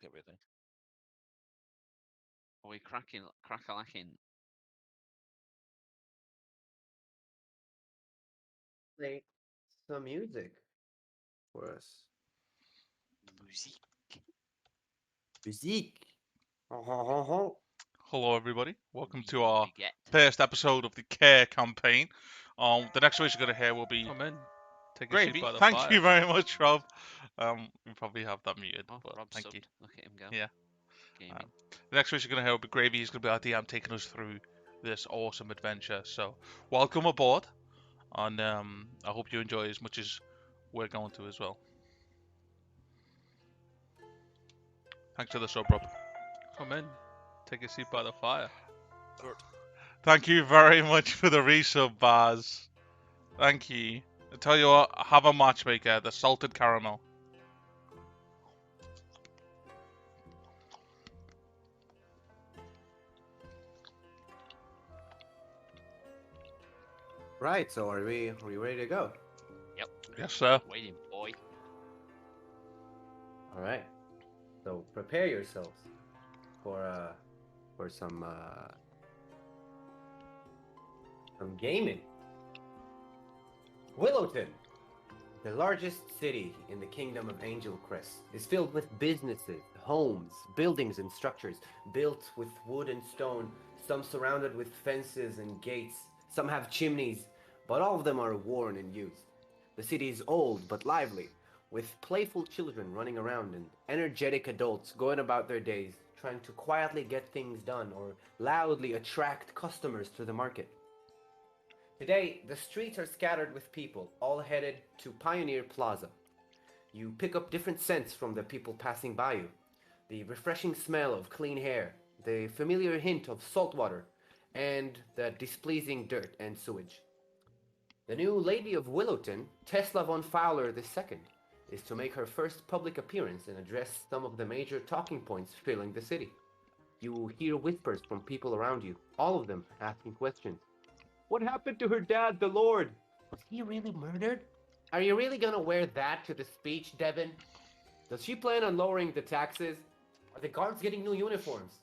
Everything. Are we crack-a-lacking? Play some music for us. Music. Music. Oh. Hello, everybody. Welcome to our Get. first episode of the C.A.R.E campaign. The next voice you're going to hear will be Come in. Take a Gravy. seat by the Thank fire. you very much, Rob. You probably have that muted, Oh, but Rob's thank subbed. you. Look at him go. Yeah. Gaming. The next voice you're going to hear will be Gravy. He's going to be our DM taking us through this awesome adventure. So, welcome aboard, and I hope you enjoy as much as we're going to as well. Thanks for the sub, Rob. Come in. Take a seat by the fire. Thank you very much for the resub, Baz. Thank you. I tell you what, have a matchmaker, the salted caramel. Right, so are we ready to go? Yep. Yes, sir. Waiting, boy. All right. So prepare yourselves for some gaming. Willowton, the largest city in the kingdom of Angel Crest, is filled with businesses, homes, buildings, and structures built with wood and stone, some surrounded with fences and gates, some have chimneys, but all of them are worn and used. The city is old but lively, with playful children running around and energetic adults going about their days, trying to quietly get things done or loudly attract customers to the market. Today, the streets are scattered with people, all headed to Pioneer Plaza. You pick up different scents from the people passing by you. The refreshing smell of clean hair, the familiar hint of salt water, and the displeasing dirt and sewage. The new Lady of Willowton, Tesla von Fowler II, is to make her first public appearance and address some of the major talking points filling the city. You hear whispers from people around you, all of them asking questions. What happened to her dad, the Lord? Was he really murdered? Are you really gonna wear that to the speech, Devin? Does she plan on lowering the taxes? Are the guards getting new uniforms?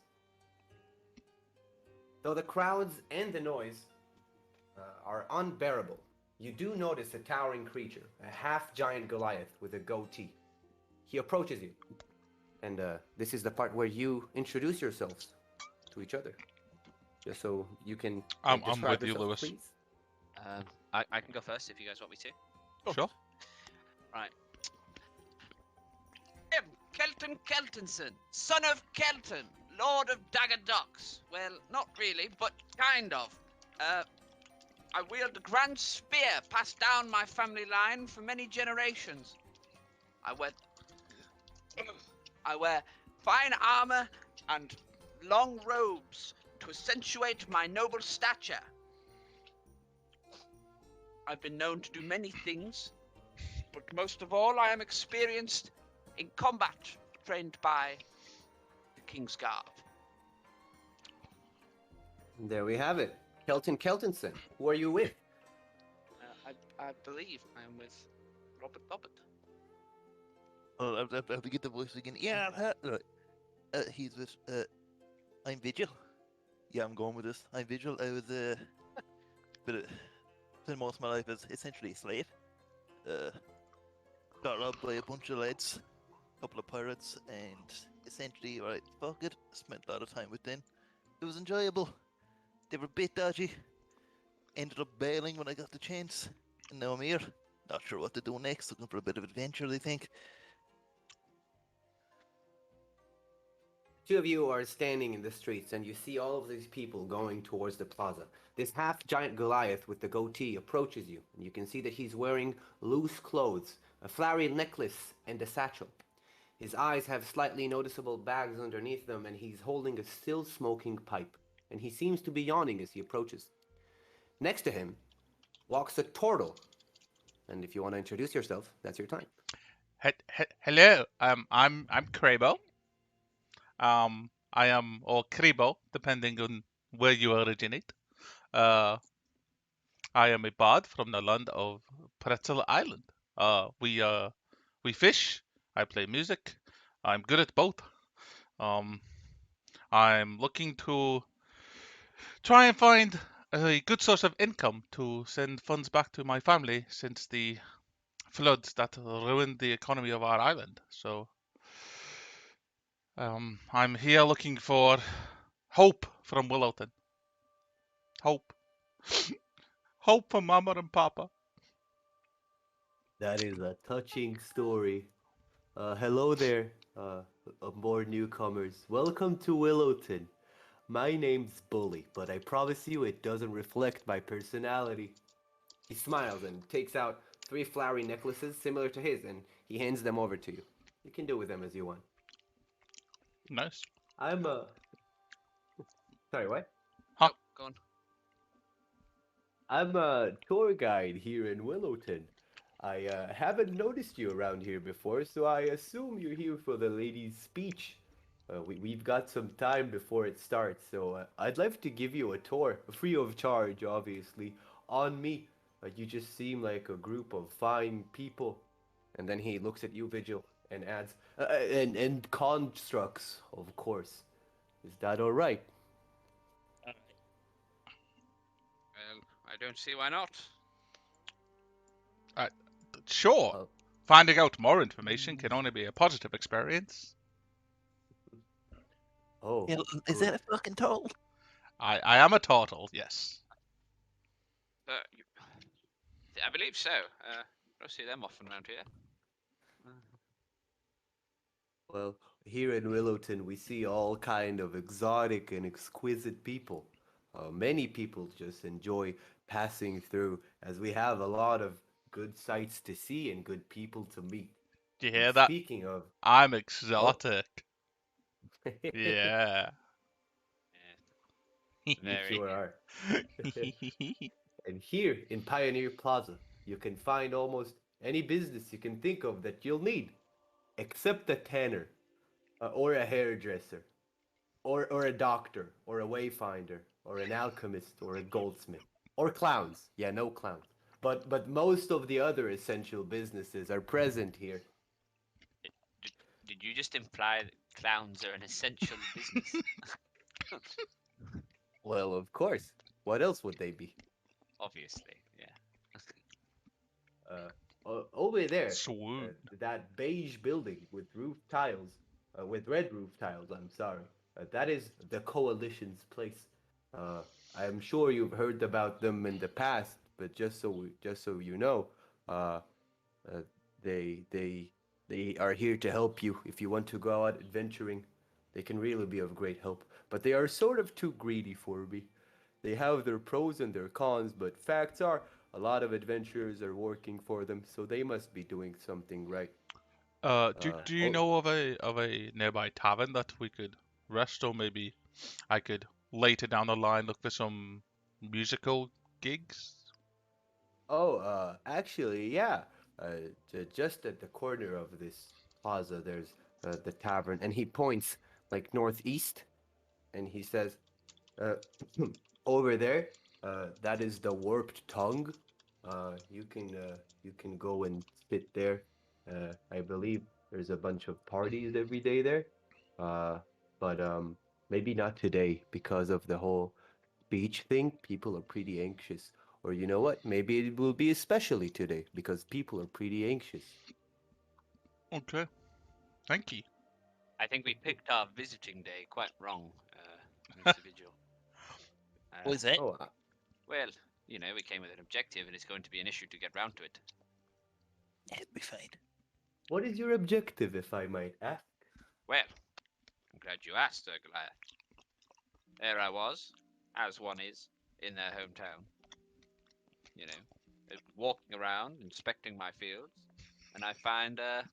Though the crowds and the noise are unbearable, you do notice a towering creature, a half-giant Goliath with a goatee. He approaches you. And this is the part where you introduce yourselves to each other. Just so you can I'm describe with you, yourself, Lewis. please. I can go first if you guys want me to. Sure. Right. I am Kelton Keltonson, son of Kelton, Lord of Dagger Docks. Well, not really, but kind of. I wield a grand spear passed down my family line for many generations. I wear fine armor and long robes to accentuate my noble stature. I've been known to do many things, but most of all I am experienced in combat, trained by the King's Guard. And there we have it. Kelton Keltonson. Who are you with? I believe I am with Robert. Oh, I have to get the voice again. Yeah, right. He's with, I'm Vigil. Yeah, I'm going with this. I'm Vigil. I was, spent most of my life as essentially a slave. Got robbed by a bunch of lads, a couple of pirates, and essentially, right, fuck it, spent a lot of time with them. It was enjoyable. They were a bit dodgy. Ended up bailing when I got the chance. And now I'm here. Not sure what to do next, looking for a bit of adventure, I think. Two of you are standing in the streets and you see all of these people going towards the plaza. This half-giant Goliath with the goatee approaches you, and you can see that he's wearing loose clothes, a flowery necklace, and a satchel. His eyes have slightly noticeable bags underneath them, and he's holding a still smoking pipe, and he seems to be yawning as he approaches. Next to him walks a turtle, and if you want to introduce yourself, that's your time. Hello. I'm Crabo. I am, or Kribo, depending on where you originate. I am a bard from the land of Pretzel Island. We fish. I play music. I'm good at both. Um, I'm looking to try and find a good source of income to send funds back to my family since the floods that ruined the economy of our island. So, I'm here looking for hope from Willowton. Hope. Hope for Mama and Papa. That is a touching story. Hello there, more newcomers. Welcome to Willowton. My name's Bully, but I promise you it doesn't reflect my personality. He smiles and takes out three flowery necklaces similar to his, and he hands them over to you. You can do with them as you want. Nice. I'm Sorry, what? Huh. Nope, go on. I'm a tour guide here in Willowton. I haven't noticed you around here before, so I assume you're here for the lady's speech. We've got some time before it starts, so I'd love to give you a tour, free of charge, obviously, on me. You just seem like a group of fine people. And then he looks at you, Vigil, and adds, and constructs, of course. Is that all right? Well, I don't see why not. Sure. Oh. Finding out more information can only be a positive experience. Oh, Yeah, is good. that a fucking toll? I am a turtle, yes. You, I believe so. Don't see them often around here. Well, here in Willowton, we see all kind of exotic and exquisite people. Many people just enjoy passing through, as we have a lot of good sights to see and good people to meet. Do you And hear that? speaking of, I'm exotic. Yeah. you Very. sure are. And here in Pioneer Plaza, you can find almost any business you can think of that you'll need, except a tanner, or a hairdresser, or a doctor, or a wayfinder, or an alchemist, or a goldsmith, or clowns. Yeah, no clowns. But most of the other essential businesses are present here. Did you just imply that clowns are an essential business? Well, of course. What else would they be? Obviously, yeah. Over there, Swoon. that beige building with roof tiles. with red roof tiles. I'm sorry. That is the coalition's place. Uh, I'm sure you've heard about them in the past, but just so you know, uh, uh, they they they are here to help you if you want to go out adventuring. They can really be of great help, but they are sort of too greedy for me. They have their pros and their cons, but facts are a lot of adventurers are working for them, so they must be doing something right. Do you know of a nearby tavern that we could rest, or maybe I could later down the line look for some musical gigs? Actually, yeah. Just at the corner of this plaza, there's the tavern, and he points like northeast, and he says, uh, "Over there, that is the Warped Tongue. You can go and sit there. I believe there's a bunch of parties every day there, uh, but maybe not today because of the whole beach thing. People are pretty anxious. Or you know what? Maybe it will be especially today because people are pretty anxious. Okay, thank you. I think we picked our visiting day quite wrong, Mr. Vigil. What is it? Oh, Well, you know, we came with an objective, and it's going to be an issue to get round to it. It'll be fine. what is your objective, if I might ask? Well, I'm glad you asked, Sir Goliath. There I was, as one is, in their hometown. You know, walking around, inspecting my fields, and I find a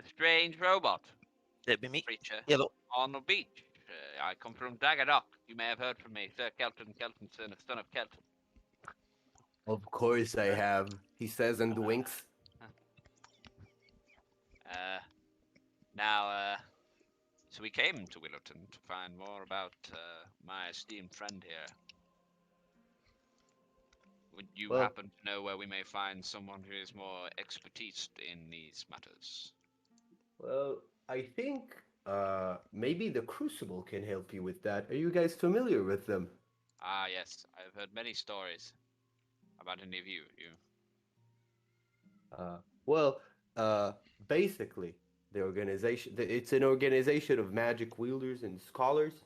strange robot That'd be me. creature Yellow. on the beach. I come from Daggerdock. You may have heard from me, Sir Kelton, son of Kelton. Of course I have, he says and winks. Uh, now, so we came to Willowton to find more about my esteemed friend here. Would you Well- happen to know where we may find someone who is more expertise in these matters? Well, I think maybe the Crucible can help you with that. Are you guys familiar with them? Ah, yes, I have heard many stories about any of you. Uh, well, uh, basically, the organization, it's an organization of magic wielders and scholars,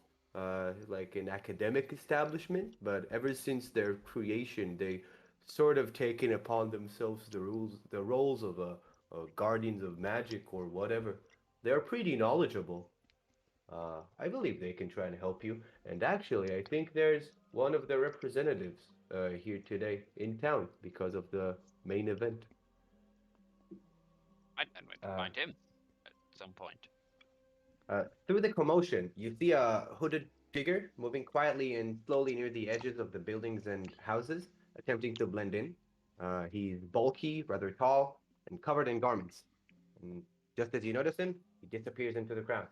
like an academic establishment, but ever since their creation, they sort of taken upon themselves the roles of guardians of magic or whatever. They're pretty knowledgeable. I believe they can try and help you. And actually, I think there's one of their representatives here today in town because of the main event. I then went to Uh, find him at some point. Through the commotion, you see a hooded figure moving quietly and slowly near the edges of the buildings and houses, attempting to blend in. He's bulky, rather tall, and covered in garments. And just as you notice him, he disappears into the crowd.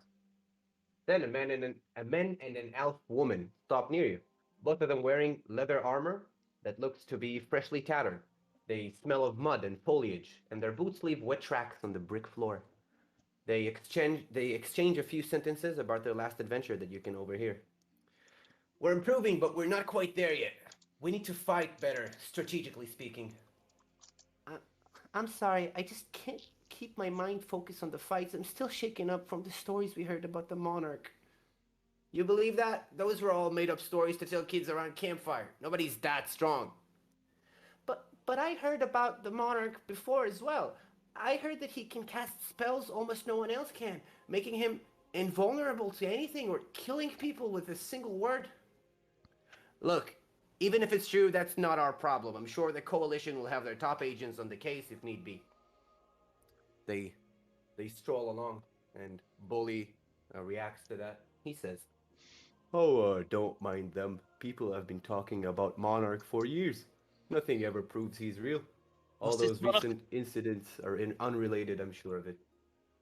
Then a man and an elf woman stop near you, both of them wearing leather armor that looks to be freshly tattered. They smell of mud and foliage, and their boots leave wet tracks on the brick floor. They exchange a few sentences about their last adventure that you can overhear. We're improving, but we're not quite there yet. We need to fight better, strategically speaking. I'm sorry, I just can't keep my mind focused on the fights. I'm still shaken up from the stories we heard about the monarch. You believe that? Those were all made up stories to tell kids around campfire. Nobody's that strong. But I heard about the monarch before as well. I heard that he can cast spells almost no one else can, making him invulnerable to anything or killing people with a single word. Look, even if it's true, that's not our problem. I'm sure the coalition will have their top agents on the case if need be. They they stroll along, and Bully reacts to that. He says, "Oh, don't mind them. People have been talking about Monarch for years. Nothing ever proves he's real. All What's this, those Monarch? recent incidents are unrelated, I'm sure of it."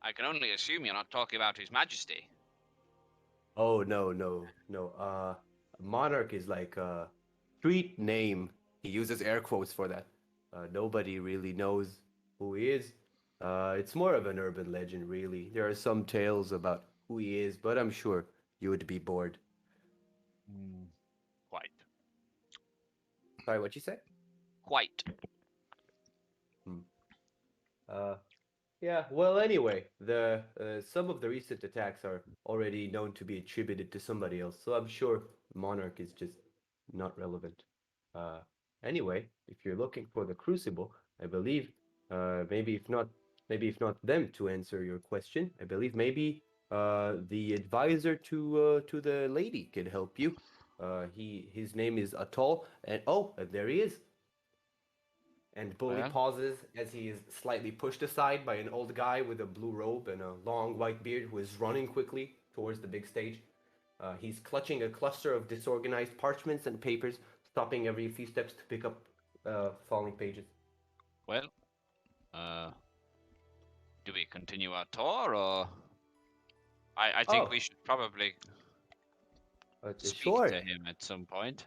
I can only assume you're not talking about His Majesty. Oh, no, no, no. Monarch is like a street name. He uses air quotes for that. Nobody really knows who he is. It's more of an urban legend, really. There are some tales about who he is, but I'm sure you would be bored. Quite. Sorry, what you say? Quite. Uh, Yeah, well, anyway, the some of the recent attacks are already known to be attributed to somebody else, so I'm sure Monarch is just not relevant. Uh, anyway, if you're looking for the Crucible, I believe maybe if not them to answer your question, I believe maybe the advisor to the lady can help you. His name is Atoll, and oh, there he is. And Bully Well, pauses as he is slightly pushed aside by an old guy with a blue robe and a long white beard who is running quickly towards the big stage. He's clutching a cluster of disorganized parchments and papers, stopping every few steps to pick up falling pages. well, uh, do we continue our tour, or I think Oh, we should probably speak sure. to him at some point.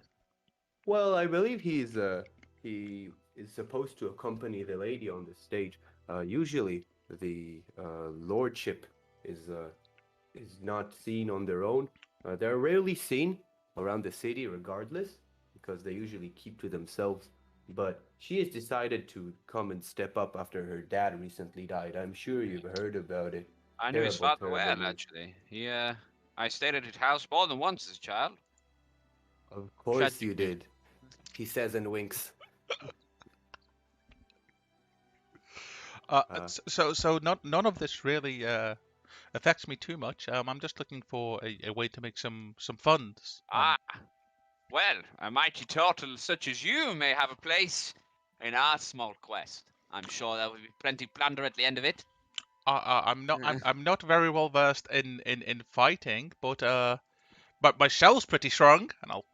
Well, I believe he is supposed to accompany the lady on the stage. Usually, the lordship is not seen on their own. They're rarely seen around the city, regardless, because they usually keep to themselves. But she has decided to come and step up after her dad recently died. I'm sure you've heard about it. I knew his Terrible, father terrible well, news. actually. I stayed at his house more than once as a child. Of course you Tragically. did, he says and winks. Uh, So not none of this really affects me too much. I'm just looking for a way to make some funds. Ah, well, a mighty turtle such as you may have a place in our small quest. I'm sure there will be plenty plunder at the end of it. I'm not very well versed in fighting, but my shell's pretty strong, and I'll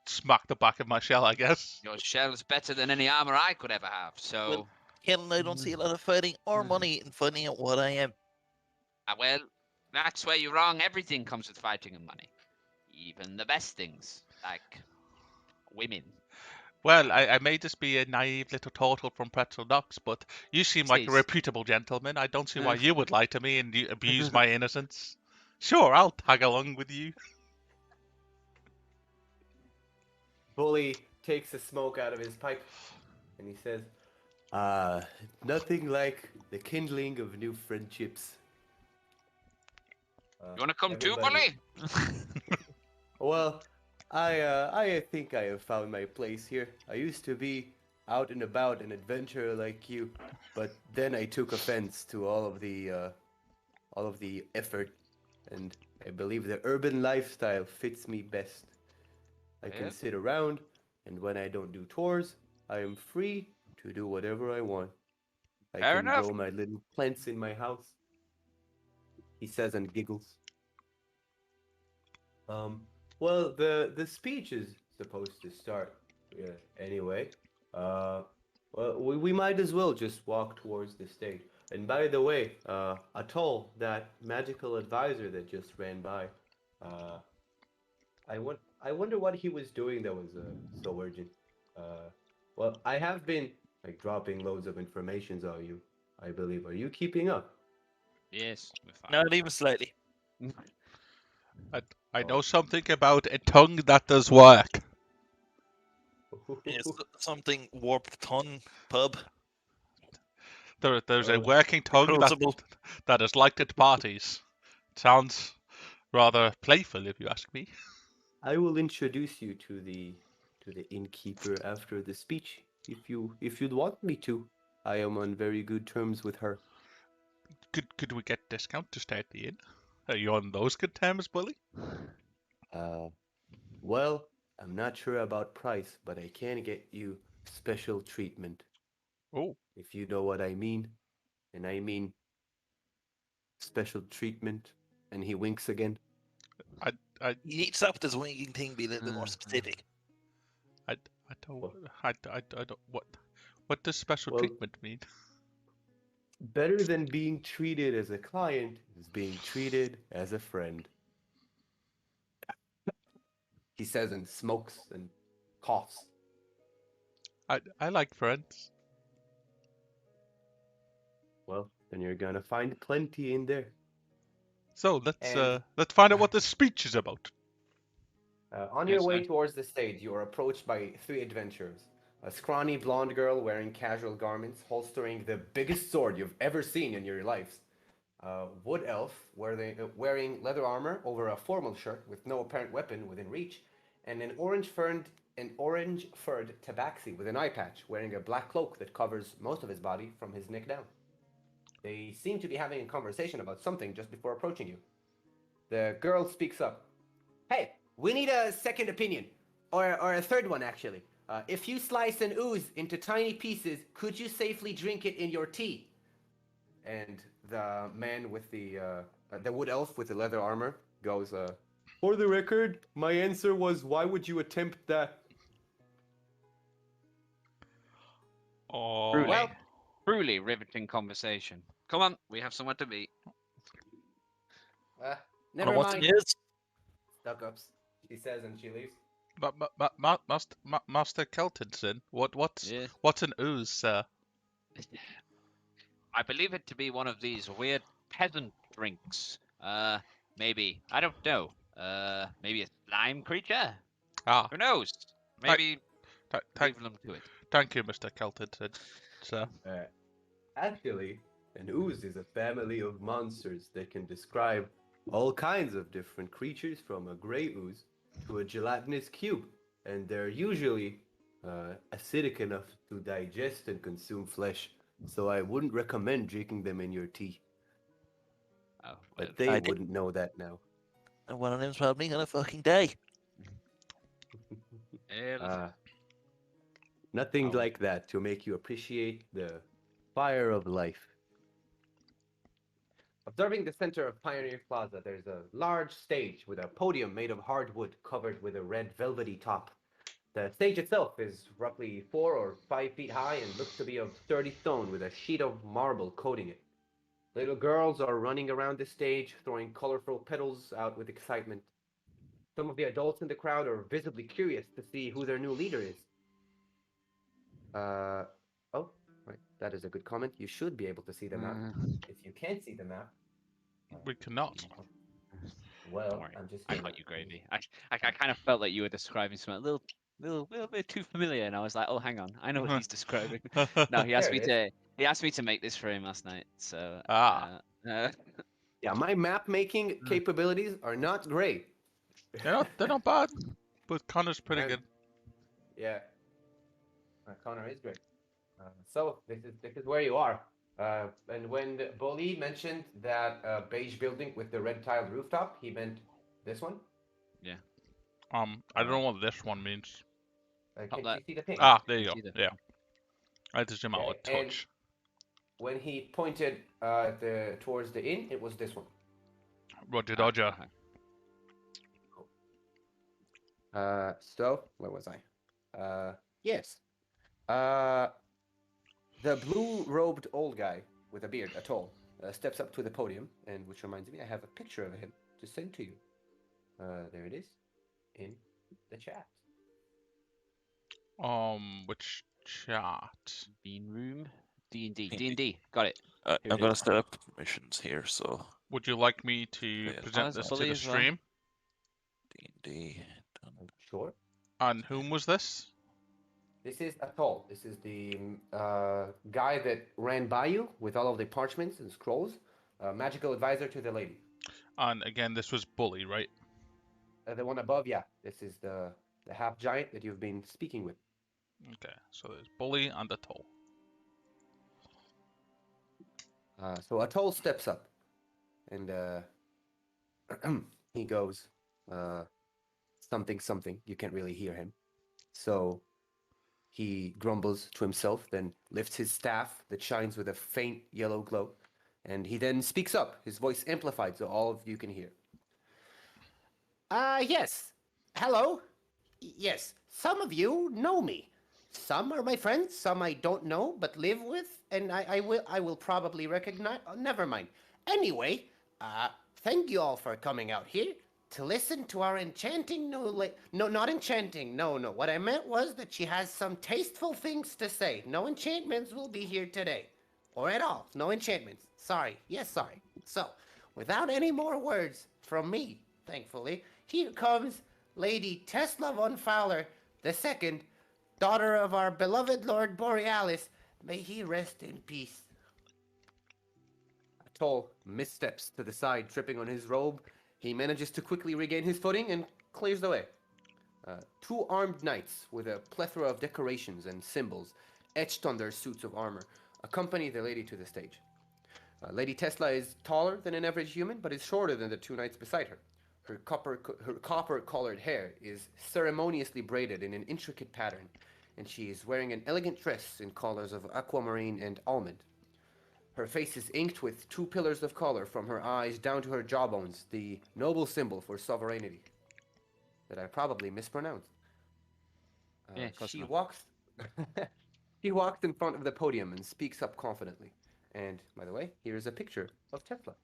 smack the back of my shell, I guess. Your shell's better than any armor I could ever have, Well, so... Ken and I don't see a lot of fighting or money in finding out what I am. Well, that's where you're wrong. Everything comes with fighting and money. Even the best things, like women. Well, I may just be a naive little turtle from Pretzel Docks, but you seem like a Please. reputable gentleman. I don't see why you would lie to me and abuse my innocence. Sure, I'll tag along with you. Bully takes a smoke out of his pipe and he says, nothing like the kindling of new friendships. You want to come too, Everybody. Bully? Well, I think I have found my place here. I used to be out and about an adventurer like you, but then I took offense to all of the effort, and I believe the urban lifestyle fits me best. I can Well, sit around, and when I don't do tours, I am free to do whatever I want. I fair can enough. grow my little plants in my house, he says and giggles. Um, well, the speech is supposed to start anyway. Uh, well, we might as well just walk towards the stage. And by the way, Atoll, that magical advisor that just ran by, uh, I wonder what he was doing that was so urgent. Uh, well, I have been like dropping loads of informations on you, I believe. Are you keeping up? Yes, we're fine. Not even slightly. I Oh. know something about a tongue that does work. It's something warped tongue pub. There's a Oh. working tongue Crucible. that is liked at parties. Sounds rather playful, if you ask me. I will introduce you to the innkeeper after the speech, if you'd want me to. I am on very good terms with her. Could we get discount to stay at the inn? Are you on those good terms, Bully? Uh, well, I'm not sure about price, but I can get you special treatment, Oh, if you know what I mean. And I mean special treatment. And he winks again. I You need to stop with this winking thing, be a little bit more specific. I don't I don't what does special Well, treatment mean? better than being treated as a client is being treated as a friend, he says and smokes and coughs. I like friends. Well, then you're gonna find plenty in there. So And let's find out what this speech is about. on your Yes, way sir. towards the stage, you are approached by three adventurers. A scrawny blonde girl wearing casual garments, holstering the biggest sword you've ever seen in your lives. A wood elf wearing leather armor over a formal shirt with no apparent weapon within reach, and an orange-furred tabaxi with an eye patch, wearing a black cloak that covers most of his body from his neck down. They seem to be having a conversation about something just before approaching you. The girl speaks up. Hey, we need a second opinion. Or a third one, actually. If you slice an ooze into tiny pieces, could you safely drink it in your tea? And the man with the wood elf with the leather armor goes, for the record, my answer was, why would you attempt that? Oh. Truly, Well- truly riveting conversation. Come on, we have somewhere to be. Never what mind. it is? Stuck-ups, she says, and she leaves. Master Keltonson, what's Yeah. what's an ooze, sir? I believe it to be one of these weird peasant drinks. Maybe. I don't know. Maybe a slime creature? Ah, Who knows? Maybe thank leave them to it. you, Mr. Keltonson, sir. Actually, an ooze is a family of monsters that can describe all kinds of different creatures, from a gray ooze to a gelatinous cube, and they're usually acidic enough to digest and consume flesh, so I wouldn't recommend drinking them in your tea. Oh, well, But they I did- wouldn't know that now. And one of them's probably gonna fucking die. Nothing Oh. like that to make you appreciate the fire of life. Observing the center of Pioneer Plaza, there's a large stage with a podium made of hardwood covered with a red velvety top. The stage itself is roughly 4 or 5 feet high and looks to be of sturdy stone with a sheet of marble coating it. Little girls are running around the stage, throwing colorful petals out with excitement. Some of the adults in the crowd are visibly curious to see who their new leader is. Oh, right. That is a good comment. You should be able to see the map. If you can't see the map, We cannot. well, Don't worry. I'm just I gonna... got you, Gravy. I kind of felt like you were describing something a little bit too familiar, and I was like, oh, hang on, I know what he's describing. No, he asked There me it to make this for him last night. So Ah. Yeah, my map making capabilities are not great. They're not bad, but Connor's pretty And- good. Yeah. Connor is great. So this is where you are. And when Bully mentioned that beige building with the red tiled rooftop, he meant this one. I don't know what this one means. Can that. you see the ping? Ah, there you You go. see the- Yeah. I had to zoom out a Okay, and- touch. When he pointed towards the inn, it was this one. Roger Dodger. Okay. So where was I? Yes. The blue-robed old guy with a beard, a tall, steps up to the podium, and which reminds me, I have a picture of him to send to you. There it is, in the chat. Which chat? Bean room. D&D. D&D. D&D. Got it. I'm Here it gonna is. set up permissions here, so Would you like me to Yeah. present that's this to fully the as well. stream? D&D done. Sure. And whom was this? This is Atoll. This is the guy that ran by you with all of the parchments and scrolls. Magical advisor to the lady. And again, this was Bully, right? The one above, yeah. This is the half giant that you've been speaking with. Okay, so there's Bully and Atoll. So Atoll steps up, and he goes, something, something. You can't really hear him. So he grumbles to himself, then lifts his staff that shines with a faint yellow glow, and he then speaks up, his voice amplified so all of you can hear. Yes. Hello. Yes, some of you know me. Some are my friends, some I don't know but live with, and I will probably recognize. Oh, never mind. Anyway, thank you all for coming out here to listen to our enchanting not enchanting. No. What I meant was that she has some tasteful things to say. No enchantments will be here today, or at all. No enchantments. Sorry. Yes, sorry. So, without any more words from me, thankfully, here comes Lady Tesla von Fowler II, daughter of our beloved Lord Borealis. May he rest in peace. Atoll missteps to the side, tripping on his robe. He manages to quickly regain his footing and clears the way. Two armed knights with a plethora of decorations and symbols etched on their suits of armor accompany the lady to the stage. Lady Tesla is taller than an average human, but is shorter than the two knights beside her. Her copper-colored hair is ceremoniously braided in an intricate pattern, and she is wearing an elegant dress in colors of aquamarine and almond. Her face is inked with two pillars of color from her eyes down to her jawbones, the noble symbol for sovereignty that I probably mispronounced. Yeah, close She enough. walks. She walks in front of the podium and speaks up confidently. And by the way, here is a picture of Tesla.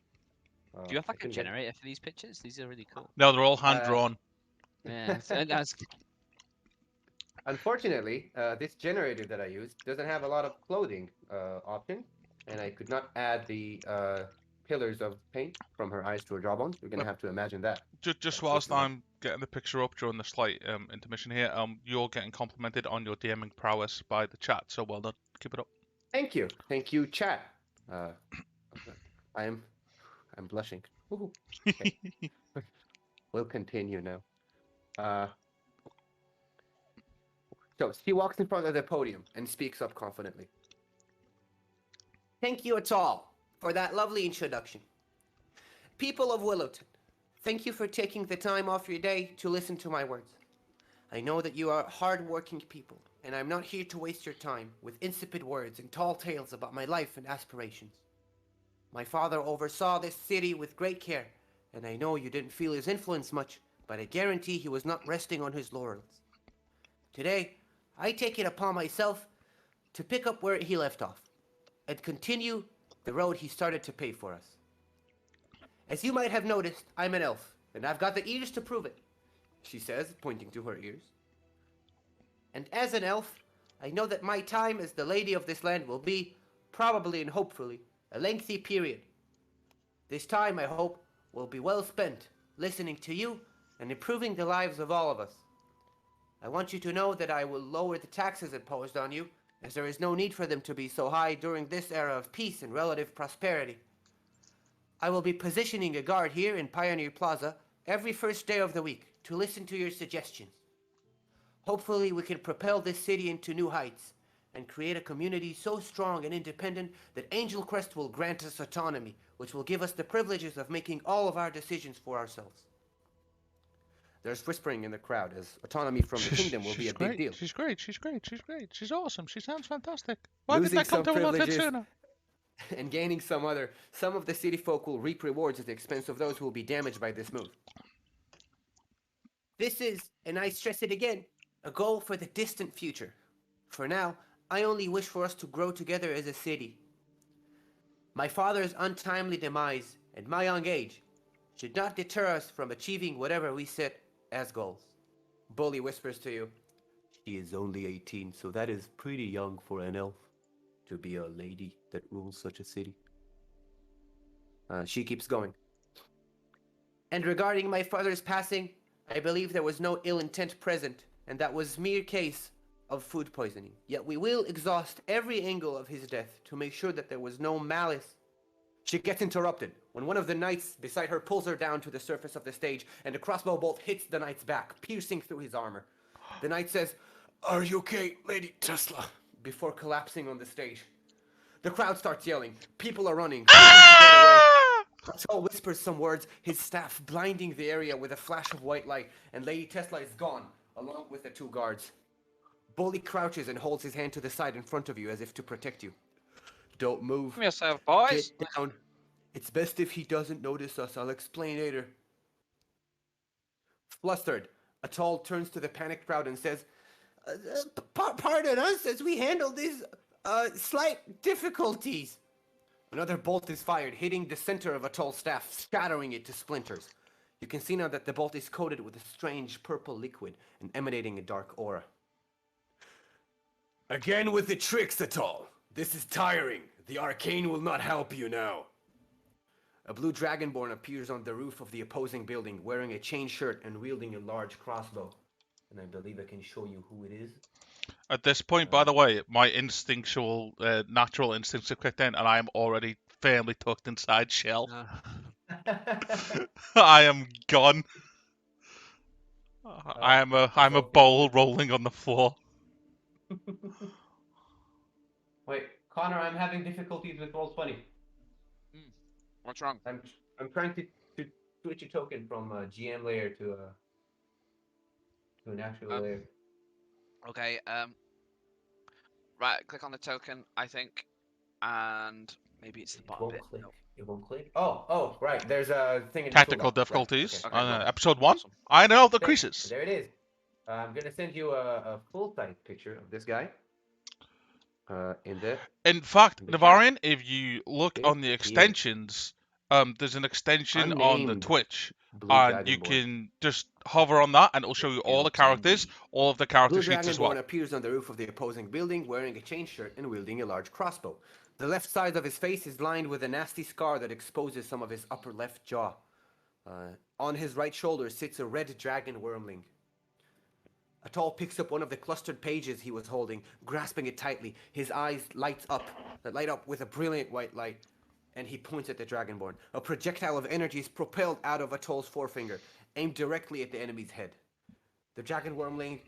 Do you have I like a can get- generator for these pictures? These are really cool. No, they're all hand drawn. Yeah, that's Unfortunately, this generator that I use doesn't have a lot of clothing options, and I could not add the pillars of paint from her eyes to her jawbones. You're gonna have to imagine that. Just whilst I'm getting the picture up during the slight intermission here, you're getting complimented on your DMing prowess by the chat, so well done. Keep it up. Thank you, chat. I'm blushing. Woohoo. Okay. We'll continue now. So she walks in front of the podium and speaks up confidently. Thank you at all for that lovely introduction. People of Willowton, thank you for taking the time off your day to listen to my words. I know that you are hard-working people, and I'm not here to waste your time with insipid words and tall tales about my life and aspirations. My father oversaw this city with great care, and I know you didn't feel his influence much, but I guarantee he was not resting on his laurels. Today, I take it upon myself to pick up where he left off, and continue the road he started to pave for us. As you might have noticed, I'm an elf, and I've got the ears to prove it, she says, pointing to her ears. And as an elf, I know that my time as the lady of this land will be, probably and hopefully, a lengthy period. This time, I hope, will be well spent listening to you and improving the lives of all of us. I want you to know that I will lower the taxes imposed on you, as there is no need for them to be so high during this era of peace and relative prosperity. I will be positioning a guard here in Pioneer Plaza every first day of the week to listen to your suggestions. Hopefully we can propel this city into new heights and create a community so strong and independent that Angel Crest will grant us autonomy, which will give us the privileges of making all of our decisions for ourselves. There's whispering in the crowd as autonomy from the kingdom will be a big deal. She's great. She's awesome. She sounds fantastic. Why Losing didn't I come some to Willowton privileges sooner? and gaining some of the city folk will reap rewards at the expense of those who will be damaged by this move. This is, and I stress it again, a goal for the distant future. For now, I only wish for us to grow together as a city. My father's untimely demise and my young age should not deter us from achieving whatever we set as goals. Bully whispers to you, she is only 18, so that is pretty young for an elf to be a lady that rules such a city. She keeps going. And regarding my father's passing, I believe there was no ill intent present, and that was mere case of food poisoning. Yet we will exhaust every angle of his death to make sure that there was no malice. She gets interrupted when one of the knights beside her pulls her down to the surface of the stage, and a crossbow bolt hits the knight's back, piercing through his armor. The knight says, "Are you okay, Lady Tesla?" before collapsing on the stage. The crowd starts yelling. People are running. Patrol whispers some words, his staff blinding the area with a flash of white light, and Lady Tesla is gone, along with the two guards. Bully crouches and holds his hand to the side in front of you as if to protect you. Don't move. Calm yourself, boys. Get down. It's best if he doesn't notice us. I'll explain later. Flustered, Atoll turns to the panicked crowd and says, pardon us as we handle these slight difficulties. Another bolt is fired, hitting the center of Atoll's staff, shattering it to splinters. You can see now that the bolt is coated with a strange purple liquid and emanating a dark aura. Again with the tricks, Atoll. This is tiring. The arcane will not help you now. A blue dragonborn appears on the roof of the opposing building, wearing a chain shirt and wielding a large crossbow. And I believe I can show you who it is. At this point, by the way, my instinctual, natural instincts have kicked in, and I am already firmly tucked inside shell. I am gone. I'm a bowl rolling on the floor. Wait, Connor, I'm having difficulties with Roll20. What's wrong? I'm trying to switch a token from a GM layer to an actual layer. Okay. Right. Click on the token, I think, and maybe it's the bottom bit. Click. It won't click. Oh, right. There's a thing in the Technical toolbar. difficulties Right, okay. on Cool. episode 1. Awesome. I know the okay. creases. There it is. I'm gonna send you a full-size picture of this guy. In fact, in the chat. Navarian, if you look on the Here. extensions, there's an extension on the Unnamed Twitch, Blue and you Dragonborn. can just hover on that, and it'll show you all the characters, all of the character Blue sheets as well. Dragonborn appears on the roof of the opposing building wearing a chain shirt and wielding a large crossbow. The left side of his face is lined with a nasty scar that exposes some of his upper left jaw. On his right shoulder sits a red dragon wormling. Atoll picks up one of the clustered pages he was holding, grasping it tightly. His eyes light up with a brilliant white light, and he points at the Dragonborn. A projectile of energy is propelled out of Atoll's forefinger, aimed directly at the enemy's head. The dragon wormling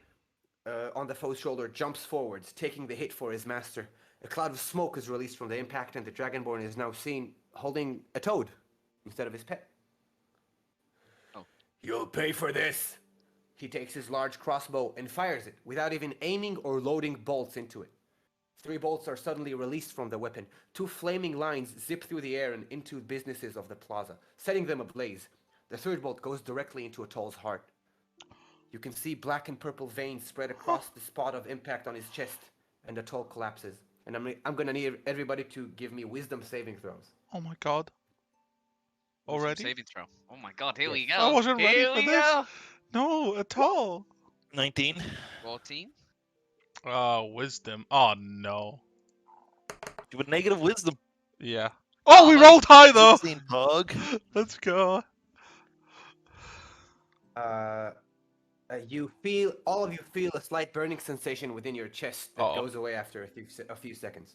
on the foe's shoulder jumps forwards, taking the hit for his master. A cloud of smoke is released from the impact, and the Dragonborn is now seen holding a toad instead of his pet. Oh. You'll pay for this! He takes his large crossbow and fires it, without even aiming or loading bolts into it. 3 bolts are suddenly released from the weapon. 2 flaming lines zip through the air and into businesses of the plaza, setting them ablaze. The 3rd bolt goes directly into Atoll's heart. You can see black and purple veins spread across the spot of impact on his chest, and Atoll collapses. And I'm gonna need everybody to give me wisdom saving throws. Oh my god. Already? Saving throw. Oh my god, here we Yes. go. I wasn't ready Here for we this. go. No, at all. 19. 14. Oh, wisdom. Oh no. You with negative wisdom. Yeah. Oh, we rolled high though. 16 dog. Let's go. All of you feel a slight burning sensation within your chest that goes away after a few seconds.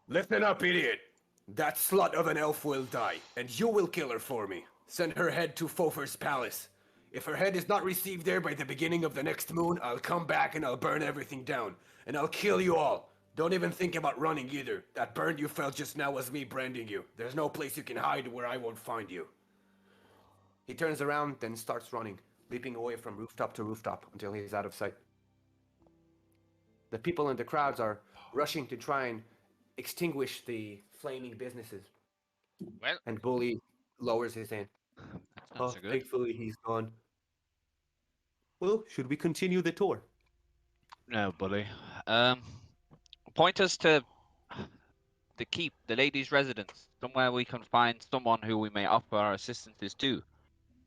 Listen up, idiot! That slut of an elf will die, and you will kill her for me. Send her head to Fofer's palace. If her head is not received there by the beginning of the next moon, I'll come back and I'll burn everything down. And I'll kill you all. Don't even think about running either. That burn you felt just now was me branding you. There's no place you can hide where I won't find you. He turns around, then starts running, leaping away from rooftop to rooftop until he's out of sight. The people in the crowds are rushing to try and extinguish the flaming businesses. Well, And Bully lowers his hand. that's not so good. Thankfully he's gone. Well, should we continue the tour? No, Bully. Point us to the keep, the lady's residence, somewhere we can find someone who we may offer our assistances to.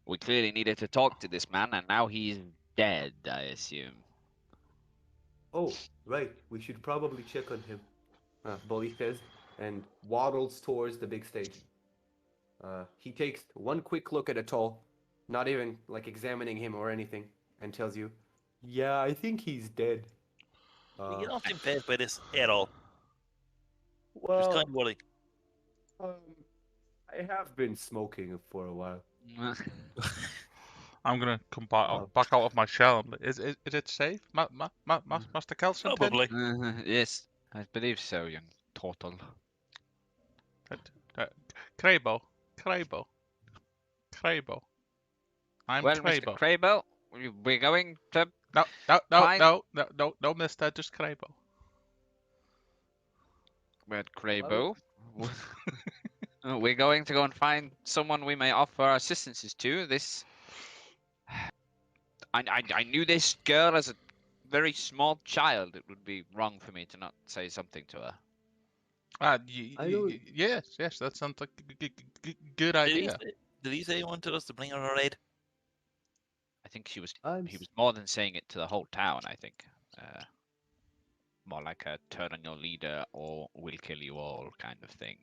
We clearly needed to talk to this man, and now he's dead, I assume. Oh, right. We should probably check on him. Bully says, and waddles towards the big stage. He takes one quick look at Atoll, not even like examining him or anything, and tells you, "Yeah, I think he's dead." You're not impressed by this at all. Just Well, kind of worried. I have been smoking for a while. I'm gonna come back out of my shell. Is it safe, Master Kelson? Probably. Yes, I believe so, young turtle. Crabo. I'm Well, Crabo. Mr. Crabo, we're going to... No, mister, just Crabo. Well, Crabo, we're going to go and find someone we may offer our assistances to. I knew this girl as a very small child. It would be wrong for me to not say something to her. Yes, that sounds like a good idea. Did he say he wanted us to bring her a raid? I think he was more than saying it to the whole town, I think. More like a turn on your leader or we'll kill you all kind of thing.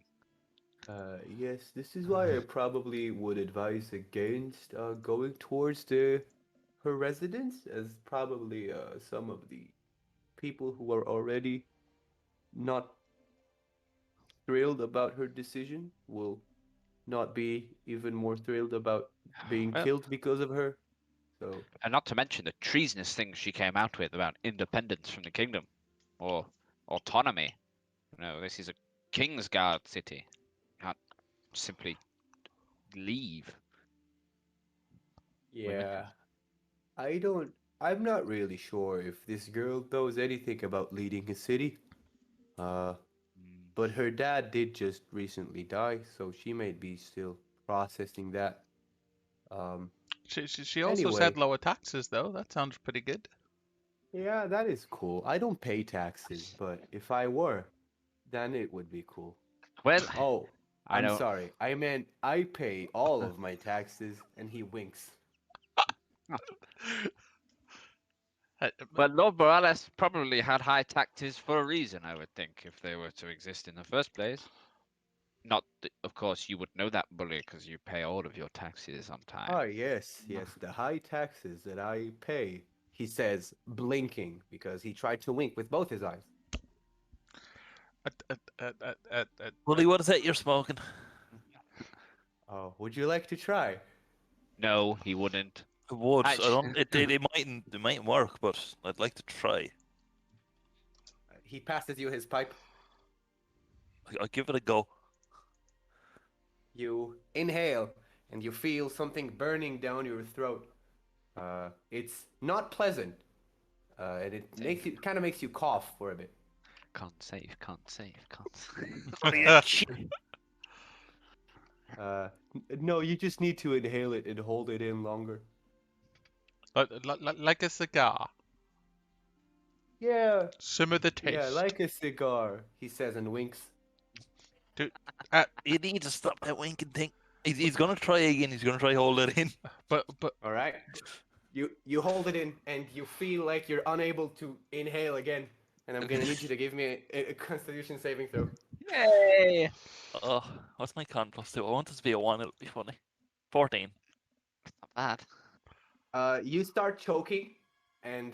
Yes, this is why I probably would advise against going towards her residence, as probably some of the people who are already not thrilled about her decision will not be even more thrilled about being Well, killed because of her. So, and not to mention the treasonous things she came out with about independence from the kingdom or autonomy. This is a King's Guard city. Can't simply leave. Women. yeah, I'm not really sure if this girl knows anything about leading a city. Uh, but her dad did just recently die, so she may be still processing that. Um, She also said anyway, lower taxes, though. That sounds pretty good. yeah, that is cool. I don't pay taxes, but if I were, then it would be cool. Well, Oh, I I'm don't. sorry. I meant I pay all of my taxes, and he winks. Uh, But Lord Morales probably had high taxes for a reason, I would think, if they were to exist in the first place. Not that, of course, you would know that, Bully, because you pay all of your taxes on time. Ah, yes, yes, the high taxes that I pay, he says, blinking, because he tried to wink with both his eyes. Bully, what is that you're smoking? Oh, would you like to try? No, he wouldn't. I would. I don't. Actually- It mightn't work, but I'd like to try. He passes you his pipe. I'll give it a go. You inhale, and you feel something burning down your throat. It's not pleasant, and it kind of makes you cough for a bit. Can't save, can't save, can't save. No, you just need to inhale it and hold it in longer. like a cigar. Yeah, Some of the taste. yeah, like a cigar, he says and winks. You need to stop that winking thing. He's gonna try again. He's gonna try hold it in. But All right. You hold it in, and you feel like you're unable to inhale again. And I'm gonna need you to give me a Constitution saving throw. Yay! Oh, what's my con +2? I want this to be a 1. It'll be funny. 14. Not bad. You start choking, and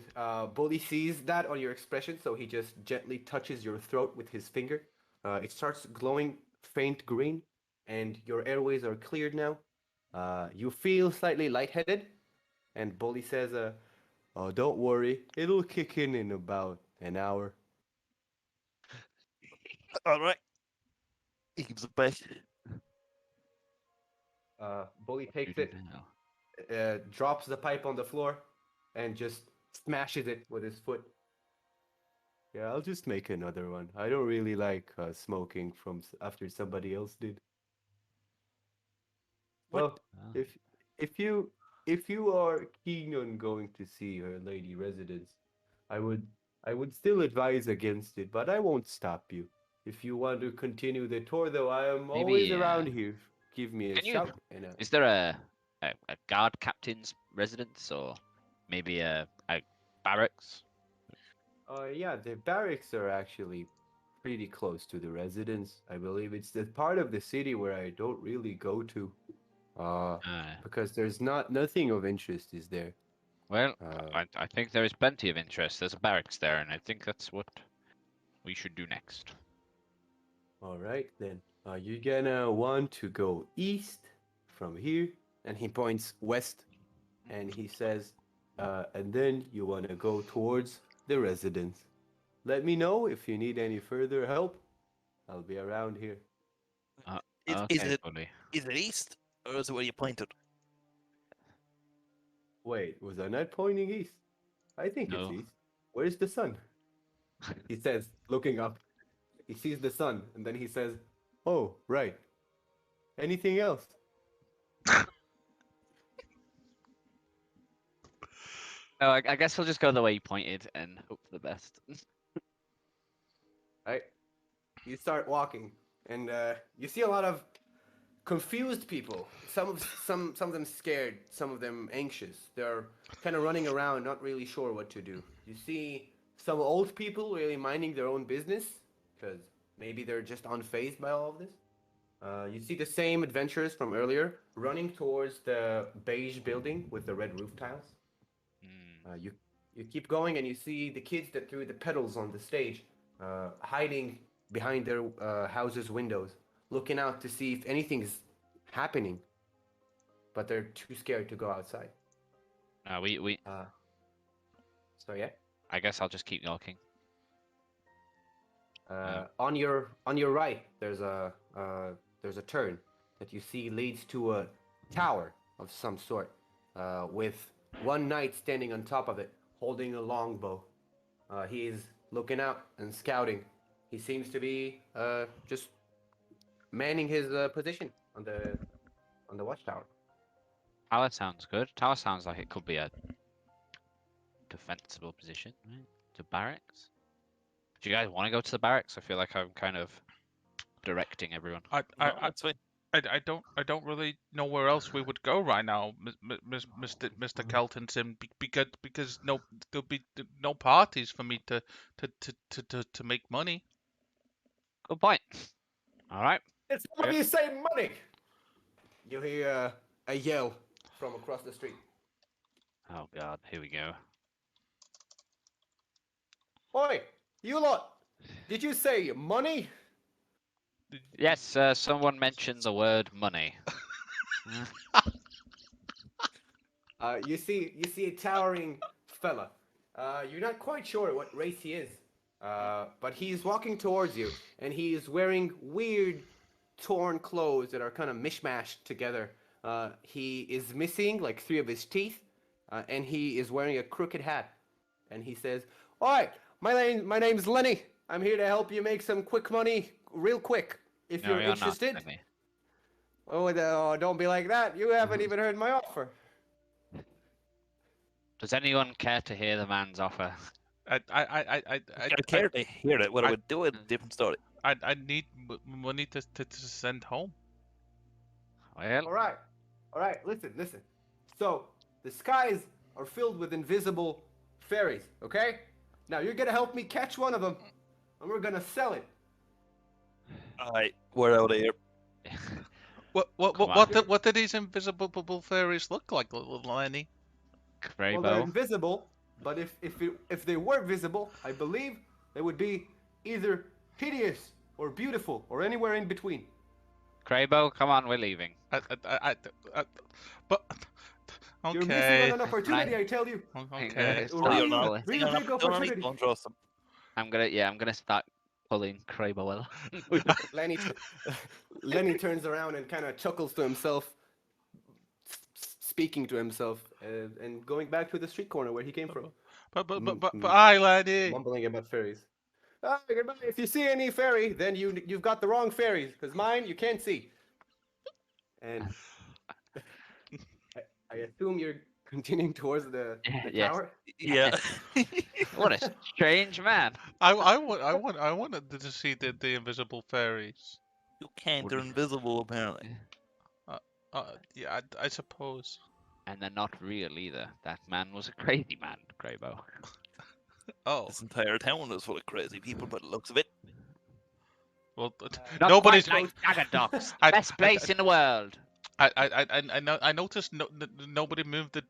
Bully sees that on your expression, so he just gently touches your throat with his finger. It starts glowing faint green, and your airways are cleared now. You feel slightly lightheaded, and Bully says, "Oh, don't worry, it'll kick in about an hour." All right. He gives it back. Bully takes You it, do now. drops the pipe on the floor, and just smashes it with his foot. Yeah, I'll just make another one. I don't really like smoking from after somebody else did. What? Well, Ah. if you are keen on going to see her lady residence, I would still advise against it, but I won't stop you. If you want to continue the tour, though, I am always Maybe, around here. Give me a can you- shout. And Is there a guard captain's residence or maybe a barracks? yeah, the barracks are actually pretty close to the residence. I believe it's the part of the city where I don't really go to. Uh, Because there's nothing of interest is there. well, Uh, I think there is plenty of interest. There's a barracks there, and I think that's what we should do next. all right then. You're gonna want to go east from here, and he points west, and he says, and then you wanna go towards the residence. Let me know if you need any further help. I'll be around here. Is Okay, it buddy. is it east or is it where you pointed? Wait, was I not pointing east? I think it's No. east. Where's the sun? He says, looking up. He sees the sun, and then he says, "Oh, right. Anything else?" Oh, I guess we'll just go the way you pointed and hope for the best. Right? You start walking, and you see a lot of confused people. Some of them scared, some of them anxious. They're kind of running around, not really sure what to do. You see some old people really minding their own business, because maybe they're just unfazed by all of this. You see the same adventurers from earlier running towards the beige building with the red roof tiles. Hmm. You keep going, and you see the kids that threw the pedals on the stage, hiding behind their houses' windows, looking out to see if anything's happening. But they're too scared to go outside. We. So yeah. I guess I'll just keep walking. On your right, there's a turn that you see leads to a tower of some sort, with one knight standing on top of it, holding a longbow. He is looking out and scouting. He seems to be just manning his position on the watchtower. Tower sounds good. Tower sounds like it could be a defensible position, right? To barracks. Do you guys want to go to the barracks? I feel like I'm kind of directing everyone. That's fine. I don't really know where else we would go right now, Mr. Keltonson, because there'll be no parties for me to make money. Good point. All right. It's what you say, money. You hear a yell from across the street. Oh God, here we go. Oi, you lot! Did you say money? Yes, someone mentioned the word money. You see a towering fella. You're not quite sure what race he is, but he's walking towards you, and he is wearing weird, torn clothes that are kind of mishmashed together. He is missing like 3 of his teeth, and he is wearing a crooked hat. And he says, "Oi, my name's Lenny. I'm here to help you make some quick money, real quick. If No, you're you're not, interested." Lenny. Oh, don't be like that. You haven't even heard my offer. Does anyone care to hear the man's offer? I care to hear it. What I would do a different story. I need money to send home. Well, All right. Listen. So the skies are filled with invisible fairies. Okay. Now you're gonna help me catch one of them, and we're gonna sell it. Alright, we're out of here. Come on. What do these invisible fairies look like, little Lenny? Well, they're Craybo. invisible, but if they were visible, I believe they would be either hideous or beautiful or anywhere in between. Craybo, come on, we're leaving. But You're missing on okay, an opportunity, I tell you. okay. A real, Start real big opportunity. Don't trust them. I'm gonna start pulling Craybo. Lenny turns around and kind of chuckles to himself, speaking to himself, and going back to the street corner where he came from. But I, Lenny. Mumbling about fairies. Ah, goodbye. If you see any fairy, then you've got the wrong fairies, because mine you can't see. And I assume you're continuing towards the Yes. tower. Yeah. What a strange man. I wanted to see the invisible fairies. You can't. They're invisible, apparently. Yeah, I suppose. And they're not real either. That man was a crazy man, Craybo. Oh, This entire town is full of crazy people, by the looks of it. well, Not nobody's. quite like Dagger Docks. I- Best place in the world. I noticed nobody moved the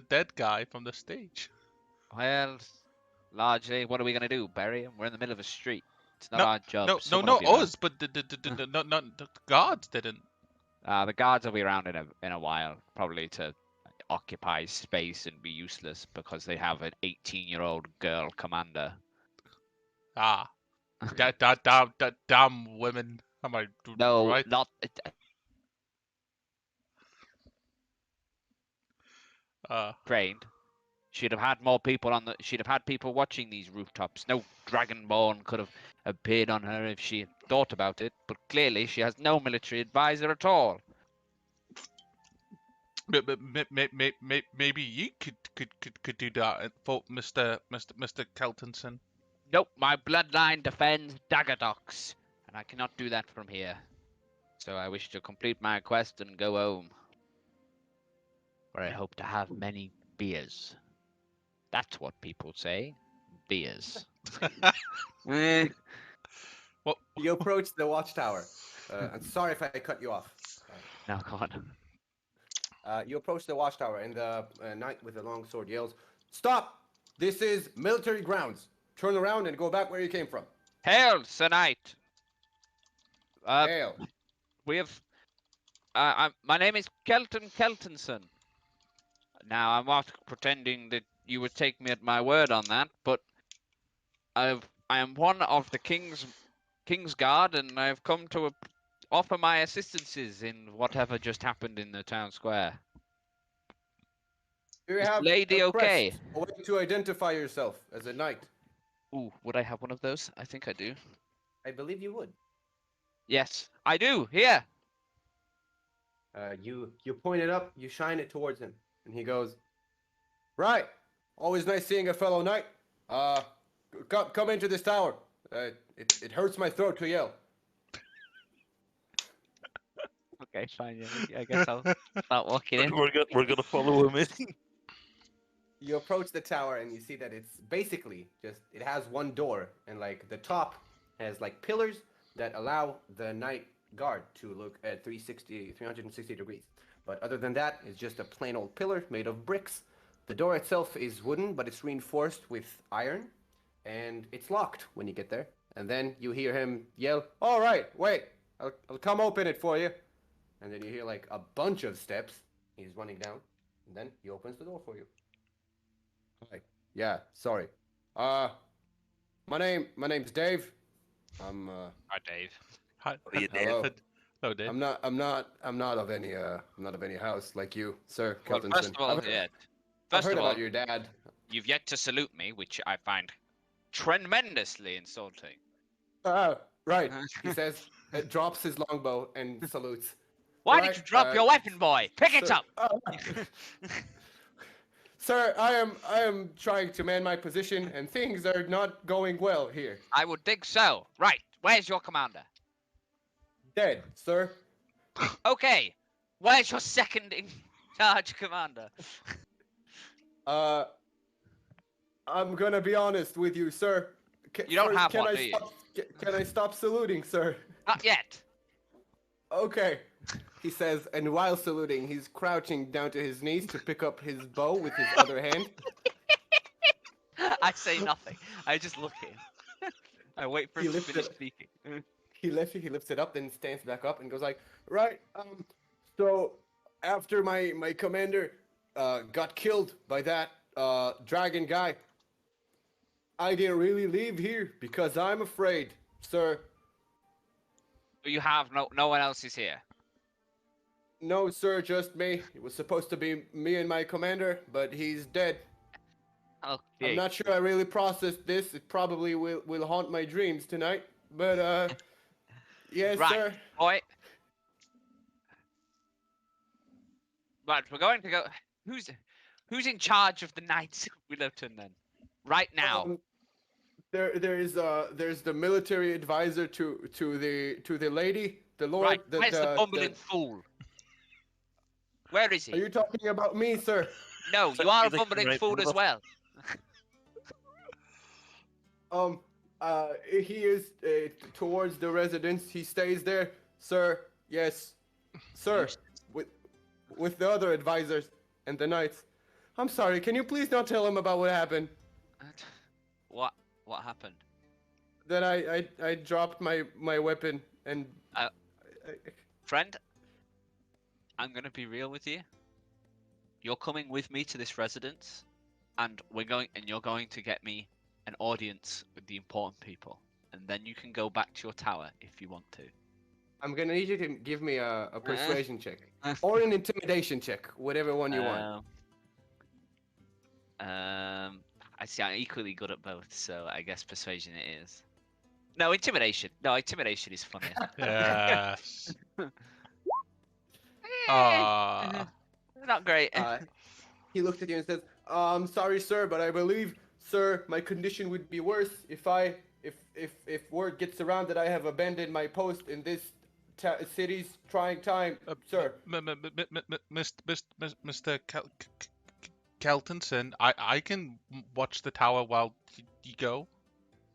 dead guy from the stage. Well, largely, what are we gonna do? Bury him? We're in the middle of a street. It's not No, our job. No, Someone no, will be around. us, but the guards didn't. The guards will be around in a while, probably to occupy space and be useless because they have an 18-year-old girl commander. Ah, damn women. Am I No, right? not. Trained. She'd have had more people on the. She'd have had people watching these rooftops. No dragonborn could have appeared on her if she had thought about it. But clearly, she has no military advisor at all. Maybe you could do that for Mr. Keltonson. Nope, my bloodline defends Dagger Docks, and I cannot do that from here. So I wish to complete my quest and go home, where I hope to have many beers. That's what people say, beers. What? You approach the watchtower. I'm sorry if I cut you off. No, come on. You approach the watchtower, and the knight with the long sword yells, "Stop! This is military grounds. Turn around and go back where you came from. Hail, Sir Knight. Hail. We have. My name is Kelton Keltonson. Now, I'm not pretending that you would take me at my word on that, but I am one of the King's Guard, and I've come to offer my assistances in whatever just happened in the town square. You Is the have lady a crest, okay? a way to identify yourself as a knight. Ooh, would I have one of those? I think I do. I believe you would. Yes, I do. Here. You point it up, you shine it towards him, and he goes, "Right. Always nice seeing a fellow knight. Come into this tower. It hurts my throat to yell." Okay, fine. Yeah, I guess I'll start walking in. We're gonna follow him in. You approach the tower and you see that it's basically just, it has one door, and like the top has like pillars that allow the night guard to look at 360 degrees. But other than that, it's just a plain old pillar made of bricks. The door itself is wooden, but it's reinforced with iron, and it's locked when you get there. And then you hear him yell, "All right, wait, I'll come open it for you." And then you hear like a bunch of steps. He's running down, and then he opens the door for you. Hi. Yeah, sorry. My name's Dave. I'm Hi, Dave. Hi. Are you hello. David? Hello, Dave. I'm not of any house like you, Sir Well, Keltonson. first of all, I've First heard of all, about your dad. you've yet to salute me, which I find tremendously insulting. Right. He says, drops his longbow and salutes. Why Right, did you drop your weapon, boy? Pick it Sir- up! Sir, I am trying to man my position, and things are not going well here. I would think so. Right, where's your commander? Dead, sir. Okay, where's your second in charge commander? I'm gonna be honest with you, sir. You don't have can one, I do you? stop, Can I stop saluting, sir? Not yet. Okay, he says, and while saluting, he's crouching down to his knees to pick up his bow with his other hand. I say nothing. I just look at him. I wait for He him to lifts finish it- speaking. He lifts it up, then stands back up and goes like, "Right, so after my commander got killed by that dragon guy, I didn't really leave here because I'm afraid, sir. You have no one else is here. No, sir, just me. It was supposed to be me and my commander, but he's dead. Okay. I'm not sure I really processed this. It probably will haunt my dreams tonight. But yes, Right. sir. Boy. Right, we're going to go. Who's in charge of the Knights of Willowton then? Right now. There's the military advisor to the lady, the lord. Right. Where's the bumbling the- fool? Where is Are he? you talking about me, sir? No, So you are a you're the bumbling right fool as brother? well. He is towards the residence. He stays there, sir. Yes, sir. With the other advisors and the knights. I'm sorry. Can you please not tell him about what happened? What happened? That I dropped my weapon and. Friend, I'm gonna be real with you. You're coming with me to this residence, and you're going to get me an audience with the important people, and then you can go back to your tower if you want to. I'm gonna need you to give me a persuasion check or an intimidation check, whatever one you want. I see. I'm equally good at both, so I guess persuasion it is. No, intimidation. No, intimidation is funnier. Yes. Ah. Not great. He looked at you and says, "I'm sorry, sir, but I believe, sir, my condition would be worse if word gets around that I have abandoned my post in this city's trying time, sir." Mr. Keltonson, I can watch the tower while you go.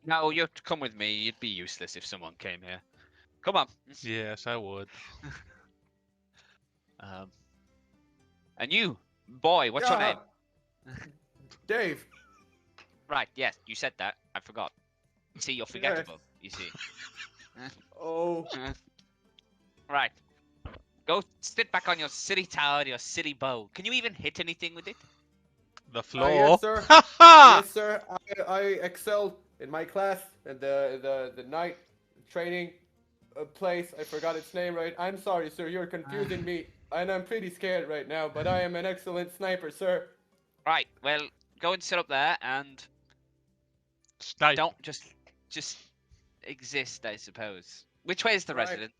No, you have to come with me. You'd be useless if someone came here. Come on. Yes, I would. And you, boy, what's your name? Dave. Right, yes, you said that. I forgot. See, you're forgettable, you see. Oh. Right. Go sit back on your silly tower and your silly bow. Can you even hit anything with it? The floor. Yes, sir. Ha ha! Yes, sir. I excelled in my class at the night training place. I forgot its name, right? I'm sorry, sir. You're confusing me, and I'm pretty scared right now. But I am an excellent sniper, sir. Right, well, go and sit up there and Snipe. don't just exist, I suppose. Which way is the Right. resident?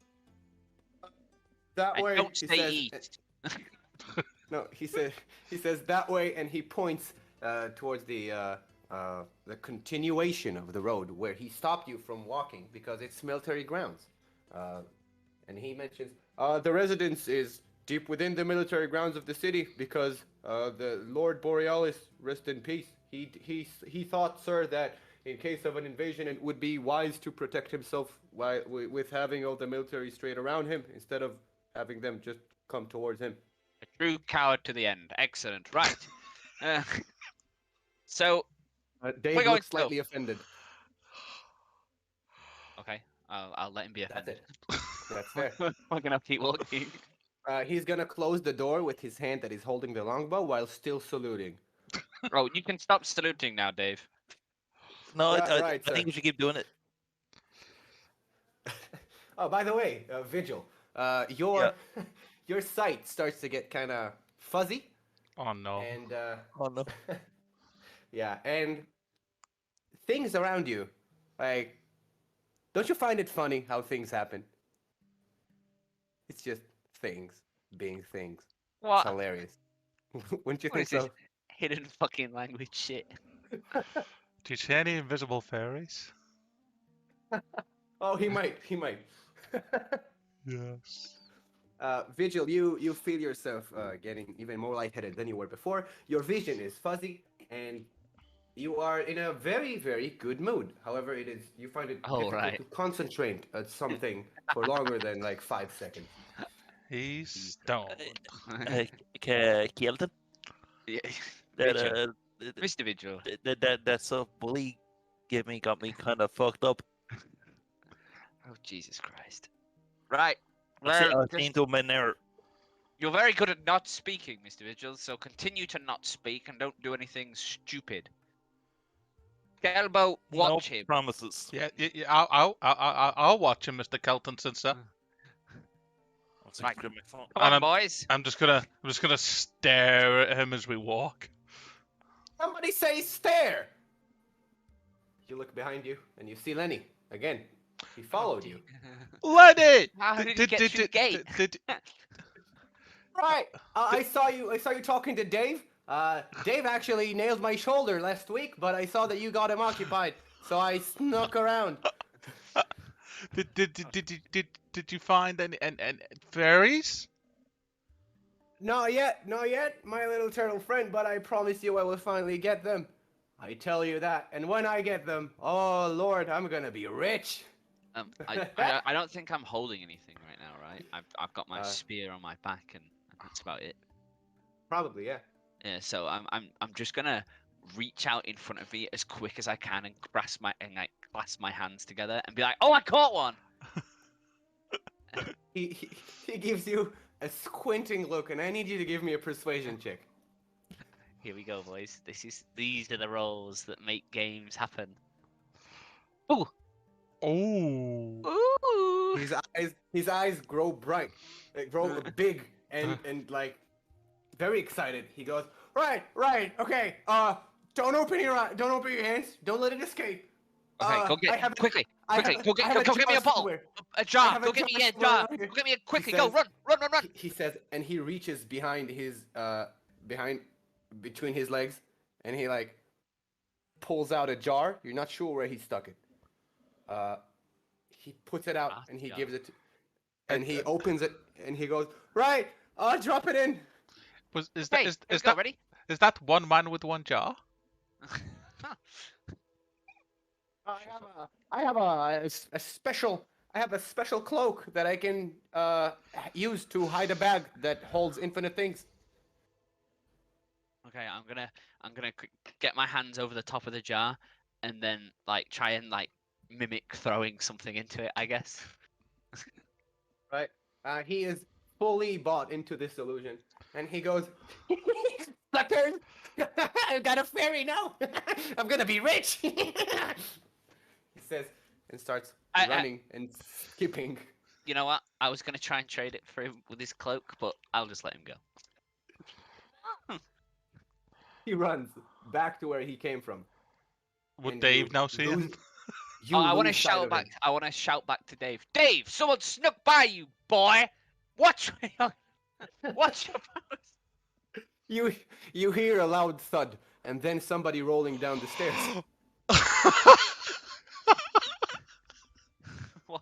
That And way. don't he say says, east. No, he says that way, and he points towards the continuation of the road where he stopped you from walking because it's military grounds. And he mentions the residence is deep within the military grounds of the city because the Lord Borealis, rest in peace. He thought, sir, that in case of an invasion, it would be wise to protect himself with having all the military straight around him instead of having them just come towards him. A true coward to the end. Excellent. Right. So, Dave We're going looks to go. slightly offended. okay, I'll let him be That's offended. it. That's fair. We're gonna keep walking. He's gonna close the door with his hand that is holding the longbow while still saluting. Oh, you can stop saluting now, Dave. No, Right, I right, think sir. you should keep doing it. Oh, by the way, Vigil, your sight starts to get kind of fuzzy, Oh no. and Oh no. yeah, and things around you, like, don't you find it funny how things happen? It's just things being things. What? It's hilarious. Wouldn't you What think is this so? hidden fucking language shit? Do you see any invisible fairies? Oh, he might. He might. Yes. Vigil, you feel yourself getting even more lightheaded than you were before. Your vision is fuzzy, and you are in a very, very good mood. However, you find it Oh, difficult right. to concentrate at something for longer than like 5 seconds. He's stoned. Kelton, Yeah, that Vigil. Mr. Vigil. that sort of bully got me kind of fucked up. Oh, Jesus Christ. Right. I was Well, saying to him in there, you're very good at not speaking, Mr. Vigil, so continue to not speak and don't do anything stupid. Gelbo, watch no him. promises. Yeah, I'll watch him, Mr. Kelton, sister. Once Right. I grab my phone. Come And on, boys. I'm just gonna stare at him as we walk. Somebody say stare! You look behind you, and you see Lenny again. He followed you. Lenny! How did he get through the gate? Right. I saw you. I saw you talking to Dave. Dave actually nailed my shoulder last week, but I saw that you got him occupied, so I snuck around. Did you find any fairies? Not yet, my little turtle friend. But I promise you, I will finally get them. I tell you that. And when I get them, oh Lord, I'm gonna be rich. I don't think I'm holding anything right now, right? I've got my spear on my back, and that's about it. Probably, yeah. Yeah, so I'm just gonna reach out in front of me as quick as I can and clasp my hands together and be like, "Oh, I caught one!" He gives you a squinting look, and I need you to give me a persuasion check. Here we go, boys. These are the roles that make games happen. Ooh, Oh. ooh. His eyes grow bright, grow big, and like very excited. He goes, right, okay. Don't open your hands. Don't let it escape. Okay, go I get have a- quickly. I have Go I have get me a jar bottle, somewhere. a I jar. have a Go get me a jar jar. somewhere. Go get me a quickly. He Go, says- run. He says, and he reaches behind his between his legs, and he like pulls out a jar. You're not sure where he stuck it. He puts it out and he jar. gives it, and he opens it and he goes, right. I'll drop it in. Is Hey, ready? that one man with one jar? I have a special cloak that I can use to hide a bag that holds infinite things. Okay, I'm gonna get my hands over the top of the jar, and then like try and like mimic throwing something into it. I guess. Right? He is fully bought into this illusion, and he goes, "Suckers! I've got a fairy now. I'm gonna be rich." He says, and starts I- running and skipping. You know what? I was gonna try and trade it for him with his cloak, but I'll just let him go. He runs back to where he came from. Would and Dave you now see him? lose- You Oh, I want to lose sight shout of back. him. I want to shout back to Dave. Dave, someone snuck by you, boy. Watch your watch your mouth. You hear a loud thud, and then somebody rolling down the stairs. What?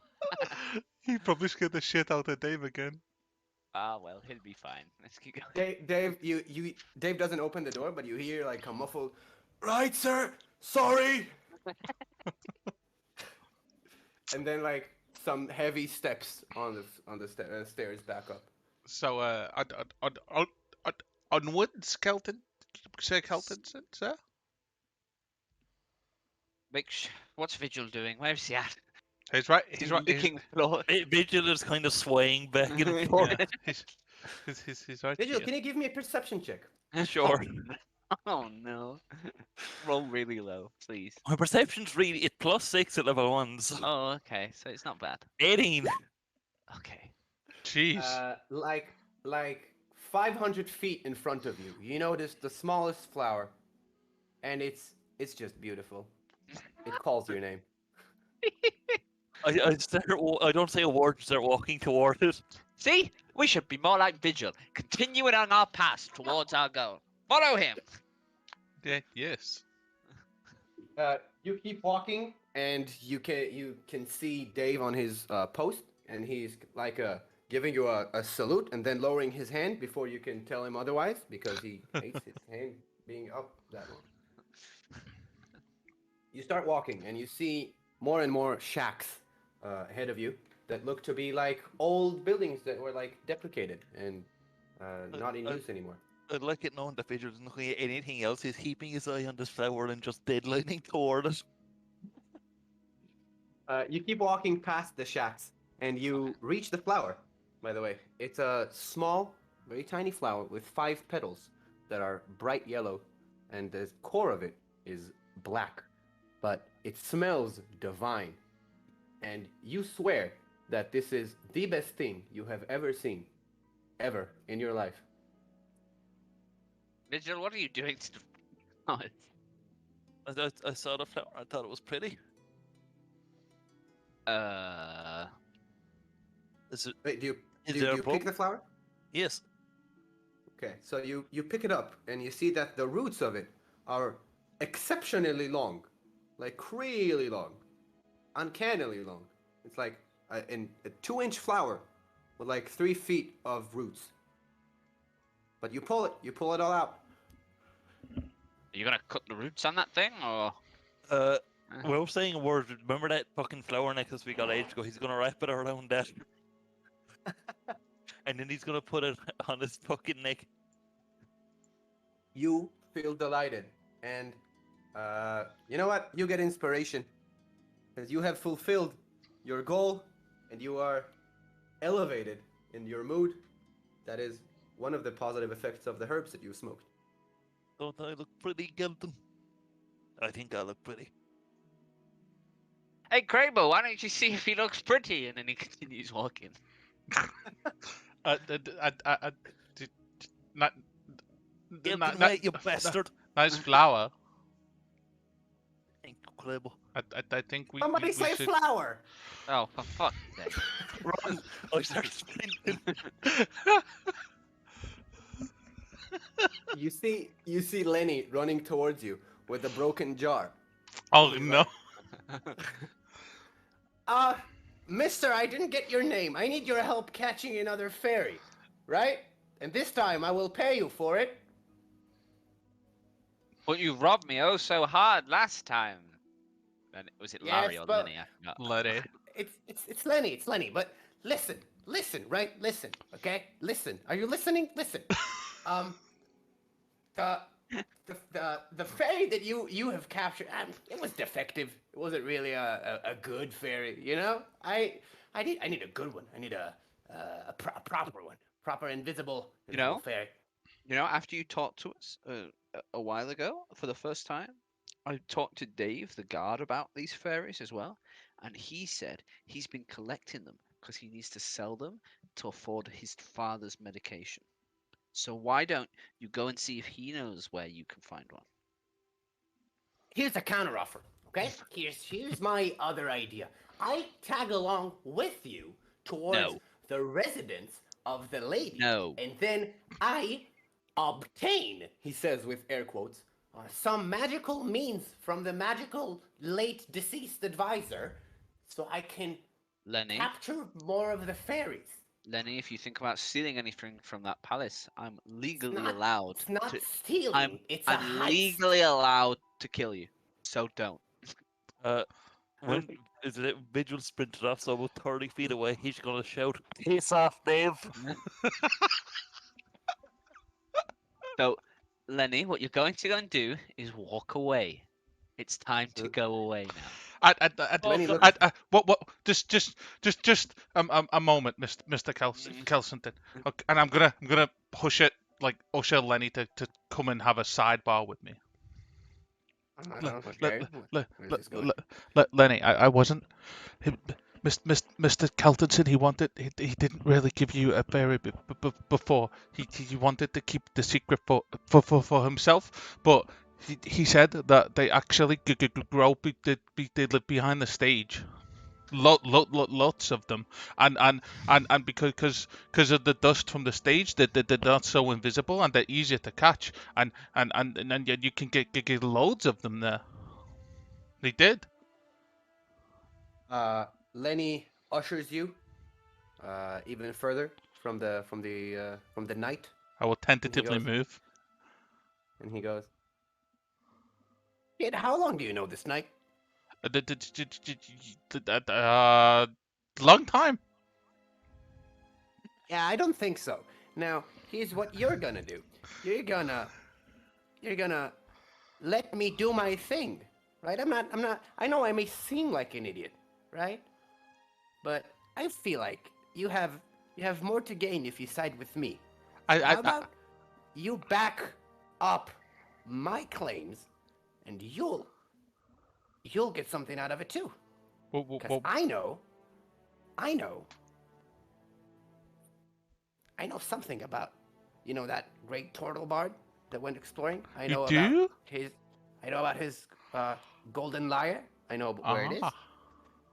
He probably scared the shit out of Dave again. Ah, well, he'll be fine. Let's keep going. Dave doesn't open the door, but you hear like a muffled, "Right, sir. Sorry." And then like some heavy steps on the stairs back up. So, onwards, Kelton? Sir Keltonson, sir? What's Vigil doing? Where's he at? He's right. He's right. He's, licking floor. Vigil is kind of swaying back and forth. yeah, he's right. Vigil, here. can you give me a perception check? Sure. Oh no. Roll really low, please. My perception's really it's +6 at level 1, so Oh, okay. So it's not bad. 18. Okay. Jeez. Like 500 feet in front of you, you notice the smallest flower, and it's just beautiful. It calls your name. I don't say a word, start walking toward it. See? We should be more like Vigil, continuing on our path towards our goal. Follow him. Yeah. Yes. You keep walking, and you can see Dave on his post, and he's like giving you a salute, and then lowering his hand before you can tell him otherwise, because he hates his hand being up that long. You start walking, and you see more and more shacks ahead of you that look to be like old buildings that were like deprecated and not in use anymore. I'd like it known that Vigil isn't looking at anything else. He's keeping his eye on this flower and just deadlining toward it. You keep walking past the shacks, and you reach the flower, by the way. It's a small, very tiny flower with 5 petals that are bright yellow, and the core of it is black. But it smells divine. And you swear that this is the best thing you have ever seen, ever, in your life. Vigil, what are you doing to the... Oh, I saw the flower. I thought it was pretty. Is it? Wait, do Is you there a pick book? the flower? Yes. Okay, so you pick it up, and you see that the roots of it are exceptionally long. Like really long. Uncannily long. It's like a 2-inch flower with like 3 feet of roots. But you pull it all out. are you gonna cut the roots on that thing, or? We're saying a word. Remember that fucking flower necklace we got ages ago? He's gonna wrap it around that. And then he's gonna put it on his fucking neck. You feel delighted, and you know what? You get inspiration, because you have fulfilled your goal, and you are elevated in your mood. That is one of the positive effects of the herbs that you smoked. Don't I look pretty, Gelton? I think I look pretty. Hey, Crabo, why don't you see if he looks pretty? And then he continues walking. Gelton, wait, you bastard! Nice flower. Incredible. I think we. Somebody we say should... flower. Oh, for fuck's sake. Run! I start sprinting. You see Lenny running towards you with a broken jar. Oh no. Mister, I didn't get your name. I need your help catching another fairy, right? And this time I will pay you for it. But you robbed me oh so hard last time. And was it Yes, Larry or but- Lenny? I forgot. Letty. It's Lenny, but listen, right? Listen, okay? Listen. Are you listening? Listen. The fairy that you have captured, it was defective. It wasn't really a good fairy, you know. I need a good one. I need a proper one, proper invisible know, fairy. after you talked to us a while ago for the first time, I talked to Dave, the guard, about these fairies as well, and he said he's been collecting them because he needs to sell them to afford his father's medication. So why don't you go and see if he knows where you can find one? Here's a counter offer, okay? Here's my other idea. I tag along with you towards No. the residence of the lady, No. and then I obtain, he says with air quotes, some magical means from the magical late deceased advisor, so I can Lenny, capture more of the fairies. Lenny, if you think about stealing anything from that palace, I'm legally not- allowed It's not to. stealing. It's a I'm heist. legally allowed to kill you. So don't. When is it Vigil sprinted off, so about 30 feet away, he's gonna shout, "Piss off, Dave!" So, Lenny, what you're going to go and do is walk away. It's time to go away now. Lenny looks. What? Just a moment, Mr. Kelsington. Okay, and I'm gonna push it like usher Lenny to come and have a sidebar with me. Okay. Where's this going? Lenny, I wasn't. Mr. Keltonson, he didn't really give you a fairy before. He wanted to keep the secret for himself, but he said that they actually grow. They live behind the stage. Lots of them, and because of the dust from the stage, they're not so invisible and they're easier to catch, and then you can get loads of them there. They did. Lenny ushers you even further from the night, I will tentatively goes- move. and he goes, "Kid, how long do you know this night?" Long time. Yeah, I don't think so. Now, here's what you're gonna do. You're gonna let me do my thing, right? I'm not. I know I may seem like an idiot, right? But I feel like you have more to gain if you side with me. How about you back up my claims, and you'll get something out of it too. Because I know something about, that great turtle bard that went exploring. I know do? about his golden lyre. I know where it is, Ah.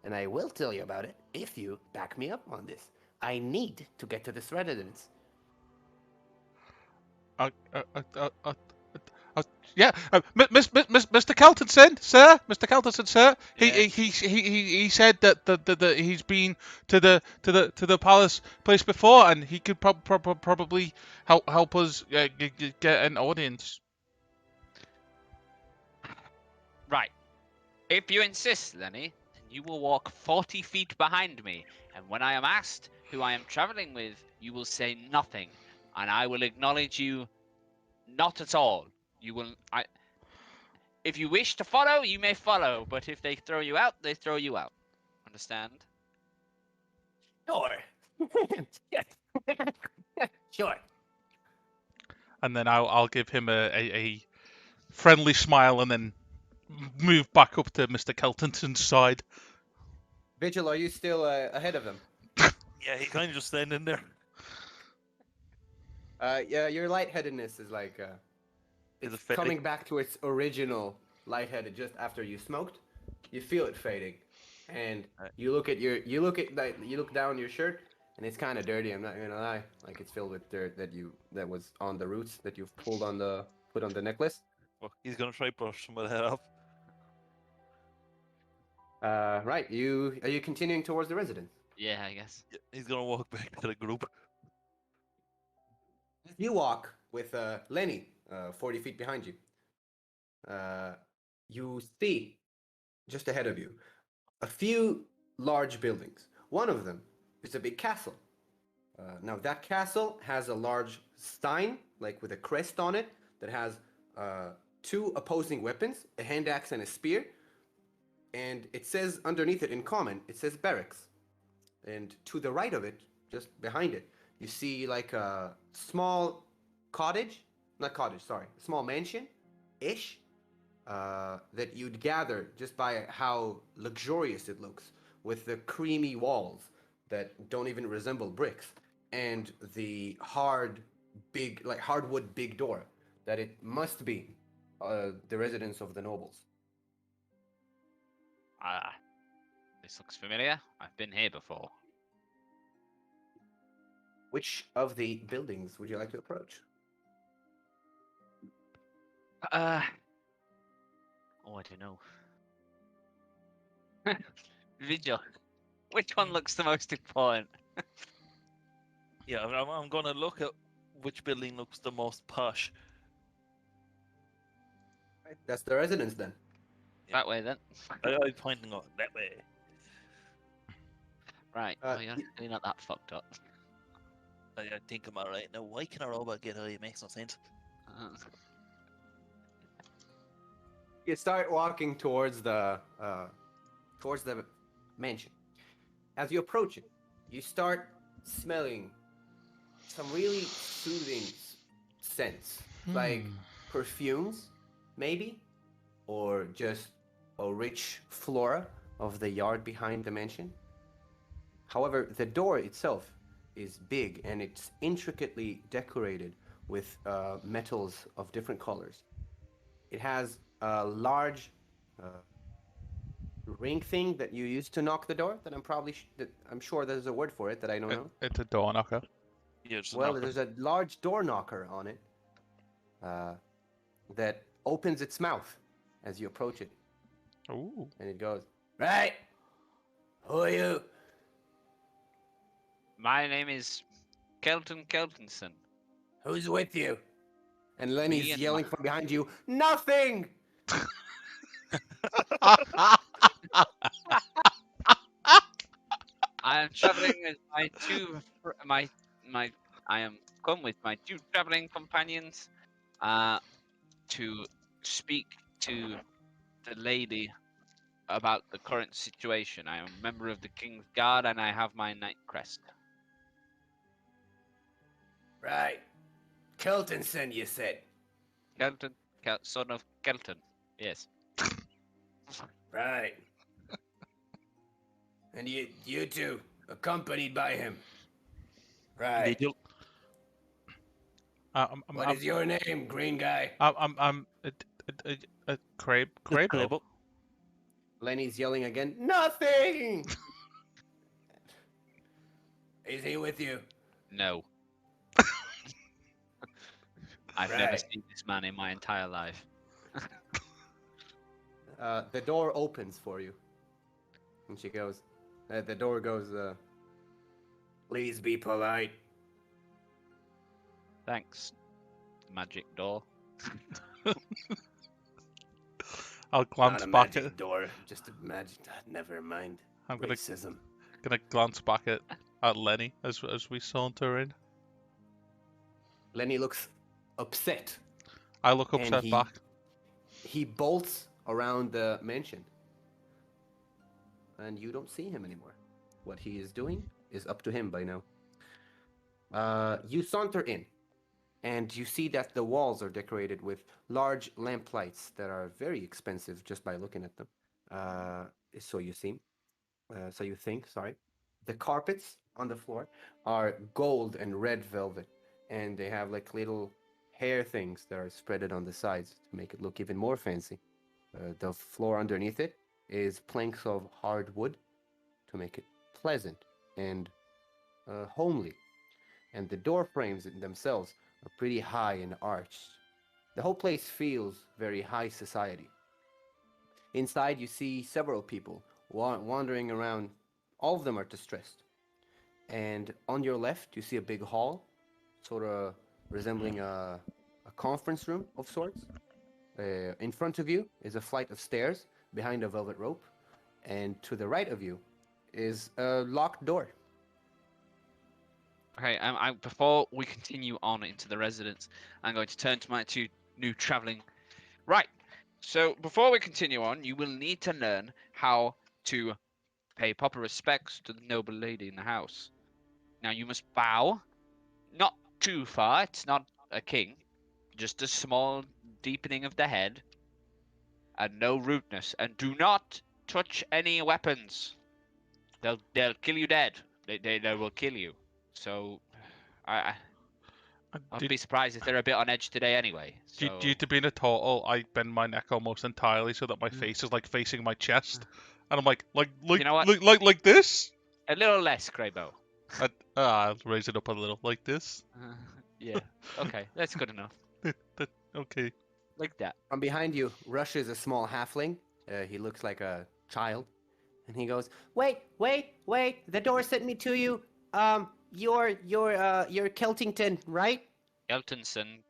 and I will tell you about it if you back me up on this. I need to get to this residence. Yeah, Mr. Keltonson, sir, Mr. Keltonson, sir. Yes. He said that the he's been to the palace place before, and he could probably help us get an audience. Right. If you insist, Lenny, then you will walk 40 feet behind me, and when I am asked who I am traveling with, you will say nothing, and I will acknowledge you not at all. You will. If you wish to follow, you may follow, but if they throw you out, they throw you out. Understand? Sure. Sure. And then I'll give him a friendly smile, and then move back up to Mr. Keltonson's side. Vigil, are you still ahead of them? Yeah, he kind of just standing there. Yeah, your lightheadedness is like Is it's it fading? coming back to its original lightheaded just after you smoked. You feel it fading, and Right. you look down your shirt, and it's kind of dirty. I'm not gonna lie, like it's filled with dirt that was on the roots that you've put on the necklace. Well, he's gonna try brush some of that off. Right. Are you continuing towards the residence? Yeah, I guess. Yeah, he's gonna walk back to the group. You walk with Lenny 40 feet behind you. You see, just ahead of you, a few large buildings. One of them is a big castle. Now, that castle has a large stein, like with a crest on it, that has two opposing weapons, a hand axe and a spear. And it says underneath it in common, it says barracks. And to the right of it, just behind it, you see like a small cottage, not cottage, sorry, a small mansion-ish, that you'd gather just by how luxurious it looks, with the creamy walls that don't even resemble bricks, and the hardwood big door, that it must be the residence of the nobles. Ah, this looks familiar. I've been here before. Which of the buildings would you like to approach? Oh, I don't know. Vigil. Which one looks the most important? Yeah, I'm gonna look at which building looks the most posh. Right, that's the residence then. That way then. I'm pointing on that way. Right. Oh, you're really not that fucked up. I think I'm alright. Now, why can a robot get high? It makes no sense. You start walking towards the mansion. As you approach it, you start smelling some really soothing scents, like perfumes, maybe, or just a rich flora of the yard behind the mansion. However, the door itself is big and it's intricately decorated with metals of different colors. It has a large ring thing that you use to knock the door. That I'm sure there's a word for it that I don't know. It's a door knocker. Yeah, just Well, knock there's a large door knocker on it that opens its mouth as you approach it, Ooh. and it goes, "Right, who are you?" My name is Kelton Keltonson. "Who's with you?" And Lenny's Me and yelling from behind you, "Nothing!" I am traveling with my two I am come with my two traveling companions to speak to the lady about the current situation. I am a member of the King's Guard and I have my knight crest. "Right. Keltonson, you said." Kelton, son of Kelton. Yes. "Right. And you two, accompanied by him." "Right. Vigil. What is your name, green guy?" I'm a Crable. Lenny's yelling again, "Nothing!" "Is he with you?" No. I've never seen this man in my entire life. The door opens for you. And she goes, the door goes, "Please be polite." Thanks, magic door. I'll glance Not a back magic at. door, just a magic. Never mind. I'm gonna Racism. glance back at Lenny as we saunter in. Lenny looks upset. I look And upset back. He bolts around the mansion. And you don't see him anymore. What he is doing is up to him by now. You saunter in, and you see that the walls are decorated with large lamp lights that are very expensive just by looking at them. So you think, sorry. The carpets on the floor are gold and red velvet, and they have like little hair things that are spreaded on the sides to make it look even more fancy. The floor underneath it is planks of hard wood to make it pleasant and homely. And the door frames themselves are pretty high and arched. The whole place feels very high society. Inside, you see several people wandering around. All of them are distressed. And on your left, you see a big hall, sort of resembling a conference room of sorts. In front of you is a flight of stairs behind a velvet rope. And to the right of you is a locked door. Okay, before we continue on into the residence, I'm going to turn to my two new traveling. Right. So before we continue on, you will need to learn how to pay proper respects to the noble lady in the house. Now you must bow, not too far. It's not a king, just a small deepening of the head, and no rudeness. And do not touch any weapons. They'll kill you dead. They will kill you. So I'd be surprised if they're a bit on edge today anyway. So Due to being a turtle, I bend my neck almost entirely so that my face is like facing my chest, and I'm like You know what? like this. a little less, Greybow. I'll raise it up a little like this. Yeah. Okay, that's good enough. Okay. Like that. From behind you rushes a small halfling. He looks like a child, and he goes, "Wait! The door sent me to you. You're Keltington, right?" Eltonson,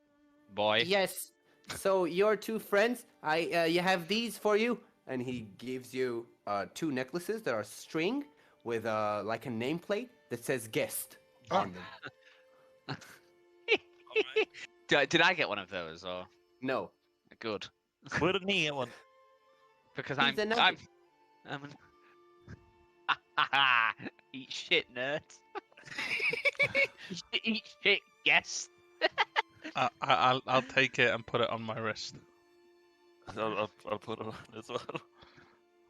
boy. Yes. So your two friends, you have these for you, and he gives you 2 necklaces that are string with like a nameplate that says "guest" on them. Did I get one of those or No. good? Where did he get one? Because He's a nugget. I'm eat shit, nerds. Eat shit, yes. I'll take it and put it on my wrist. I'll put it on as well.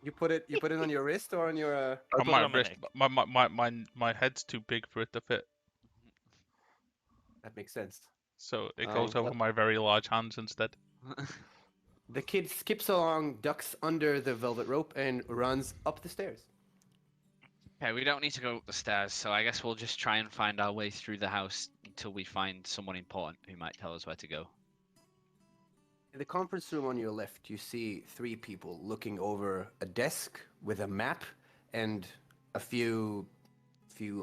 You put it on your wrist or on your I'll On put my it on my wrist. neck. My head's too big for it to fit, That makes sense. so it goes over what- my very large hands instead. The kid skips along, ducks under the velvet rope, and runs up the stairs. Okay, we don't need to go up the stairs, so I guess we'll just try and find our way through the house until we find someone important who might tell us where to go. In the conference room on your left, you see 3 people looking over a desk with a map and a few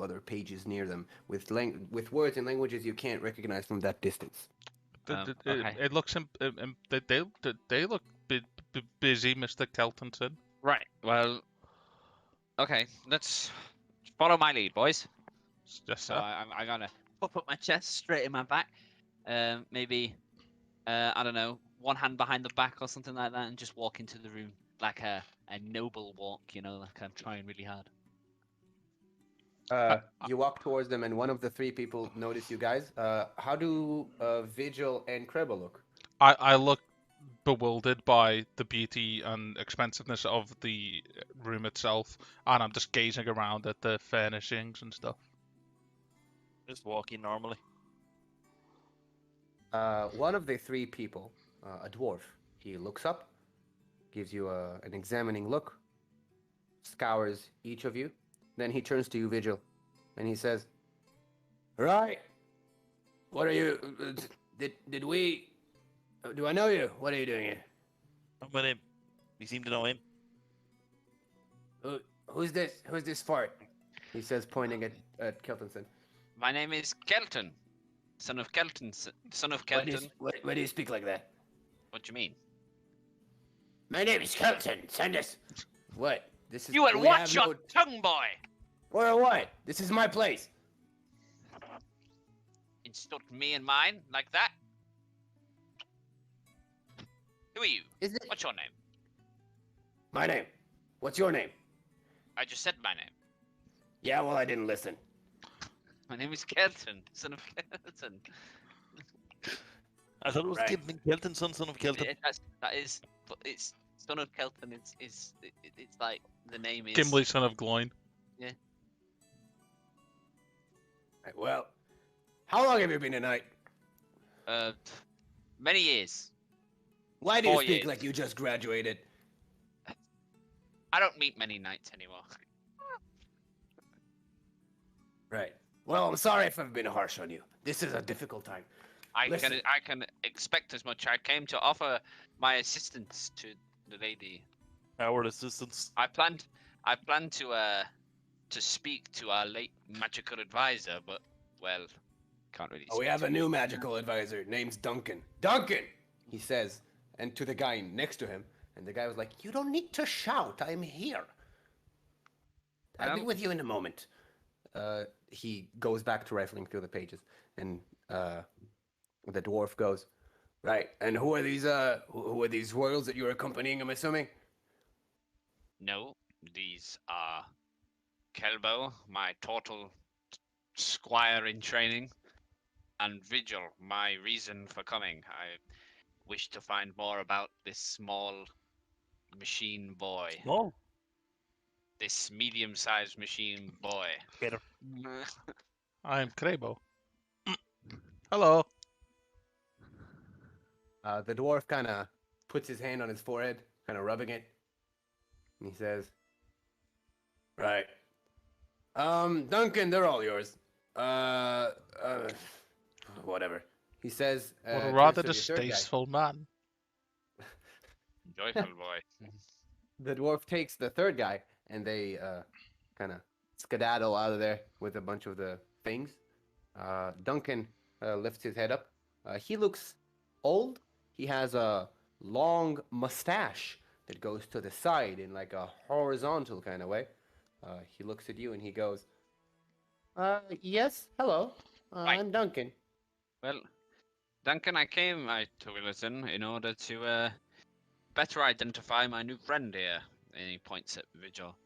other pages near them with words and languages you can't recognize from that distance. Okay. It looks they look busy, Mr. Keltonson. Right. Well. Okay. Let's follow my lead, boys. Yes, So sir. I'm gonna pop up my chest straight in my back. Maybe I don't know, one hand behind the back or something like that, and just walk into the room like a noble walk. You know, like I'm trying really hard. You walk towards them, and one of the 3 people notice you guys. How do Vigil and Kreba look? I look bewildered by the beauty and expensiveness of the room itself, and I'm just gazing around at the furnishings and stuff. Just walking normally. One of the 3 people, a dwarf, he looks up, gives you an examining look, scours each of you. Then he turns to you, Vigil, and he says, "Right, what are you? Did we? Do I know you? What are you doing here? I'm with him. You seem to know him. Who's this? Who's this fart?" He says, pointing at Keltonson. My name is Kelton, son of Kelton. Why do you speak like that? What do you mean? My name is Kelton. Send us. What? This is. You will we watch have your tongue, boy. Or what? This is my place. Insult me and mine like that. Who are you? Is it What's your name? my name? What's your name? I just said my name. Yeah, well, I didn't listen. My name is Kelton, son of Kelton. I thought it was Right. Kevin Kelton, son of Kelton. That is, but it's son of Kelton. It's like the name is. Gimli, son of Gloin. Right, well, how long have you been a knight? Many years. Why do you 4 speak years. like you just graduated? I don't meet many knights anymore. Right. Well, I'm sorry if I've been harsh on you. This is a difficult time. I Listen. can expect as much. I came to offer my assistance to the lady. Our assistants. I planned to speak to our late magical advisor, but well, can't really. Oh, we speak have to a new magical advisor. Name's Duncan. Duncan! He says, and to the guy next to him. And the guy was like, "You don't need to shout. I'm here. I'll be with you in a moment." He goes back to rifling through the pages. And the dwarf goes, Right. And who are these? Who are these royals that you're accompanying? I'm assuming. No, these are Kelbo, my turtle squire in training, and Vigil, my reason for coming. I wish to find more about this small machine boy. Small. This medium-sized machine boy. Get her. I'm Krebo. Hello. The dwarf kind of puts his hand on his forehead, kind of rubbing it. And he says, "Right. Duncan, they're all yours. Whatever." He says, What a turns rather to the third guy. distasteful man. Joyful boy. The dwarf takes the third guy, and they kind of skedaddle out of there with a bunch of the things. Duncan lifts his head up. He looks old. He has a long mustache that goes to the side in like a horizontal kind of way. He looks at you and he goes, "Yes, hello. Right. I'm Duncan." Well, Duncan, I came to Willowton in order to better identify my new friend here. And he points at Vigil.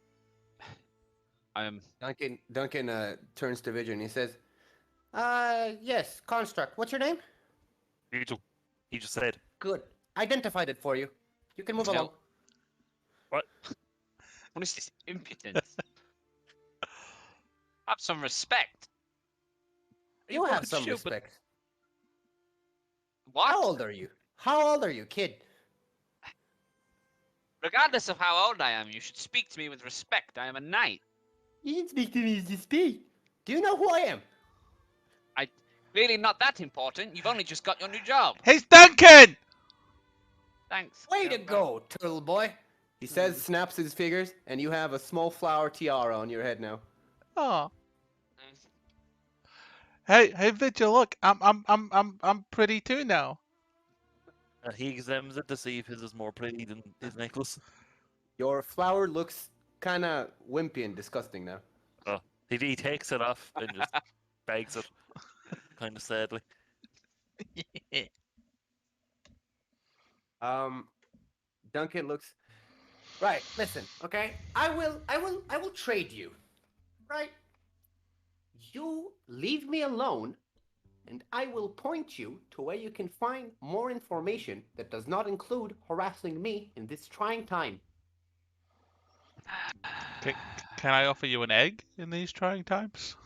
Duncan turns to Vigil and he says, "Yes, Construct. What's your name?" Vigil. He just said. "Good. Identified it for you. You can move No. along." What? What is this impudence? Have some respect. You have fucking some stupid. respect. What? How old are you? How old are you, kid? Regardless of how old I am, you should speak to me with respect. I am a knight. You didn't speak to me as you speak. Do you know who I am? Really not that important. You've only just got your new job. He's Duncan! Thanks. Way to Kelbo. go, turtle boy. He says, snaps his fingers, and you have a small flower tiara on your head now. Oh. Hey, Vigil, look, I'm pretty too now. He examines it to see if his is more pretty than his necklace. Your flower looks kind of wimpy and disgusting now. He takes it off and just bags it, kind of sadly. Duncan looks. Right, listen, okay? I will trade you. Right? You leave me alone, and I will point you to where you can find more information that does not include harassing me in this trying time. Can I offer you an egg in these trying times?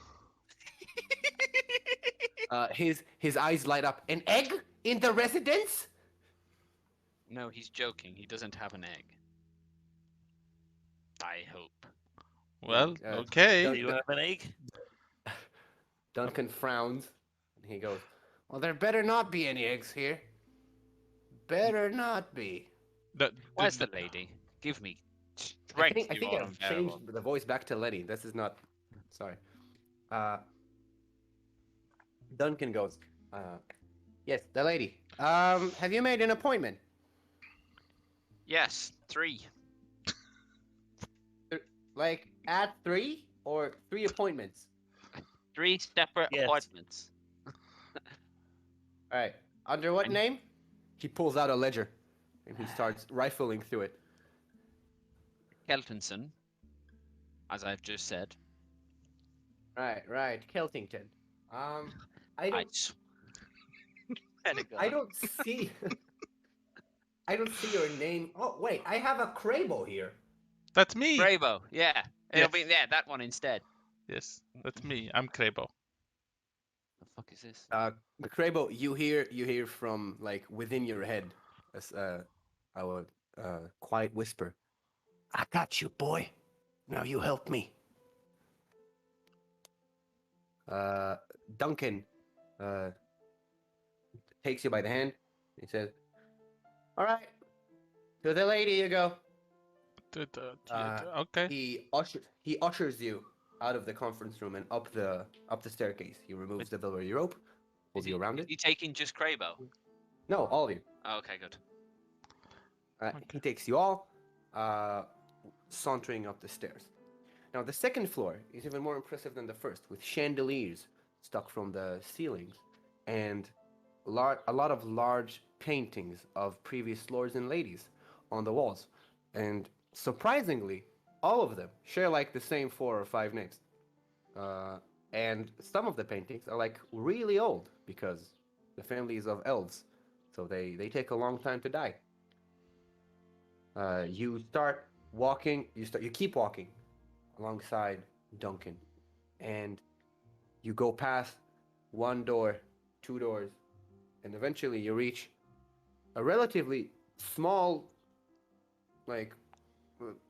His eyes light up. An egg in the residence? No, he's joking. He doesn't have an egg. I hope. Well, Uh, okay. Do you have an egg? Duncan frowns, and he goes, "Well, there better not be any eggs here. Better not be." Where's the lady? Give me I strength. think you are I've unbearable. changed the voice back to Letty. This is not. Sorry. Duncan goes, "Yes, the lady. Have you made an appointment?" Yes, 3. Like at 3 or 3 appointments? 3 separate Yes. appointments. All right. Under what And- name? He pulls out a ledger, and he starts rifling through it. Keltonson, as I've just said. Right. Keltington. I I don't. s- I don't see. I don't see your name. Oh wait, I have a Crabo here. That's me. Bravo, yeah. It'll Yes. be that one instead. Yes, that's me. I'm Krebo. The fuck is this? The Crabo, you hear from like within your head, a quiet whisper. "I got you, boy. Now you help me." Duncan takes you by the hand. He says, "All right, to the lady you go." Okay. He ushers you out of the conference room and up the staircase. He removes the velvet rope, pulls you around Is it. he taking just Crabo? No, all of you. Oh, okay, good. He takes you all, sauntering up the stairs. Now, the second floor is even more impressive than the first, with chandeliers stuck from the ceilings and a lot of large paintings of previous lords and ladies on the walls, and surprisingly, all of them share like the same 4 or 5 names. And some of the paintings are like really old because the family is of elves, so they take a long time to die. You start walking. You keep walking alongside Duncan, and you go past one door, 2 doors, and eventually you reach a small, like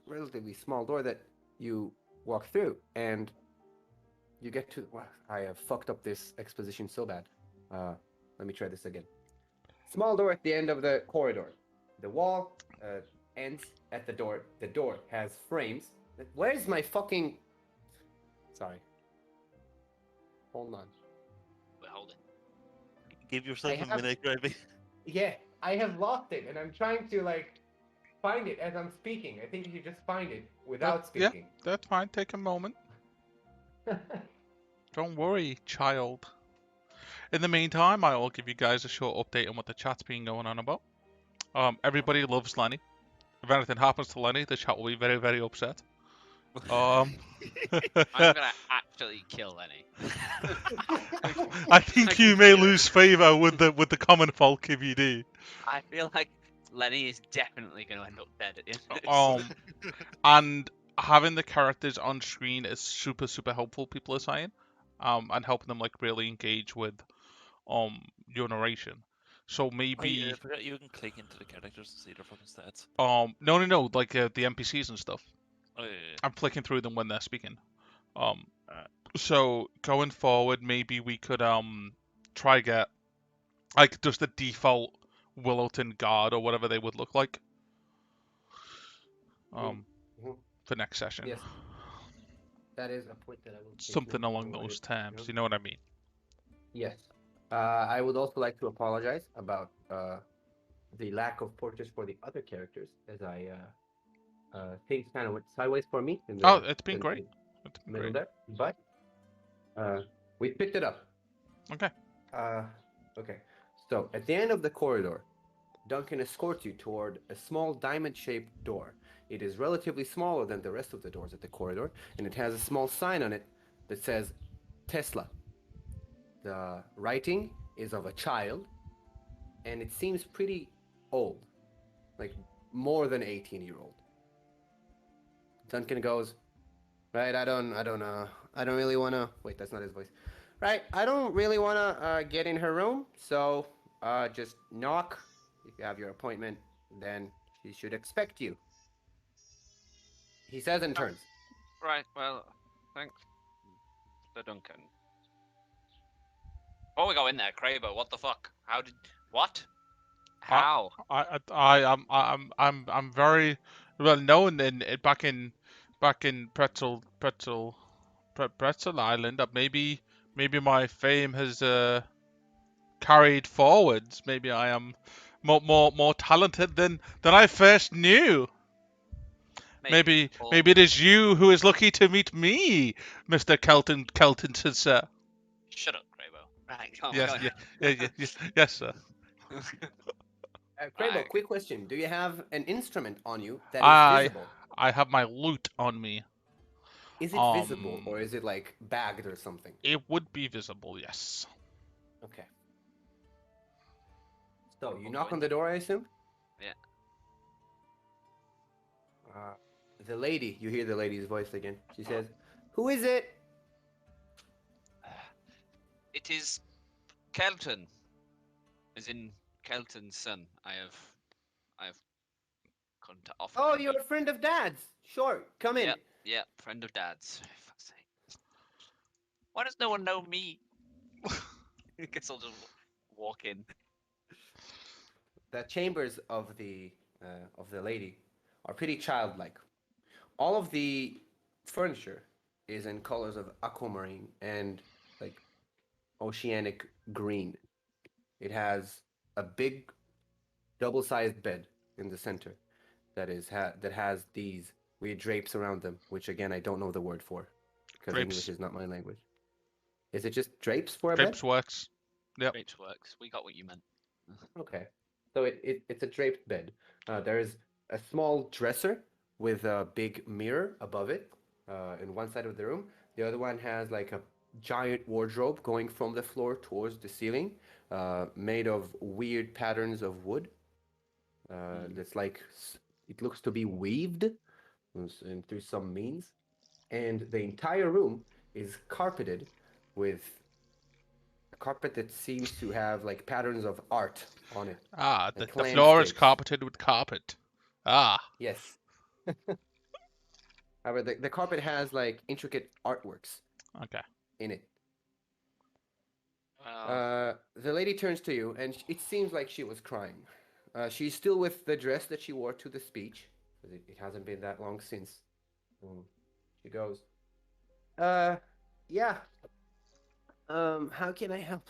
relatively small door that you walk through, and you get to. Wow, I have fucked up this exposition so bad. Let me try this again. Small door at the end of the corridor. The wall ends at the door. The door has frames. Where's my fucking? Sorry. Hold on. We're holding. Give yourself I a have- minute, Gravy. Yeah, I have lost it, and I'm trying to like find it as I'm speaking. I think you should just find it without Yeah. speaking. That's fine. Take a moment. Don't worry, child. In the meantime, I will give you guys a short update on what the chat's been going on about. Everybody loves Lenny. If anything happens to Lenny, the chat will be very, very upset. I'm gonna actually kill Lenny. I think you may lose favor with the common folk if you do. I feel like Lenny is definitely gonna end up dead at the end of this. And having the characters on screen is super, super helpful. People are saying, and helping them like really engage with your narration. So maybe I forgot you can click into the characters to see their fucking stats. no, like the NPCs and stuff. Oh yeah. I'm flicking through them when they're speaking. So going forward, maybe we could try get like just the default Willowton guard or whatever they would look like. Mhm. For next session. Yes. That is a point that I will take Something note along of. those terms. You know what I mean? Yes. I would also like to apologize about the lack of portraits for the other characters, as things kind of went sideways for me. Oh, it's been great. It's been Middle great. there, but we picked it up. Okay. Okay. So at the end of the corridor, Duncan escorts you toward a small diamond-shaped door. It is relatively smaller than the rest of the doors at the corridor, and it has a small sign on it that says Tesla. The writing is of a child, and it seems pretty old, like more than 18-year-old. Duncan goes, right, I don't really wanna, wait, that's not his voice. Right, I don't really wanna get in her room, so just knock. If you have your appointment, then she should expect you. He says and turns. Right, well, thanks, Mr. Duncan. Before we go in there, Crabo, what the fuck? What? How? I'm very well known back in Pretzel Island. That maybe my fame has carried forwards. Maybe I am more talented than I first knew. Maybe it is you who is lucky to meet me, Mr. Kelton, sir. Shut up, Crabo. Right, come on, Yes, we're going. yes, sir. Crabo, quick question. Do you have an instrument on you that is visible? I have my lute on me. Is it visible, or is it like bagged or something? It would be visible, yes. Okay. So you knock on the door, I assume? Yeah. The lady, you hear the lady's voice again. She says, "Who is it?" It is Kelton. As in Kelton's son. I have come to offer. Oh, to you're meet. a friend of Dad's. Sure, come in. Yep, friend of Dad's. For fuck's sake. Why does no one know me? I guess I'll just walk in. The chambers of the lady are pretty childlike. All of the furniture is in colors of aquamarine and like oceanic green. It has a big double-sized bed in the center that has these weird drapes around them, which again I don't know the word for because Drapes. English is not my language. Is it just drapes for a Drapes bed? works. Yep. Drapes works. We got what you meant. Okay. So it's a draped bed. There's a small dresser with a big mirror above it in one side of the room. The other one has like a giant wardrobe going from the floor towards the ceiling, made of weird patterns of wood. That's like it looks to be weaved through some means, and the entire room is carpeted with a carpet that seems to have like patterns of art on it, Ah, like the floor is landscapes. carpeted with carpet. Ah, Yes. However, the carpet has like intricate artworks okay. in it. Well, The lady turns to you, and it seems like she was crying. She's still with the dress that she wore to the speech, because it hasn't been that long since. She goes, yeah. How can I help?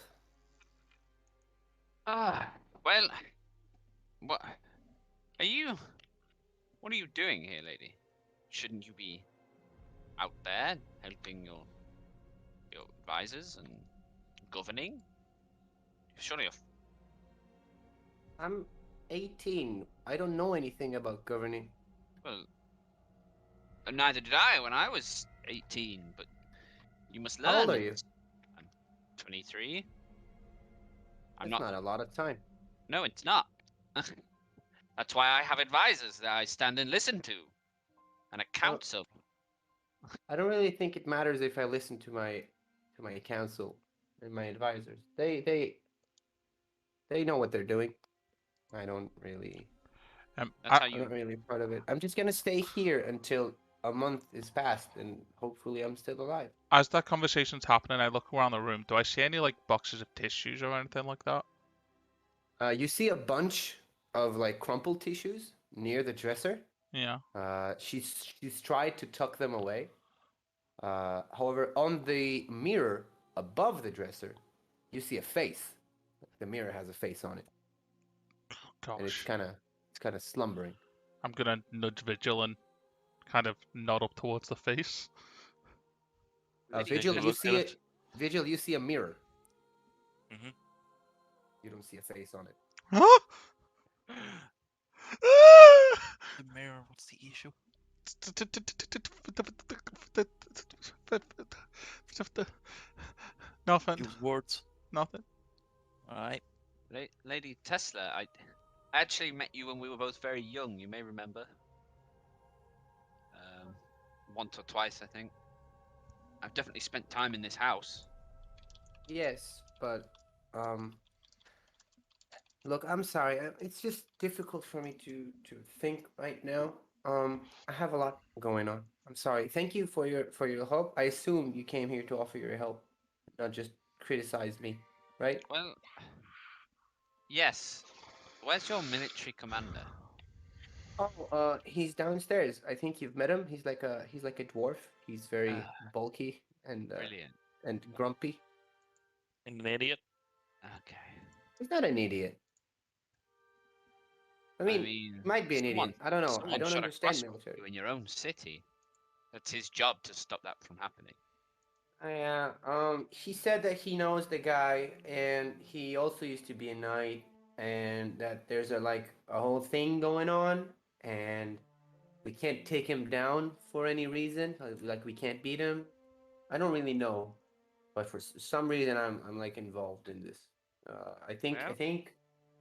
well, what are you? What are you doing here, lady? Shouldn't you be out there helping your advisors and governing? Surely, I'm 18. I don't know anything about governing. well, neither did I when I was 18. But you must learn. How old are you? I'm 23. I'm That's not. not a lot of time. No, it's not. That's why I have advisors that I stand and listen to, and a council. I don't really think it matters if I listen to my council and my advisors. They know what they're doing. I don't really. That's how I'm you. not really part of it. I'm just gonna stay here until a month is passed, and hopefully I'm still alive. As that conversation's happening, I look around the room. Do I see any like boxes of tissues or anything like that? You see a bunch of like crumpled tissues near the dresser. Yeah. She's tried to tuck them away. However, on the mirror above the dresser, you see a face. The mirror has a face on it, and it's Gosh. kind of slumbering. I'm gonna nudge Vigil and kind of nod up towards the face. Vigil, Take a you look see at it. Vigil, you see a mirror. Mhm. You don't see a face on it. Huh? The mirror. What's the issue? Nothing. Use words. Nothing. All right. Lady Tesla, I actually met you when we were both very young. You may remember. Once or twice, I think. I've definitely spent time in this house. Yes, but look, I'm sorry. It's just difficult for me to think right now. I have a lot going on. I'm sorry. Thank you for your help. I assume you came here to offer your help, not just criticize me, right? Well, yes. Where's your military commander? Oh, he's downstairs. I think you've met him. He's like a dwarf. He's very bulky Brilliant. and grumpy. And an idiot. Okay. He's not an idiot. I mean, he might be an idiot. I don't know. I someone don't shot a understand crossbow military. in your own city. That's his job to stop that from happening. Yeah. He said that he knows the guy, and he also used to be a knight, and that there's a whole thing going on, and we can't take him down for any reason. Like we can't beat him. I don't really know, but for some reason I'm like involved in this. I think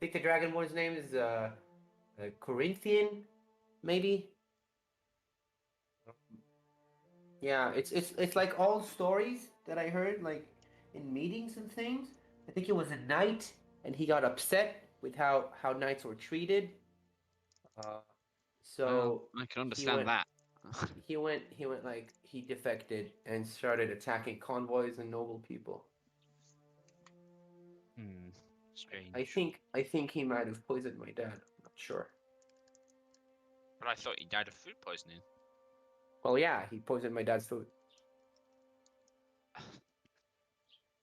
the Dragonborn's name is Corinthian, maybe. Yeah, it's like all stories that I heard like in meetings and things. I think it was a knight, and he got upset with how knights were treated. So I can understand that. he went like he defected and started attacking convoys and noble people. Strange. I think he might have poisoned my dad. I'm not sure. But I thought he died of food poisoning. Well, yeah, he poisoned my dad's food.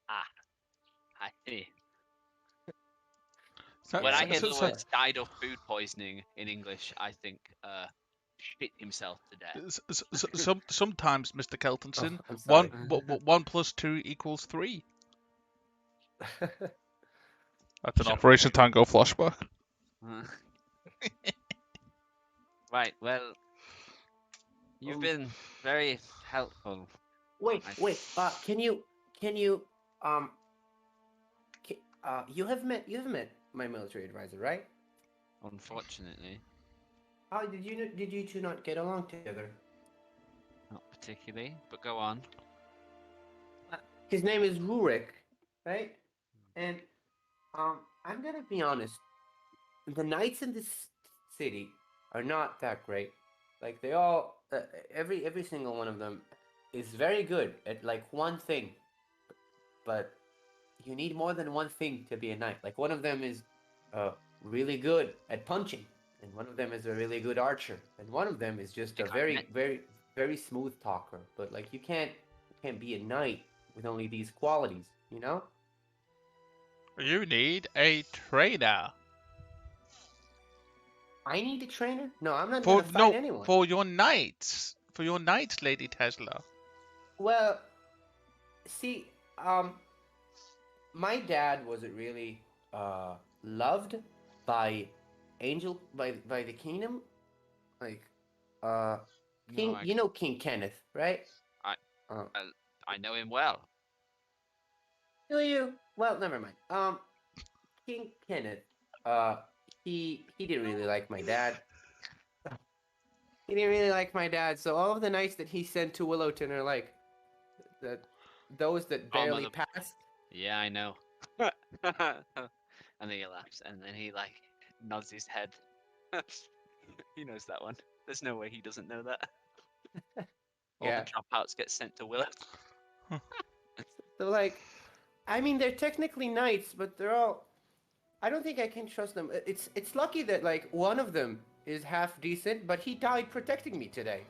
I see. So- When I so- hear so- the so- words "died of food poisoning" in English, I think shit himself to death. Sometimes, Mr. Keltonson, I'm sorry. 1 + 2 = 3. That's an Sure. Operation Tango flashback. Right, well, you've been very helpful. Wait, I- wait. Can you, um, you have met my military advisor, right? Unfortunately, How did you two not get along together? not particularly, but go on. His name is Rurik, right? And I'm gonna be honest. The knights in this city are not that great. Like they all, every single one of them is very good at like one thing, but you need more than one thing to be a knight. Like one of them is really good at punching, and one of them is a really good archer, and one of them is just a think I very, met- very, very smooth talker. But like you can't be a knight with only these qualities, you know? You need a trainer. I need a trainer? No, I'm not For gonna no, fight anyone. for your knights. For your knights, Lady Tesla. Well, see, my dad wasn't really loved by by the kingdom, like King. No, You know King Kenneth, right? I- Uh, I know him well. do you? Well, never mind. King Kenneth. He didn't really like my dad. He didn't really like my dad. So all of the knights that he sent to Willowton are like that. Those that Oh, barely mother- passed. Yeah, I know. And then he laughs, and then he like nods his head. He knows that one. There's no way he doesn't know that. All Yeah. the dropouts get sent to Willow. So like, I mean, they're technically knights, but they're all. I don't think I can trust them. It's lucky that like one of them is half decent, but he died protecting me today.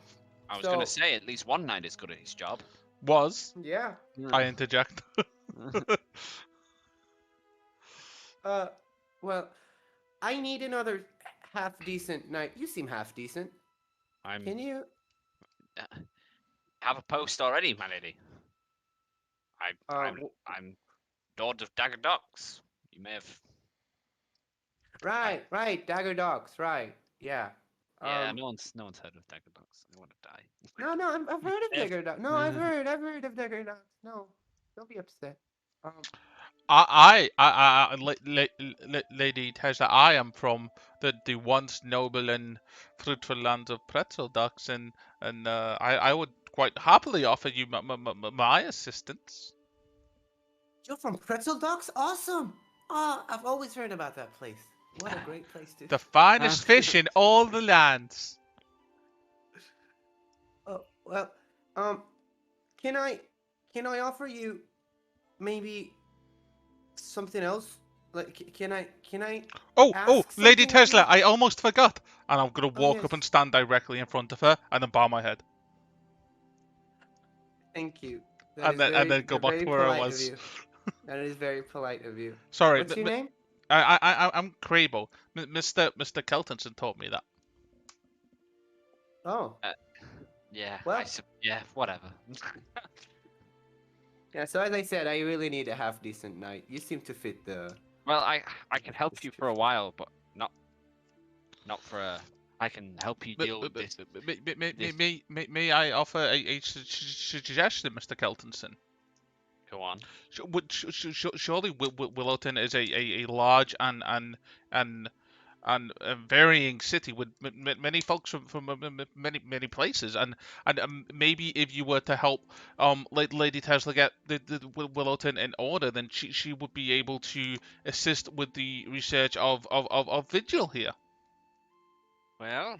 I was gonna So- say at least one knight is good at his job. Was Yeah. I interject? Well, I need another half decent knight. You seem half decent. I'm Can you? have a post already, my lady. Uh, I'm Lord of Dagger Docks. You may have. right. Dagger Dogs. Right. Yeah. Yeah, no one's heard of Dagger Docks. I want to die. No, I've heard of If- Dagger Dogs. No, I've heard of Dagger Dogs. No, don't be upset. Lady Tesla, I am from the once noble and fruitful land of pretzel ducks, and I would quite happily offer you my assistance. You're from Pretzel Dogs? Awesome! Oh, I've always heard about that place. What a great place to. The finest fish in all the lands. Oh well, can I offer you maybe something else? Like, can I? Oh, ask Lady something of Tesla, you? I almost forgot. And I'm gonna walk yes. up and stand directly in front of her, and then bow my head, Thank you. and then go back very to where I polite was. of you. That is very polite of you. Sorry, What's your name? I'm Crable. Mr. Keltonson taught me that. Oh, Yeah. Well- yeah. Whatever. yeah. So as I said, I really need a half decent knight. You seem to fit the. Well, I can help you for a while, but not for a. I can help you deal with this. May I offer a suggestion, Mr. Keltonson? Go on. Surely Willowton is a large and varying city with many folks from many places, and maybe if you were to help Lady Tesla get the Willowton in order, then she would be able to assist with the research of Vigil here. Well,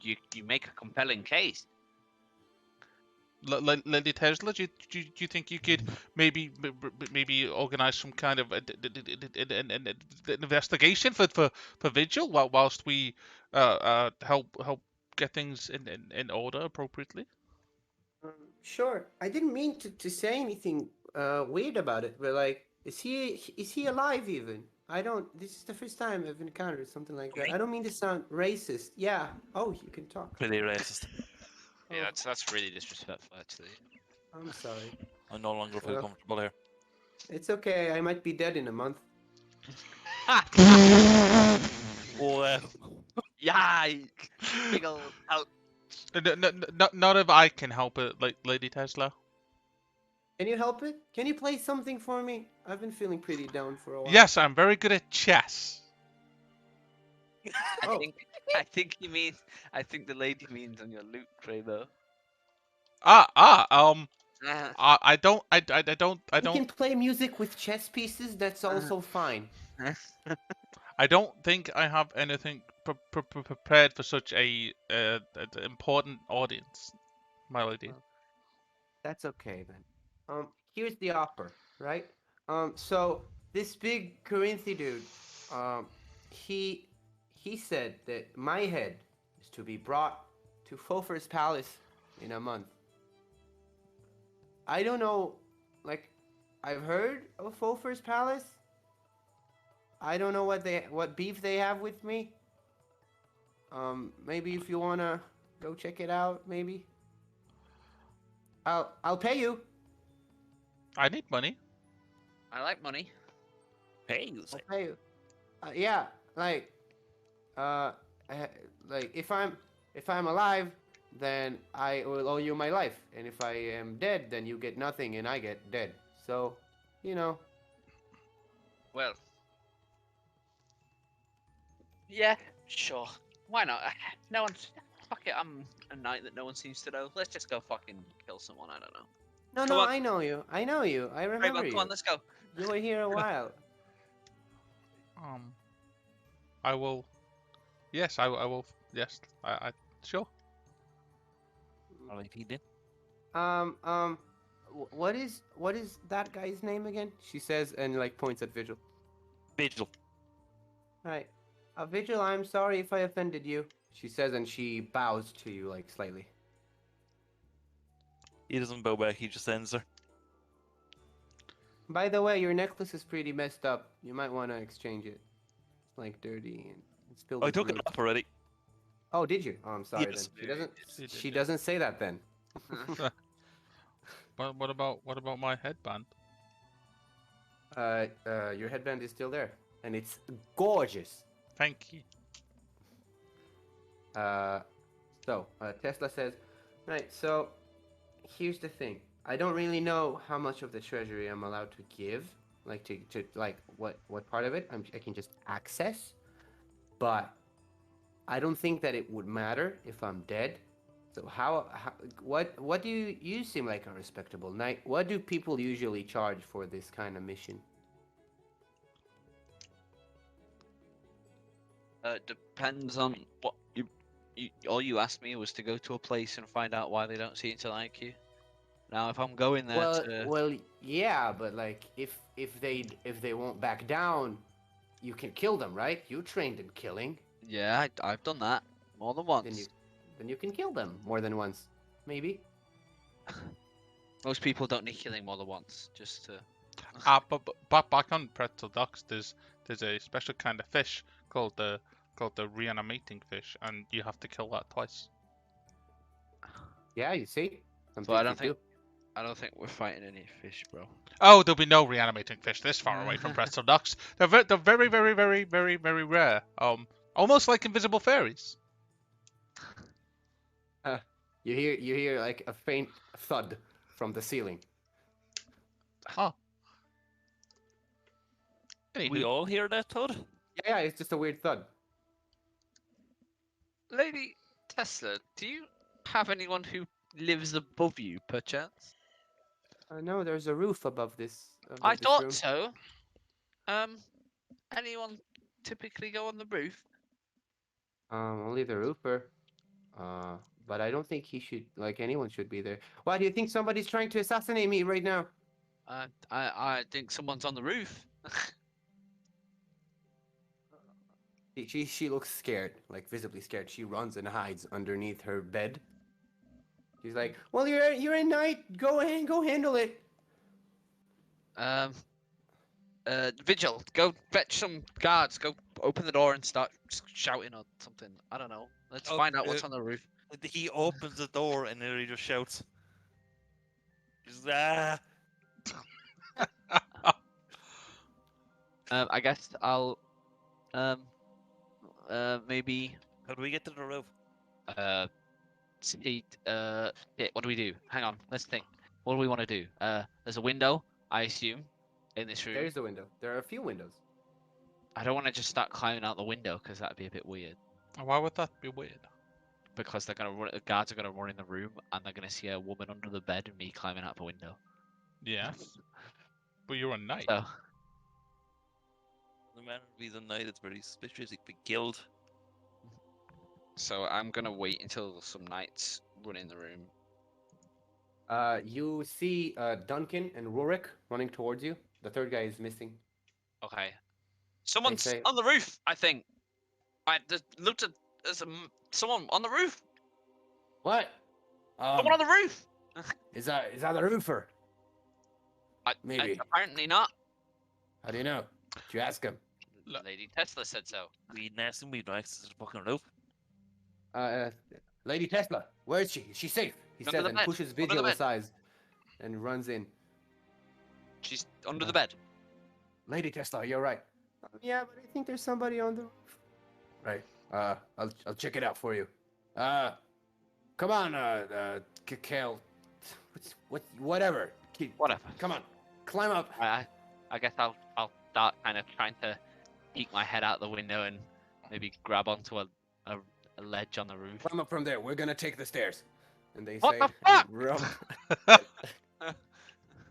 you make a compelling case. Lady Tesla, do you think you could maybe organize some kind of an investigation for Vigil whilst we help get things in order appropriately? Sure. I didn't mean to say anything weird about it, but like, is he alive even? I don't. This is the first time I've encountered something like that. I don't mean to sound racist. Yeah. Oh, you can talk. Really racist. Yeah, that's really disrespectful, actually. I'm sorry. I no longer feel Well- comfortable here. It's okay. I might be dead in a month. Wow. Yikes! Big ol' out. Not if I can help it, like Lady Tesla. Can you help it? Can you play something for me? I've been feeling pretty down for a while. Yes, I'm very good at chess. I Oh. think he means. I think the lady means on your loot tray though. I don't, I don't, I You can don't, play music with chess pieces. That's also fine. I don't think I have anything prepared for such a important audience, my lady. That's okay then. Here's the offer, right? So this big Corinthi dude, um, he he said that my head is to be brought to Fofer's palace in a month. I don't know, like, I've heard of Fofer's palace. I don't know what beef they have with me. Maybe if you wanna go check it out, maybe. I'll pay you. I need money. I like money. Hey, you I'll say. pay you. Yeah, like, uh, like if I'm alive, then I will owe you my life, and if I am dead, then you get nothing, and I get dead. So, you know. Well. Yeah, sure. Why not? No one's. Fuck it, I'm a knight that no one seems to know. Let's just go fucking kill someone, I don't know. No, Come no, on. I know you. I know you. I remember Rainbow, you. come on, let's go. You were here a while. I will. Yes, I will. Yes, I sure. Alrighty then. What is that guy's name again? She says and like points at Vigil. Vigil. Right. Vigil, I'm sorry if I offended you. She says and she bows to you like slightly. He doesn't bow back, he just ends her. By the way, your necklace is pretty messed up. You might want to exchange it. It's like dirty and it's filled I with took it roots. off already. Oh, did you? Oh, I'm sorry Yes. then. She She did. doesn't say that then. But what about my headband? Your headband is still there, and it's gorgeous. Thank you. Tesla says, right, so here's the thing. I don't really know how much of the treasury I'm allowed to give, like to like what part of it I can just access, but I don't think that it would matter if I'm dead. So what do you seem like a respectable knight? What do people usually charge for this kind of mission? Depends on what you. All you asked me was to go to a place and find out why they don't seem to like you. Now, if I'm going there Well, yeah, but like if they won't back down, you can kill them, right? You trained in killing. yeah, I've done that more than once. Then you can kill them more than once, maybe. Most people don't need killing more than once, just to. But back on Pretzel Docks, there's a special kind of fish called the reanimating fish, and you have to kill that twice. Yeah, you see. So I don't think we're fighting any fish, bro. Oh, there'll be no reanimating fish this far away from Pretzel Docks. They're very, very, very, very, very rare. Almost like invisible fairies. You hear like a faint thud from the ceiling. Huh. Anywho, We all hear that, Todd? Yeah, it's just a weird thud. Lady Tesla, do you have anyone who lives above you, perchance? No, there's a roof above this. I this thought room. so. Anyone typically go on the roof? Only the roofer. But I don't think he should. Like anyone should be there. Why do you think somebody's trying to assassinate me right now? I think someone's on the roof. She looks scared, like visibly scared. She runs and hides underneath her bed. She's like, "Well, you're a knight. Go ahead, go handle it." Vigil, go fetch some guards. Go open the door and start shouting or something. I don't know. Let's find out what's on the roof. He opens the door and then he just shouts. Just, ah! I guess I'll um maybe How do we get to the roof? see yeah, what do we do? Hang on, let's think. What do we want to do? There's a window, I assume, in this room. There's the window. There are a few windows. I don't want to just start climbing out the window because that'd be a bit weird. Why would that be weird? Because they're gonna run, the guards are gonna run in the room and they're gonna see a woman under the bed and me climbing out the window. Yeah. But you're a knight. So The man would be the knight. It's very suspicious. He could be killed. So I'm gonna wait until some knights run in the room. You see Duncan and Rurik running towards you. The third guy is missing. Okay. Someone's say- on the roof, I think. I looked at someone on the roof. What? Someone on the roof. Is that the roofer? Maybe. Apparently not. How do you know? Did you ask him? Look. Lady Tesla said so. We asked him. We'd access to the fucking roof. Lady Tesla, where is she? Is she safe? He Under says the and bed. pushes Under the Vigil bed. aside and runs in. She's under the bed. Lady Tesla, you're right. Yeah, but I think there's somebody on the roof. Right. I'll check it out for you. Come on, Kale. Whatever. Whatever. Come on, climb up. I guess I'll start kind of trying to peek my head out the window and maybe grab onto a ledge on the roof. Climb up from there. We're gonna take the stairs. And they What say, the fuck?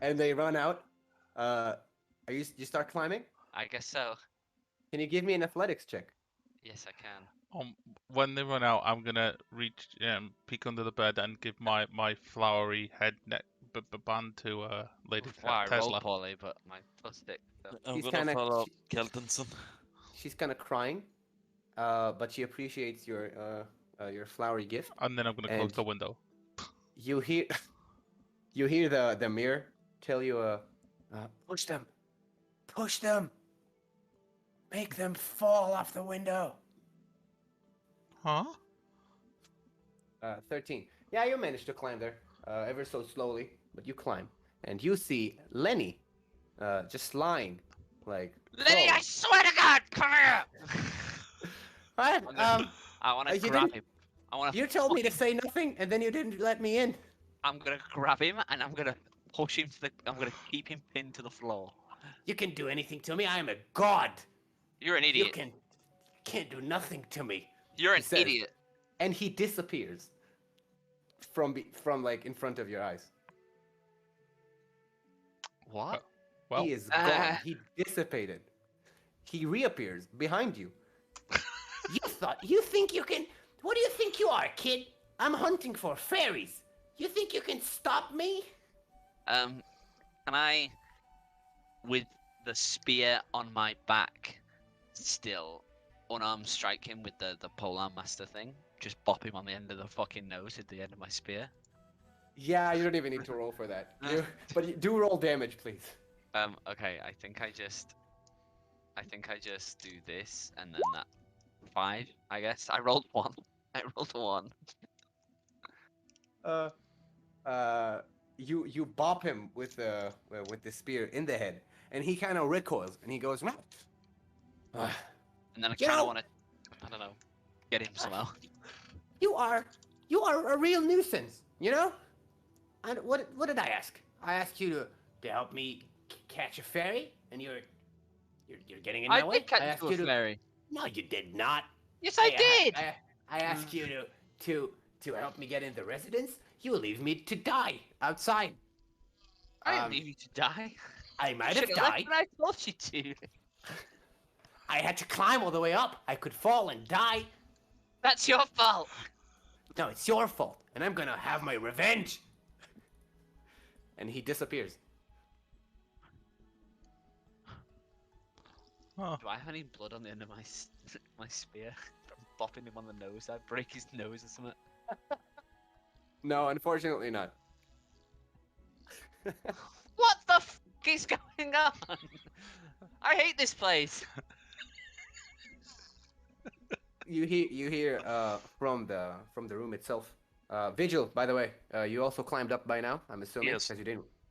and they run out. You start climbing? I guess so. Can you give me an athletics check? Yes, I can. When they run out, I'm gonna reach, peek under the bed and give my flowery head neck band to Lady Well, I rolled Tesla. poorly, but my plus stick. So. I'm He's gonna kinda- follow Keltonson. She's kind of crying, but she appreciates your flowery gift. And then I'm gonna close And- the window. You hear, the mirror tell you, push them, make them fall off the window. Huh? 13. Yeah, you managed to climb there, ever so slowly, but you climb, and you see Lenny, just lying, like. Lenny, I prone. swear to God, come here! What? I want to you grab didn't- him. I want to. You told me to say nothing, and then you didn't let me in. I'm gonna grab him and I'm gonna push him to the. I'm gonna keep him pinned to the floor. You can do anything to me. I am a god. You're an You idiot. can't do nothing to me. You're he an says. idiot. And he disappears from like in front of your eyes. What? Well, He is gone. He dissipated. He reappears behind you. You think you can? What do you think you are, kid? I'm hunting for fairies. You think you can stop me? Can I, with the spear on my back, still unarmed strike him with the polearm master thing? Just bop him on the end of the fucking nose at the end of my spear. Yeah, you don't even need to roll for that. Do roll damage, please. Okay, I think I just do this and then that 5, I guess. I rolled 1. I rolled a 1. You bop him with the spear in the head, and he kind of recoils, and he goes, And then I You kind know- of want to, I don't know, get him somehow. You are a real nuisance, you know? And what did I ask? I asked you to help me catch a fairy, and you're getting in my I way. did catch I asked you you a to. fairy. No, you did not. Yes, I did. I asked you to help me get in the residence. You leave me to die outside. I didn't leave you to die. I might have Should've left died. when I told you to. I had to climb all the way up. I could fall and die. That's your fault. No, it's your fault, and I'm gonna have my revenge. And he disappears. Huh. Do I have any blood on the end of my spear? From bopping him on the nose, I'd break his nose or something. No, unfortunately not. What the f is going on? I hate this place. You hear from the room itself. Vigil, by the way, you also climbed up by now. I'm assuming Yes. because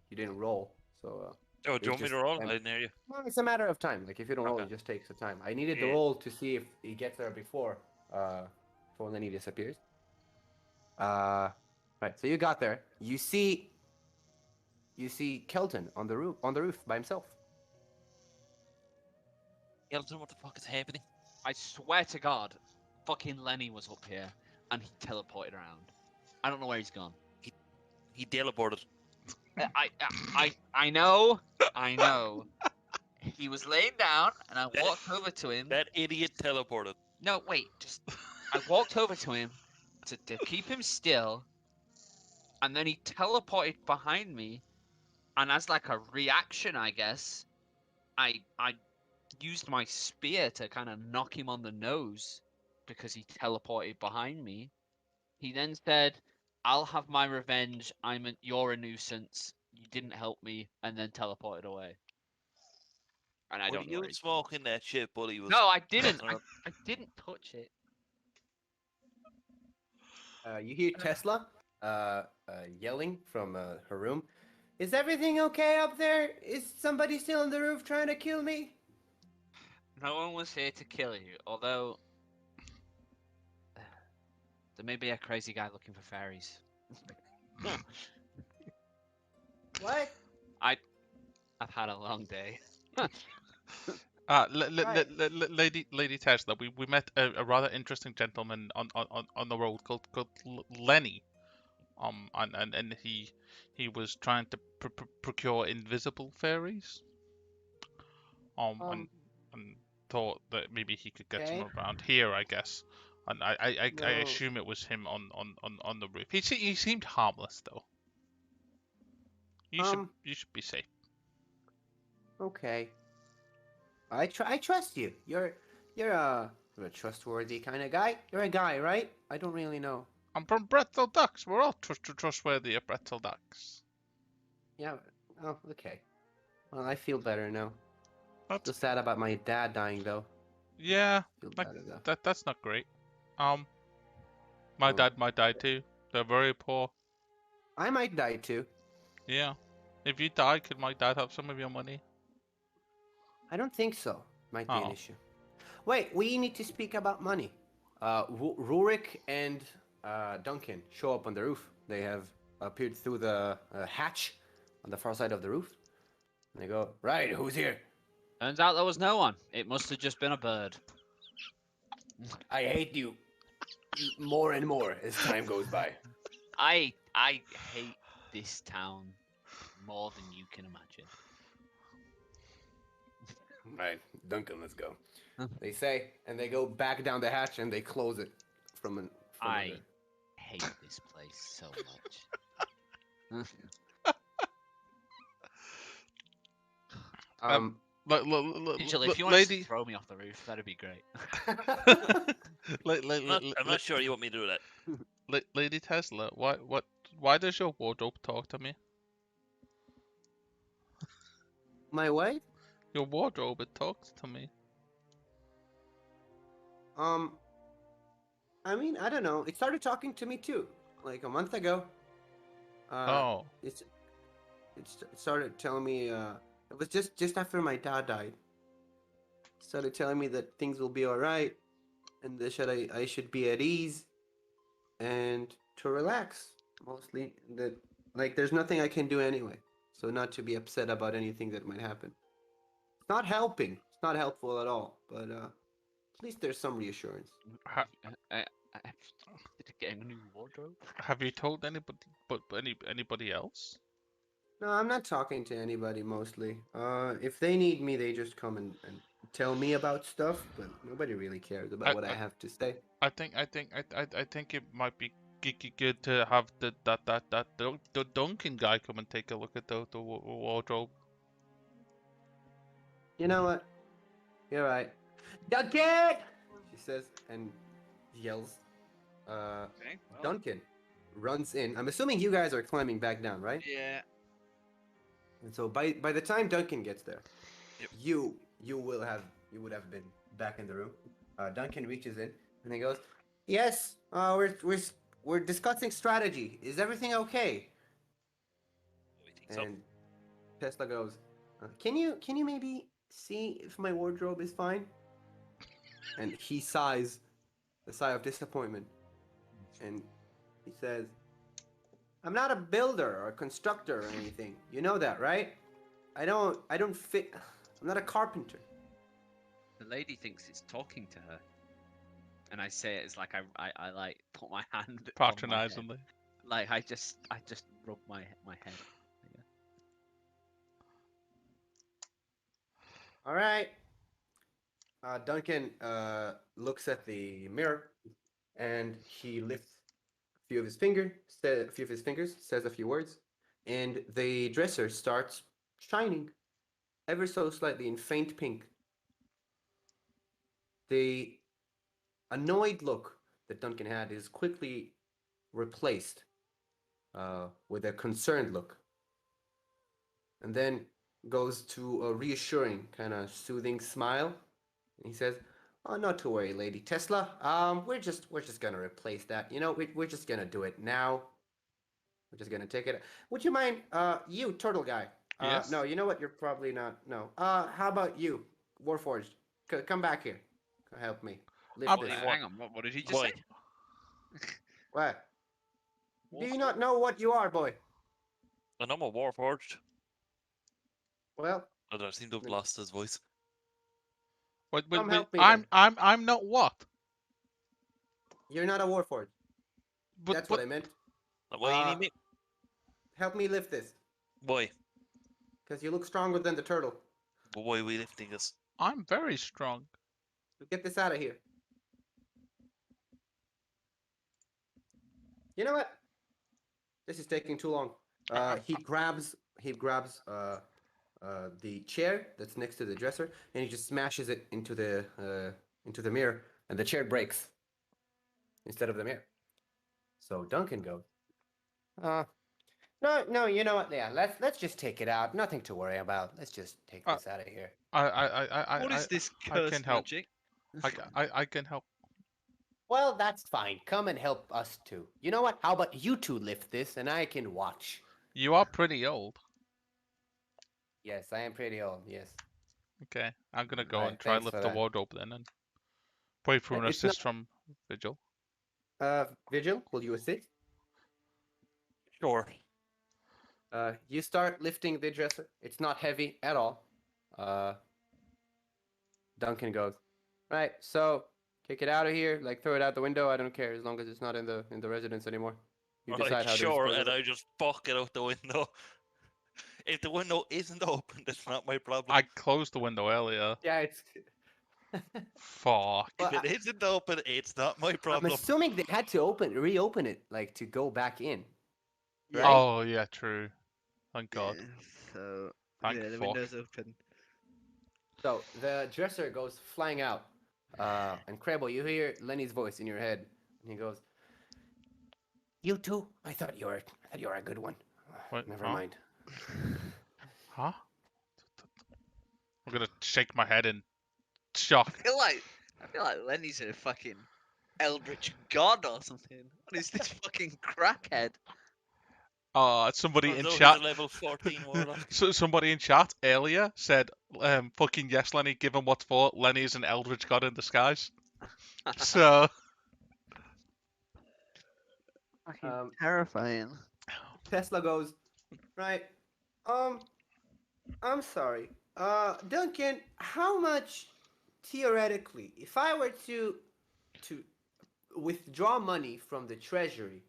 you didn't roll. So Oh, do you It's want me to just- roll? I um, didn't hear you. Well, it's a matter of time. Like if you don't roll, Okay. it just takes the time. I needed the Yeah. roll to see if he gets there before Lenny disappears. Right. So you got there. You see Kelton on the roof by himself. Elton, what the fuck is happening? I swear to God, fucking Lenny was up here and he teleported around. I don't know where he's gone. He teleported. I know. He was laying down and I That- walked over to him. That idiot teleported. No, wait, I walked over to him to keep him still, and then he teleported behind me, and as like a reaction, I guess, I used my spear to kind of knock him on the nose because he teleported behind me. He then said, "I'll have my revenge. You're a nuisance. You didn't help me," and then teleported away. And I Were don't know you where he's gone. smoking that shit, buddy? Was No, I didn't. messing around? I didn't touch it. You hear Tesla yelling from her room. Is everything okay up there? Is somebody still on the roof trying to kill me? No one was here to kill you, although there may be a crazy guy looking for fairies. What? I've had a long day. Lady Tesla, we met a rather interesting gentleman on the road called Lenny. And he was trying to procure invisible fairies. And thought that maybe he could get some Okay. around here, I guess. And I No. assume it was him on the roof. He seemed harmless though. You should be safe. Okay. I trust you. You're a trustworthy kind of guy. You're a guy, right? I don't really know. I'm from Bretzel Ducks. We're all trustworthy at Bretzel Ducks. Yeah. Oh, okay. Well, I feel better now. That's Still sad about my dad dying though. yeah. Feel Like better though. that's not great. My Oh. dad might die too. They're very poor. I might die too. Yeah. If you die, could my dad have some of your money? I don't think so. Might be an Oh. issue. Wait, we need to speak about money. Rurik and Duncan show up on the roof. They have appeared through the hatch on the far side of the roof. And they go, right, who's here? Turns out there was no one. It must have just been a bird. I hate you more and more as time goes by. I hate this town more than you can imagine. Right, Duncan, let's go. They say, and they go back down the hatch and they close it from I under. hate this place so much. Angel, if you want to throw me off the roof, that'd be great. I'm not sure you want me to do that. Lady Tesla, why does your wardrobe talk to me? My wife? Your wardrobe, it talks to me. I mean, I don't know. It started talking to me too, like a month ago. Oh. It started telling me. It was just after my dad died. It started telling me that things will be all right, and that I should be at ease, and to relax. Mostly that, like, there's nothing I can do anyway, so not to be upset about anything that might happen. It's not helping. It's not helpful at all. But at least there's some reassurance. Getting a new wardrobe. Have you told anybody else? No, I'm not talking to anybody mostly. If they need me, they just come and tell me about stuff, but nobody really cares about what I have to say. I think it might be good to have the Duncan guy come and take a look at the wardrobe. You know what? You're right. Duncan! She says and yells. Okay, well, Duncan runs in. I'm assuming you guys are climbing back down, right? yeah. And so by the time Duncan gets there, Yep. you would have been back in the room. Duncan reaches in and he goes, "Yes, we're discussing strategy. Is everything okay?" I think so. And Tesla goes, Can you maybe see if my wardrobe is fine? And he sighs, a sigh of disappointment, and he says, "I'm not a builder or a constructor or anything. You know that, right? I don't fit. I'm not a carpenter." The lady thinks it's talking to her. And I say it as like I like put my hand on my head. Patronizingly. Like I just rub my head. All right. Duncan looks at the mirror, and he lifts a few of his fingers, says a few words, and the dresser starts shining, ever so slightly in faint pink. The annoyed look that Duncan had is quickly replaced with a concerned look, and then goes to a reassuring, kind of soothing smile. And he says, "Oh, not to worry, Lady Tesla. We're just gonna replace that. You know, we're just gonna do it now. We're just gonna take it. Would you mind, you turtle guy? Yes? No, you know what? You're probably not. No. How about you, Warforged? Come back here. Help me lift I'm- this. Hang on, what did he just Boy. say? What? Do you not know what you are, boy? And I'm a Warforged. Well, I don't seem to have lost his voice. Wait, Come wait, help me I'm not what? you're not a Warforged. But, That's but what I meant. Why you need me? Help me lift this, Why? because you look stronger than the turtle. But why are we lifting this? I'm very strong. Get this out of here. You know what? This is taking too long. He grabs the chair that's next to the dresser, and he just smashes it into the mirror, and the chair breaks instead of the mirror. So Duncan goes, no, you know what? Yeah, let's just take it out. Nothing to worry about. Let's just take this out of here. What is this I can cursed help. magic? I can help. Well, that's fine. Come and help us too. You know what? How about you two lift this, and I can watch. You are pretty old. Yes, I am pretty old. Yes. Okay, I'm gonna go Right, and try thanks lift for the that. wardrobe then and wait for an It's not- assist from Vigil. Vigil, will you assist? Sure. You start lifting the dresser. It's not heavy at all. Duncan goes, right, so kick it out of here, like throw it out the window. I don't care as long as it's not in the residence anymore. You decide Right, how to sure, dispose of and it. I just fuck it out the window. If the window isn't open, that's not my problem. I closed the window earlier. Yeah, it's. Fuck. Well, If it isn't open, it's not my I'm problem. assuming they had to reopen it, like to go back in. Right? Oh yeah, true. Thank God. So Thank the fuck. window's open. So the dresser goes flying out, and Crabble, you hear Lenny's voice in your head, and he goes, "You two? I thought you were a good one. Wait, Never huh? mind." Huh? I'm gonna shake my head in shock. I feel like Lenny's a fucking eldritch god or something. What is this fucking crackhead? Somebody Turns in out he's chat. a level 14 warlock. So somebody in chat earlier said, "Fucking yes, Lenny. Give him what's for. Lenny is an eldritch god in disguise." So Fucking terrifying. Tesla goes, right. I'm sorry. Duncan, how much theoretically, if I were to withdraw money from the treasury,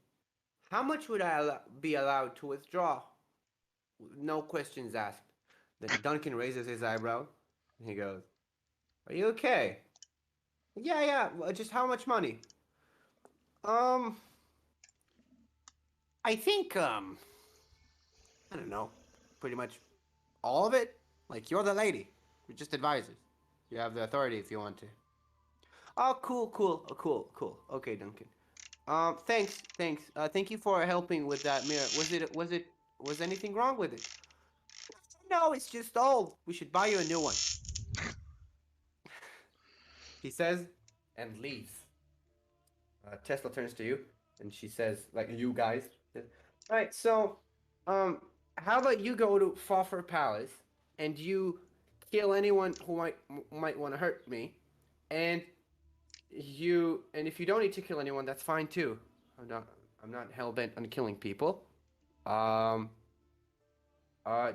how much would I be allowed to withdraw? No questions asked. Then Duncan raises his eyebrow. And he goes, "Are you okay?" Yeah. Just how much money? I think I don't know. Pretty much all of it. Like you're the lady. We're just advisors. You have the authority if you want to. Oh, cool. Cool. Okay, Duncan. Thanks. Thank you for helping with that mirror. Was anything wrong with it? No, it's just old. We should buy you a new one. He says, and leaves. Tesla turns to you, and she says, like, you guys. Right, so, how about you go to Foffer Palace, and you kill anyone who might want to hurt me, and if you don't need to kill anyone, that's fine too. I'm not hell bent on killing people. Um.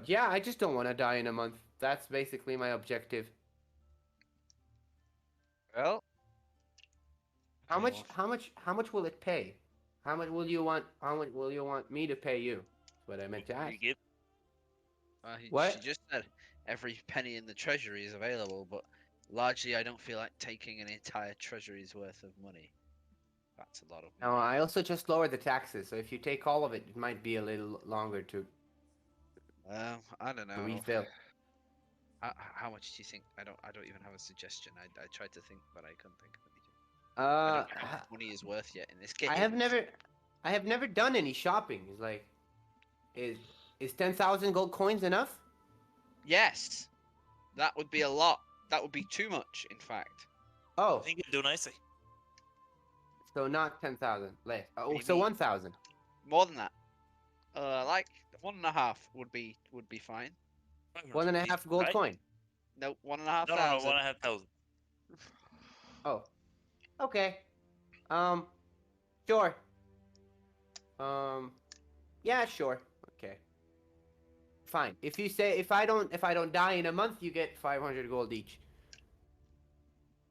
Yeah, I just don't want to die in a month. That's basically my objective. Well, How okay, much? well, How much will it pay? How much will you want? How much will you want me to pay you? That's what I meant to ask. You get What? She just said every penny in the treasury is available, but largely I don't feel like taking an entire treasury's worth of money. That's a lot of No, money. I also just lowered the taxes, so if you take all of it, it might be a little longer to I don't know. refill. How much do you think? I don't even have a suggestion. I tried to think, but I couldn't think of anything. I don't know how much money is worth yet in this game. I have never done any shopping. It's like, is 10,000 gold coins enough? Yes, that would be a lot. That would be too much, in fact. Oh, I think you do nicely. so not 10,000 less. Oh, so Maybe. 1,000. More than that. Like 1.5 would be fine. 1.5 gold Right? coin. No, 1.5 No, thousand. 1,500. Oh, okay. Sure. Yeah, sure. Okay. Fine. If I don't die in a month, you get 500 gold each.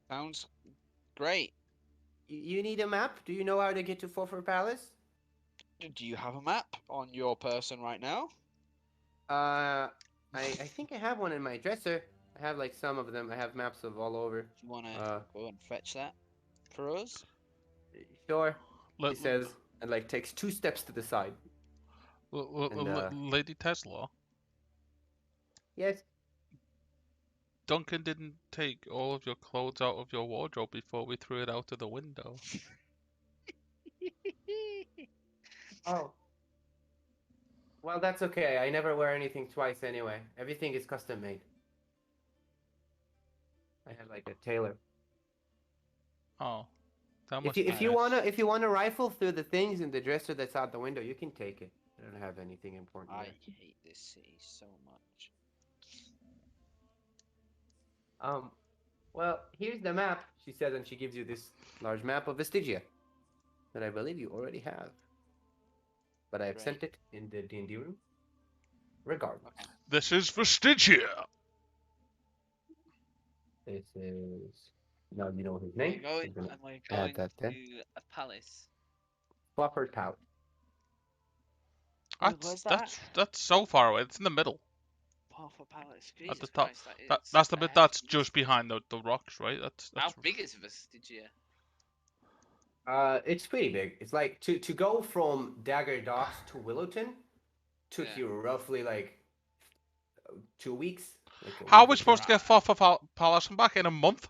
Sounds great. You need a map? Do you know how to get to Forfar Palace? Do you have a map on your person right now? I think I have one in my dresser. I have like some of them. I have maps of all over. Do you want to go and fetch that for us? Sure. He Let, says, and like takes 2 steps to the side. Lady Tesla, Yes. Duncan didn't take all of your clothes out of your wardrobe before we threw it out of the window. Oh. Well, that's okay. I never wear anything twice anyway. Everything is custom made. I have like a tailor. Oh, that If must you be if you nice. wanna rifle through the things in the dresser that's out the window, you can take it. I don't have anything important I there. hate this city so much. Well, here's the map, she says, and she gives you this large map of Vestigia that I believe you already have. But I have sent it in the D&D room. Regardless. Okay. This is Vestigia. This is... Now you know his Am I name. going, I'm gonna am I add going that to then. a palace? Flopper Tout. Where's that? That's so far away. It's in the middle, Half a palace. at Jesus the top. Christ, that is That's the bit a that's hefty just distance. behind the rocks, right? How That's big is Vestigia? It's pretty big. It's like to go from Dagger Docks to Willowton took Yeah. you roughly like 2 weeks. Like a How are week we or two. supposed to get Forfar Palace and back in a month?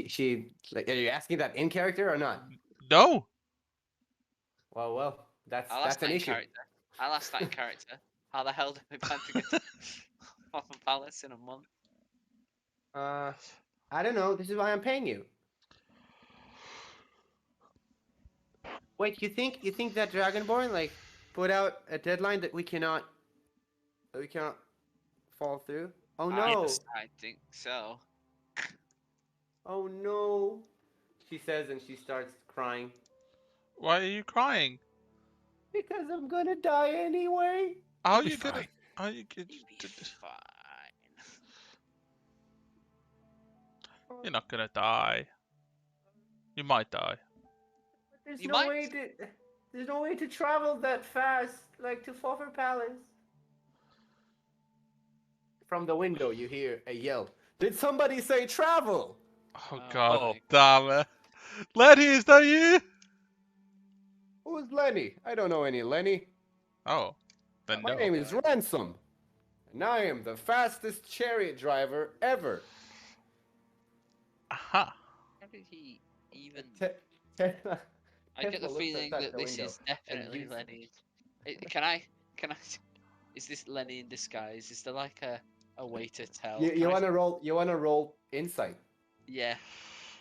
She like, are you asking that in character or not? No. Well, that's I'll ask an that in issue. character. I'll ask that in character. How the hell do we plan to get to half a palace in a month? I don't know. This is why I'm paying you. Wait, you think that Dragonborn like put out a deadline that we cannot fall through? Oh no! I think so. Oh no! She says, and she starts crying. Why are you crying? Because I'm gonna die anyway. How are You'll be you gonna? fine. How you gonna? You'll be fine. You're not gonna die. You might die. There's You no might. way to. There's no way to travel that fast, like to Forfar Palace. From the window, you hear a yell. Did somebody say travel? Oh Oh, god my damn it. Letty, is that you? Who's Lenny? I don't know any Lenny. Oh. Then My no. name is Ransom, and I am the fastest chariot driver ever. Aha. How did he even? Tesla I get the looks feeling outside that the this window is definitely and Lenny. Can I? Is this Lenny in disguise? Is there like a way to tell? You want to roll? You want to roll insight? Yeah.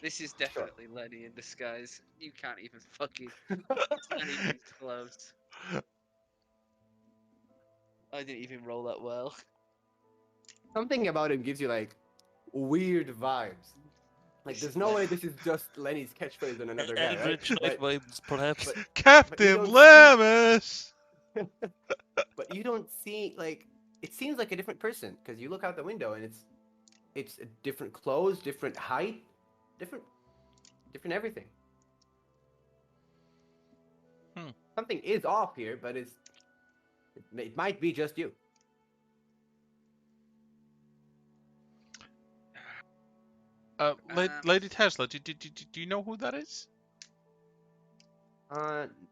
This is definitely Lenny in disguise. You can't even fucking. It's not even close. I didn't even roll that well. Something about him gives you like weird vibes. Like, there's no way this is just Lenny's catchphrase and another guy, right? Eldritch Knight vibes, perhaps. but you Captain don't see- Lemmus! but you don't see like it seems like a different person because you look out the window and it's a different clothes, different height, different everything. Something is off here, but it might be just you. Lady Tesla, do you know who that is?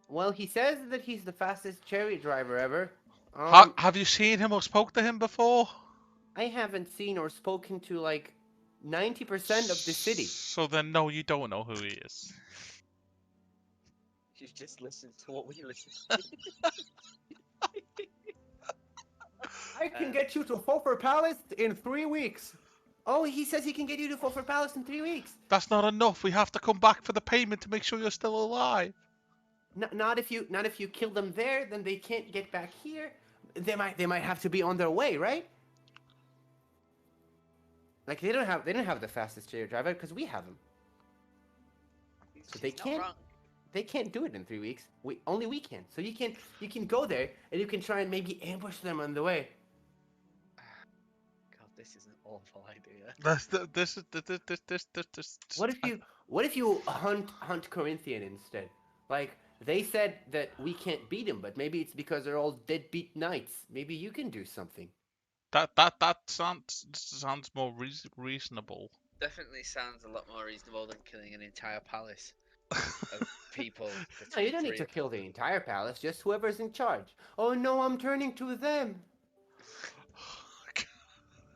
Well, he says that he's the fastest chariot driver ever. Have you seen him or spoke to him before? I haven't seen or spoken to like 90% of the city. So then, no, you don't know who he is. You just listened to what we listened I can get you to Fulford Palace in 3 weeks. Oh, he says he can get you to Fulford Palace in 3 weeks. That's not enough. We have to come back for the payment to make sure you're still alive. Not if you kill them there, then they can't get back here. They might have to be on their way, right? Like they don't have the fastest chariot driver because we have him. So they can't do it in 3 weeks. Only we can. So you can go there and you can try and maybe ambush them on the way. God, this is an awful idea. This. What if you hunt Corinthian instead? Like they said that we can't beat him, but maybe it's because they're all deadbeat knights. Maybe you can do something. That sounds more reasonable. Definitely sounds a lot more reasonable than killing an entire palace of people. No, you don't need to kill the entire palace, just whoever's in charge. Oh no, I'm turning to them.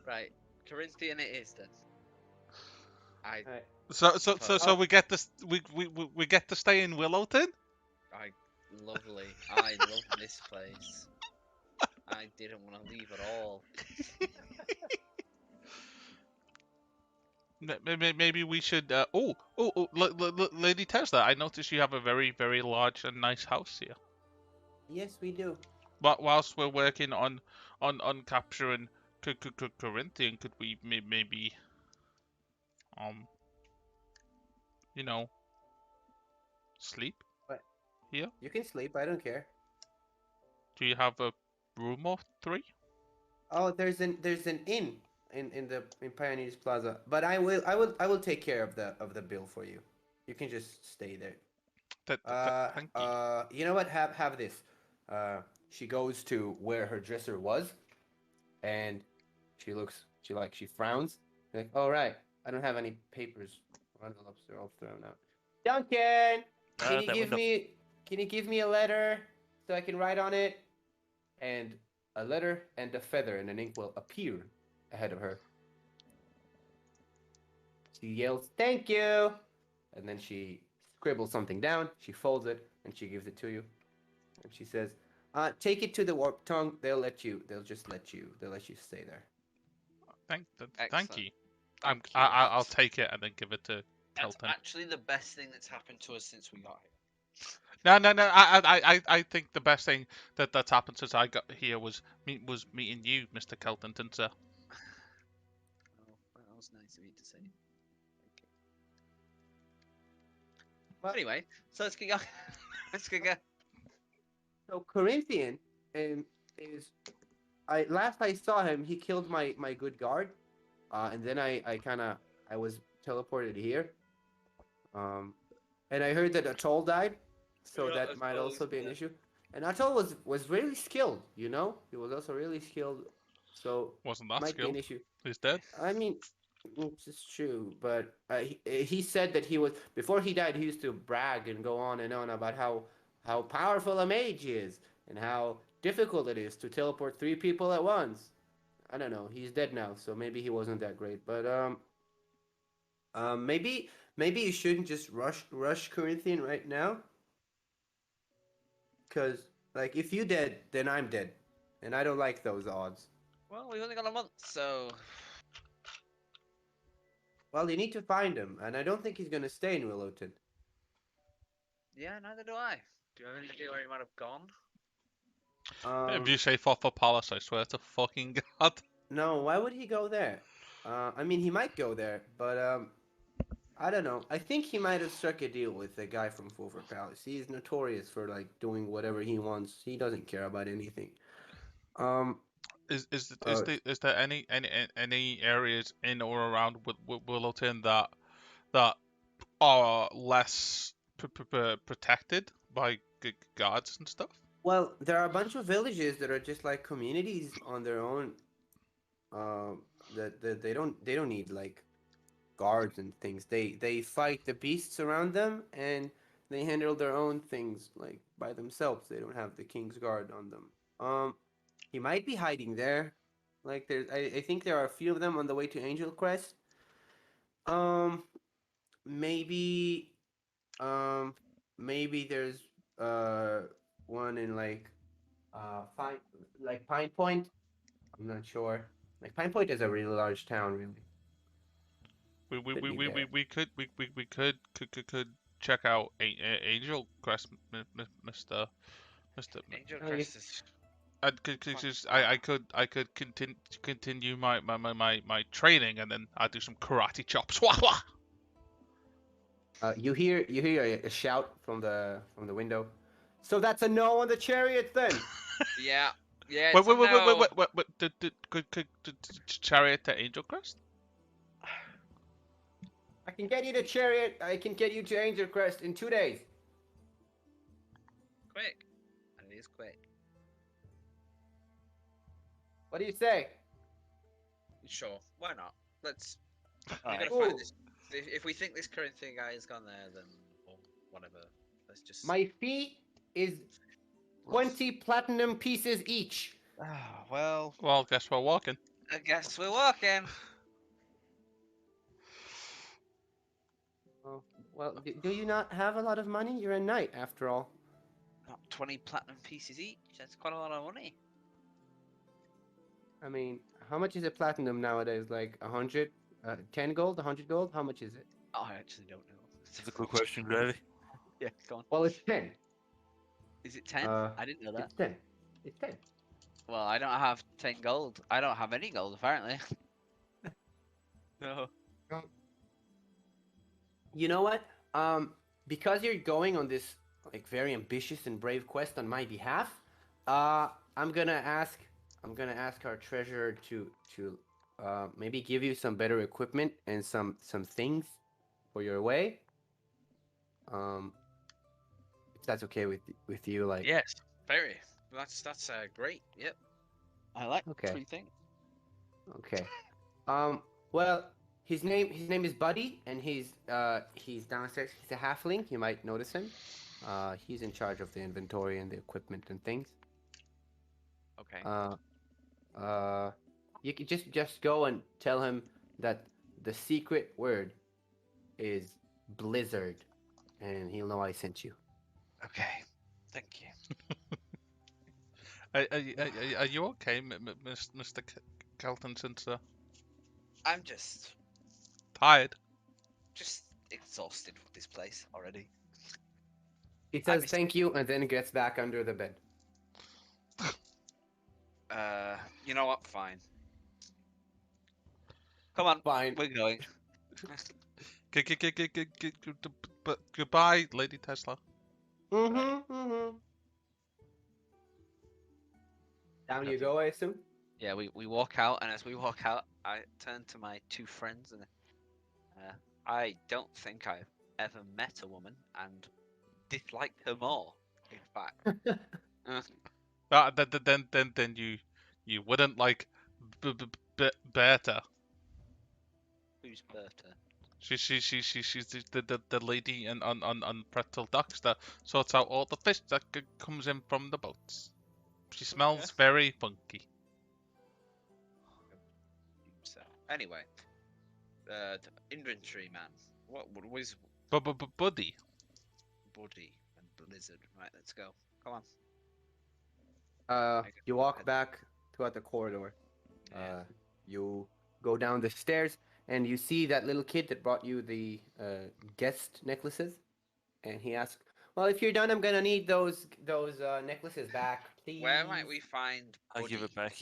Right, Corinthian it is then. Right. So we get this. We get to stay in Willowton. Lovely. I love this place. I didn't want to leave at all. Maybe we should. Lady Tesla, I noticed you have a very, very large and nice house here. Yes, we do. But whilst we're working on capturing Corinthian, could we maybe, sleep What? here? You can sleep. I don't care. Do you have a room or 3? Oh, there's an inn in Pioneers Plaza, but I will take care of the bill for you. You can just stay there. Thank you. You know what? Have this. She goes to where her dresser was, and she frowns. Like, all right, I don't have any papers or envelopes. They're all thrown out. Duncan, can you give me a letter so I can write on it? And a letter and a feather and an ink will appear ahead of her. She yells, "Thank you!" And then she scribbles something down. She folds it and she gives it to you. And she says, "Take it to the Warp Tongue. They'll just let you stay there." Thank you. I'll take it and then give it to That's Kelton. actually the best thing that's happened to us since we got here. No. I think the best thing that's happened since I got here was meeting you, Mr. Kelton, sir. Oh, well, that was nice of you to say. Thank you. Well, Anyway, so let's get going. Let's get going. So Corinthian is last I saw him, he killed my good guard, and then I was teleported here, and I heard that Atoll died, so Yeah, that might Atoll also is be an dead. issue. And Atoll was really skilled, you know. He was also really skilled, so Wasn't that might be an skilled? issue. He's dead. I mean, it's true, but he said that he was before he died. He used to brag and go on and on about how powerful a mage he is and how difficult it is to teleport 3 people at once. I don't know. He's dead now, so maybe he wasn't that great. But maybe you shouldn't just rush Corinthian right now, because like if you dead, then I'm dead, and I don't like those odds. Well, we've only got a month, so Well, you need to find him, and I don't think he's gonna stay in Willowton. yeah, neither do I. Do you have any idea where he might have gone? If you say for Palace, I swear to fucking God. No, why would he go there? I mean, he might go there, but I don't know. I think he might have struck a deal with the guy from Fulford Palace. He is notorious for like doing whatever he wants. He doesn't care about anything. Um, Is there any areas in or around Willowton that are less protected by guards and stuff? well, there are a bunch of villages that are just like communities on their own. That they don't need like guards and things. They fight the beasts around them and they handle their own things like by themselves. They don't have the king's guard on them. He might be hiding there. Like I think there are a few of them on the way to Angel Crest. Um, maybe um maybe there's uh one in like Fine like Pine Point. I'm not sure. Like Pine Point is a really large town, really. Could be there. We could check out Angel Crest, Mister. Angel Oh, Crest is I could continue my training and then I do some karate chops. Wah, wah. You hear a shout from the window. So that's a no on the chariot then. yeah. Yeah, Wait, it's a no. Could chariot to Angel Crest? I can get you the chariot. I can get you to Angel Crest in 2 days. Quick. And it is quick. What do you say? Sure, why not? Let's. We Alright. gotta find Ooh. this. If we think this current thing guy has gone there, then or whatever. Let's just. My fee is 20 platinum pieces each. Ah, well, Well, guess we're walking. I guess we're working. Oh, well, do you not have a lot of money? You're a knight, after all. Not 20 platinum pieces each. That's quite a lot of money. I mean, how much is a platinum nowadays? Like 100? 10 gold? 100 gold? How much is it? Oh, I actually don't know. That's a good question, Gravy. Yeah, go on. Well, it's 10. Is it 10? Uh, I didn't know that. It's 10. It's 10. Well, I don't have 10 gold. I don't have any gold, apparently. No. You know what? Because you're going on this like very ambitious and brave quest on my behalf, I'm gonna ask our treasurer to maybe give you some better equipment and some things for your way. If that's okay with you, like. Yes, very. That's great. Yep. I like Okay. 3 things. Okay. Well, his name is Buddy, and he's downstairs. He's a halfling. You might notice him. He's in charge of the inventory and the equipment and things. Okay. You can just go and tell him that the secret word is Blizzard, and he'll know I sent you. Okay. Thank you. Are you okay, Mr. Keltonson, sir? I'm just Tired? exhausted with this place already. He I says miss- thank you and then gets back under the bed. You know what? Fine. Come on. Fine. We're going. Goodbye, Lady Tesla. Mm-hmm. Down you go, I assume. Yeah, we walk out, and as we walk out, I turn to my 2 friends, and I don't think I've ever met a woman and disliked her more. In fact, Then you wouldn't like Berta. who's Berta? She's the lady on Pretzel Docks that sorts out all the fish that comes in from the boats. She smells very funky. So anyway, inventory man. What was Buddy. Buddy and Blizzard? Right, let's go. Come on. You walk back throughout the corridor. Yeah. You go down the stairs, and you see that little kid that brought you the guest necklaces. And he asks, "Well, if you're done, I'm gonna need those necklaces back. please. Where might we find I'll give it Buddy? back.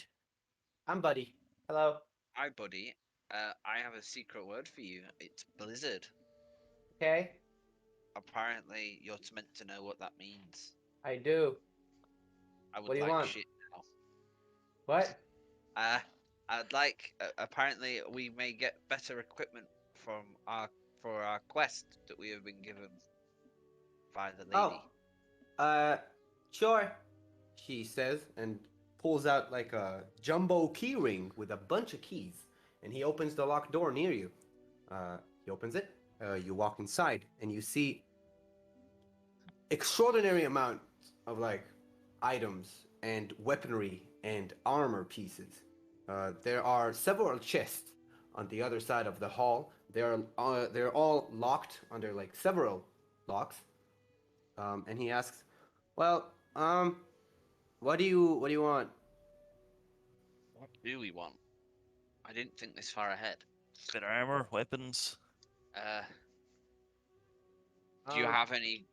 I'm Buddy. Hello. Hi, Buddy. I have a secret word for you. It's Blizzard. Okay, Apparently, you're meant to know what that means. I do. I would What do you like want? shit now. What? I'd like. Apparently, we may get better equipment for our quest that we have been given by the lady. Sure. She says and pulls out like a jumbo key ring with a bunch of keys, and he opens the locked door near you. He opens it. You walk inside, and you see extraordinary amount of like items and weaponry and armor pieces. There are several chests on the other side of the hall. They're all locked under like several locks. And he asks, "Well, what do you want?" What do we want? I didn't think this far ahead. Better armor, weapons. Do you Um, have any?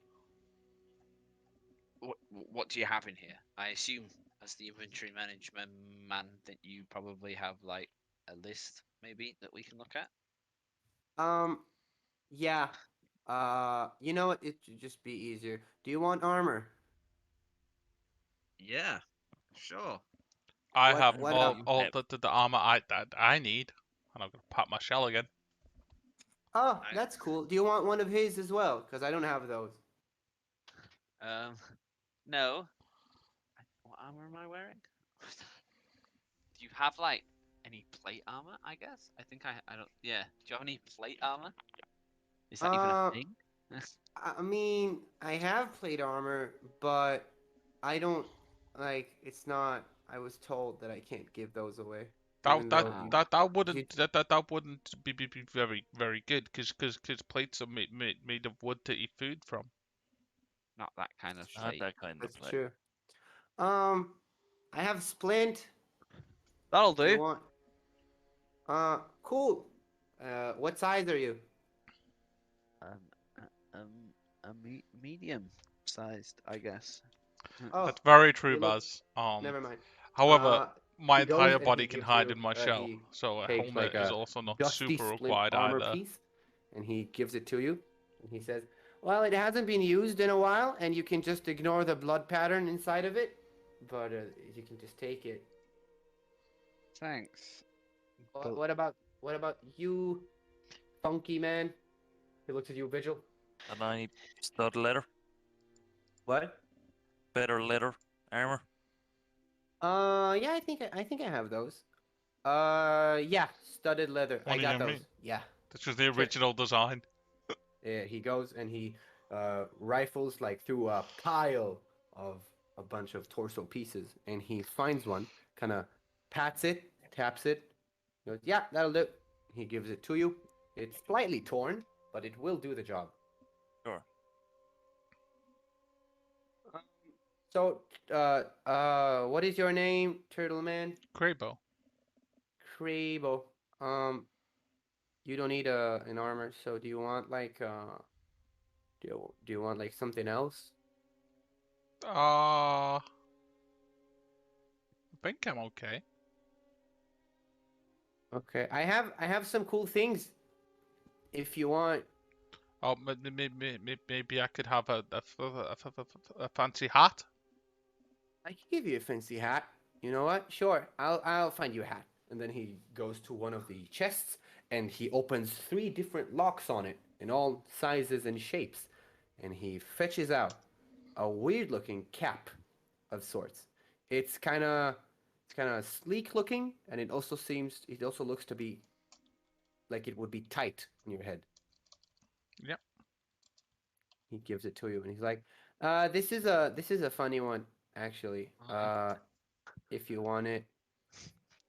What do you have in here? I assume, as the inventory management man, that you probably have like a list, maybe that we can look at. Yeah. You know what? It should just be easier. Do you want armor? Yeah, sure. I What- have what all, about- all the armor that I need. And I'm going to pop my shell again. Oh, I- that's cool. Do you want one of his as well? Because I don't have those. No. What armor am I wearing? Do you have like any plate armor? I guess. I think I don't. Yeah. Do you have any plate armor? Is that even a thing? I mean, I have plate armor, but I don't like. It's not. I was told that I can't give those away. even though you- That wouldn't you- that wouldn't be very good because plates are made of wood to eat food from. Not that kind of Not plate. that kind of That's play. true. I have splint. That'll Do you do. want? Cool. What size are you? Medium sized, I guess. Oh, That's very true, you look- Baz. never mind. However, my he goes entire and he body can gives hide you- in my he shell, so a takes, helmet like, is a also not dusty super splint required armor either. piece, and he gives it to you. And he says, "Well, it hasn't been used in a while, and you can just ignore the blood pattern inside of it, but you can just take it." Thanks. What about you, funky man? He looks at you, Vigil. And I stud leather. What? Better leather armor. Yeah, I think I have those. Yeah, studded leather. I What do got you those. mean? Yeah. This was the Sure. original design. Yeah, he goes and he rifles like through a pile of a bunch of torso pieces, and he finds one, kind of pats it, taps it, goes, "Yeah, that'll do." He gives it to you. It's slightly torn, but it will do the job. Sure. So, what is your name, Turtle Man? Crabo. Crabo. You don't need an armor, so do you want like do you want like something else? I think I'm okay. Okay, I have some cool things. If you want, Oh, maybe I could have a fancy hat. I can give you a fancy hat. You know what? Sure, I'll find you a hat. And then he goes to one of the chests and he opens 3 different locks on it in all sizes and shapes, and he fetches out a weird-looking cap of sorts. It's kind of sleek looking, and it also looks to be like it would be tight on your head. Yep. He gives it to you, and he's like, this is a funny one, actually. If you want it."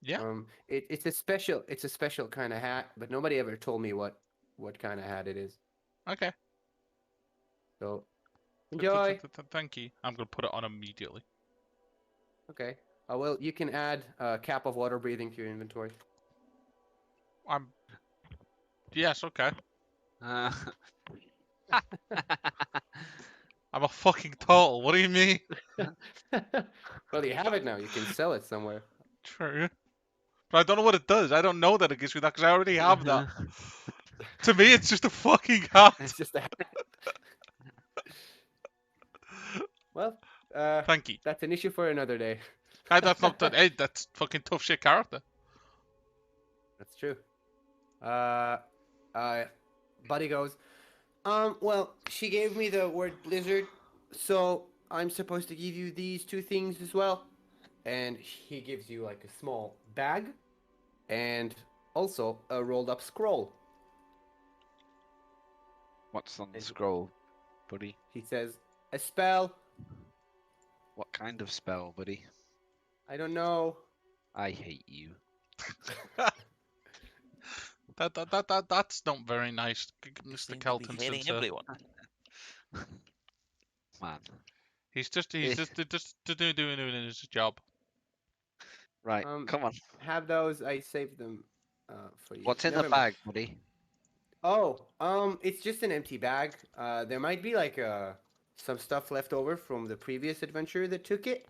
Yeah. It's a special kind of hat, but nobody ever told me what kind of hat it is. Okay. So enjoy. Thank you. I'm gonna put it on immediately. Okay. Well, you can add a cap of water breathing to your inventory. Yes. Okay. Uh, I'm I'm a fucking turtle. What do you mean? Well, you have it now. You can sell it somewhere. True. But I don't know what it does. I don't know that it gives me that because I already have that. To me, it's just a fucking hat. It's just a. Well, Thank you. that's an issue for another day. That's not that. Hey, that's fucking tough shit character. That's true. Buddy goes, well, she gave me the word blizzard, so I'm supposed to give you these two things as well. And he gives you like a small bag and also a rolled up scroll. What's on the Is- scroll, buddy? He says, a spell. What kind of spell, buddy? I don't know. I hate you. That's not very nice, You Mr. seem to be Kelton. hating everyone. Man. He's just Eh. doing his job. Right, come on. Have those. I saved them for you. What's in Never the mind. bag, buddy? Oh, it's just an empty bag. There might be like some stuff left over from the previous adventure that took it.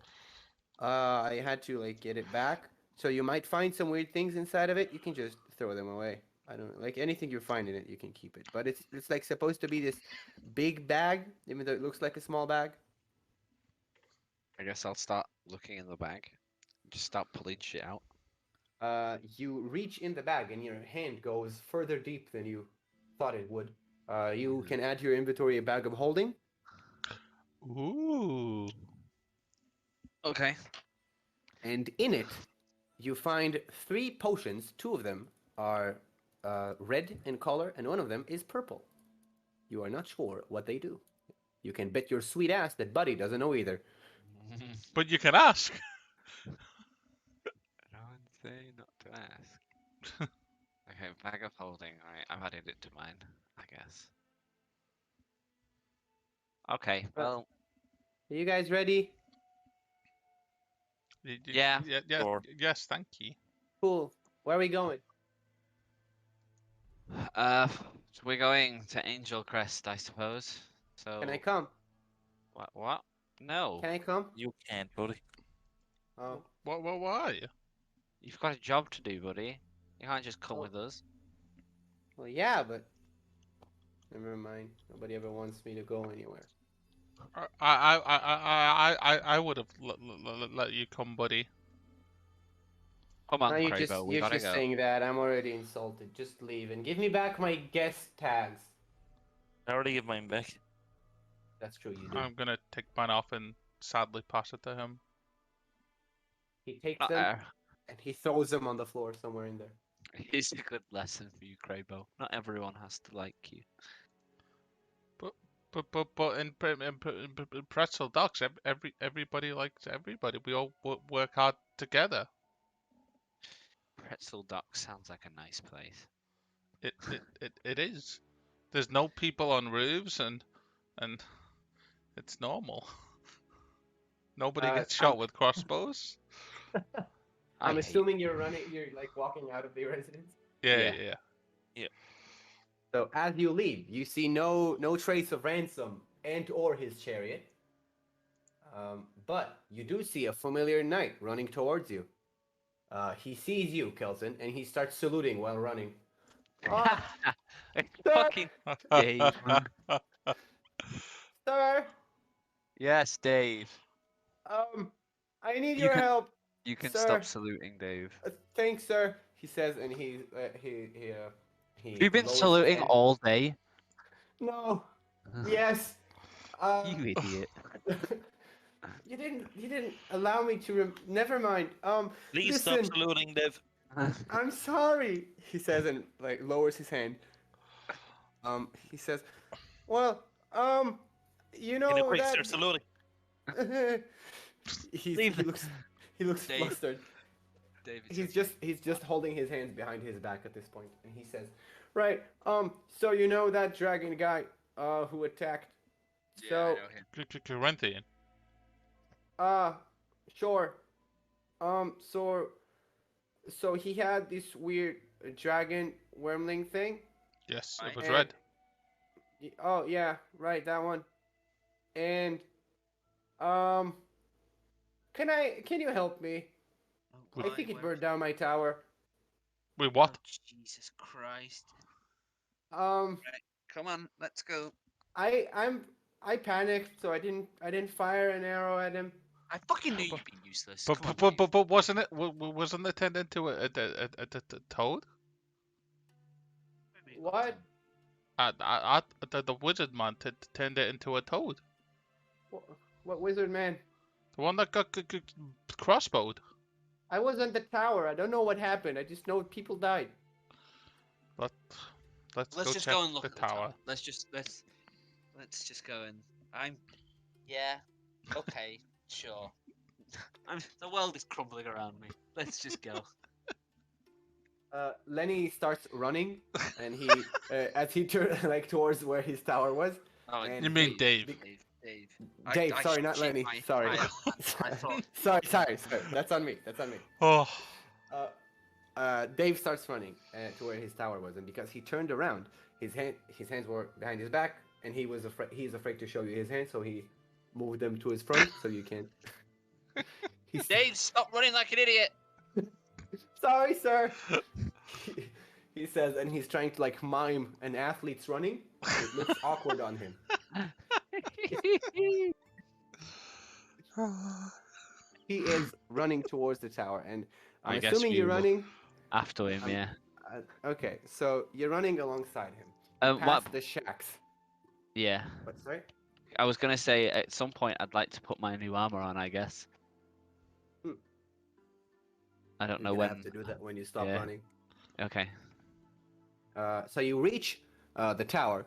I had to like get it back. So you might find some weird things inside of it. You can just throw them away. I don't like anything you find in it. You can keep it. But it's like supposed to be this big bag, even though it looks like a small bag. I guess I'll start looking in the bag. Just start pulling shit out. You reach in the bag and your hand goes further deep than you thought it would. You can add to your inventory a bag of holding. Ooh. Okay. And in it, you find 3 potions. 2 of them are red in color, and one of them is purple. You are not sure what they do. You can bet your sweet ass that Buddy doesn't know either. But you can ask. Don't say not to ask. Okay, bag of holding. Alright, I've added it to mine, I guess. Okay, well, Are you guys ready? Yeah. Sure. Yes, thank you. Cool. Where are we going? so we're going to Angel Crest, I suppose. So Can I come? What? No. Can I come? You can't, buddy. Oh, Why? You've got a job to do, buddy. You can't just come Oh. with us. well, yeah, but never mind. Nobody ever wants me to go anywhere. I would have let you come, buddy. Come on, Now Crabo, we you're gotta just go. saying that. I'm already insulted. Just leave and give me back my guest tags. I already gave mine back. That's true, you do. I'm gonna take mine off and sadly pass it to him. He takes them and he throws them on the floor somewhere in there. It's a good lesson for you, Crabo. Not everyone has to like you. But in Pretzel Docks, everybody likes everybody. We all work hard together. Pretzel Dock sounds like a nice place. It is. There's no people on roofs and it's normal. Nobody gets shot with crossbows. I'm I assuming you're like walking out of the residence. Yeah. So as you leave, you see no trace of Ransom and or his chariot. But you do see a familiar knight running towards you. He sees you, Kelton, and he starts saluting while running. It's fucking Dave. Sir, Yes, Dave. I need You your can- help. You can Sir. stop saluting, Dave. Thanks, sir. He says, and he You've been lowers his saluting hand. all day. No. Yes. You idiot. You didn't allow me to. Never mind. Please Listen. stop saluting, Dev. I'm sorry. He says and like lowers his hand. He says, well, you know Can you quick that. start saluting? he looks Dave. flustered. Dave, He's just holding his hands behind his back at this point, and he says, right. So you know that dragon guy who attacked. So Corinthian. Sure. So he had this weird dragon wormling thing. Yes, Right. it was And- red. Oh yeah, right, that one. and can you help me? Oh, I think it where- burned down my tower. Wait, what? Oh, Jesus Christ. Um, Come on, let's go. I panicked, so I didn't fire an arrow at him. I fucking knew you'd be useless. But Come on, but, Dave. but, but wasn't it wasn't it turned into a toad? What? The wizard man turned it into a toad. What wizard man? The one that got crossbowed. I was on the tower. I don't know what happened. I just know people died. But let's Let's go just check go and look the at the tower. tower. Let's just go and yeah. Okay, sure. The world is crumbling around me. Let's just go. Lenny starts running, and he as he turns like towards where his tower was. Oh, And You mean Dave? Dave. Dave, sorry, not Lenny. Sorry. I thought. sorry. That's on me. Oh, Dave starts running to where his tower was, and because he turned around, his hands were behind his back, and he's afraid to show you his hands, so he moved them to his front, so you can't. Dave, stop running like an idiot. Sorry, sir. He says, and he's trying to like mime an athlete's running. It looks awkward on him. He is running towards the tower, and I I'm guess assuming we you're will- running. After him, yeah. Okay, so you're running alongside him, What? past the shacks. Yeah. What? Sorry. I was gonna say at some point I'd like to put my new armor on. I guess. Hmm. I don't know You're when. gonna have to do that when you stop Yeah. running. Okay. So you reach the tower.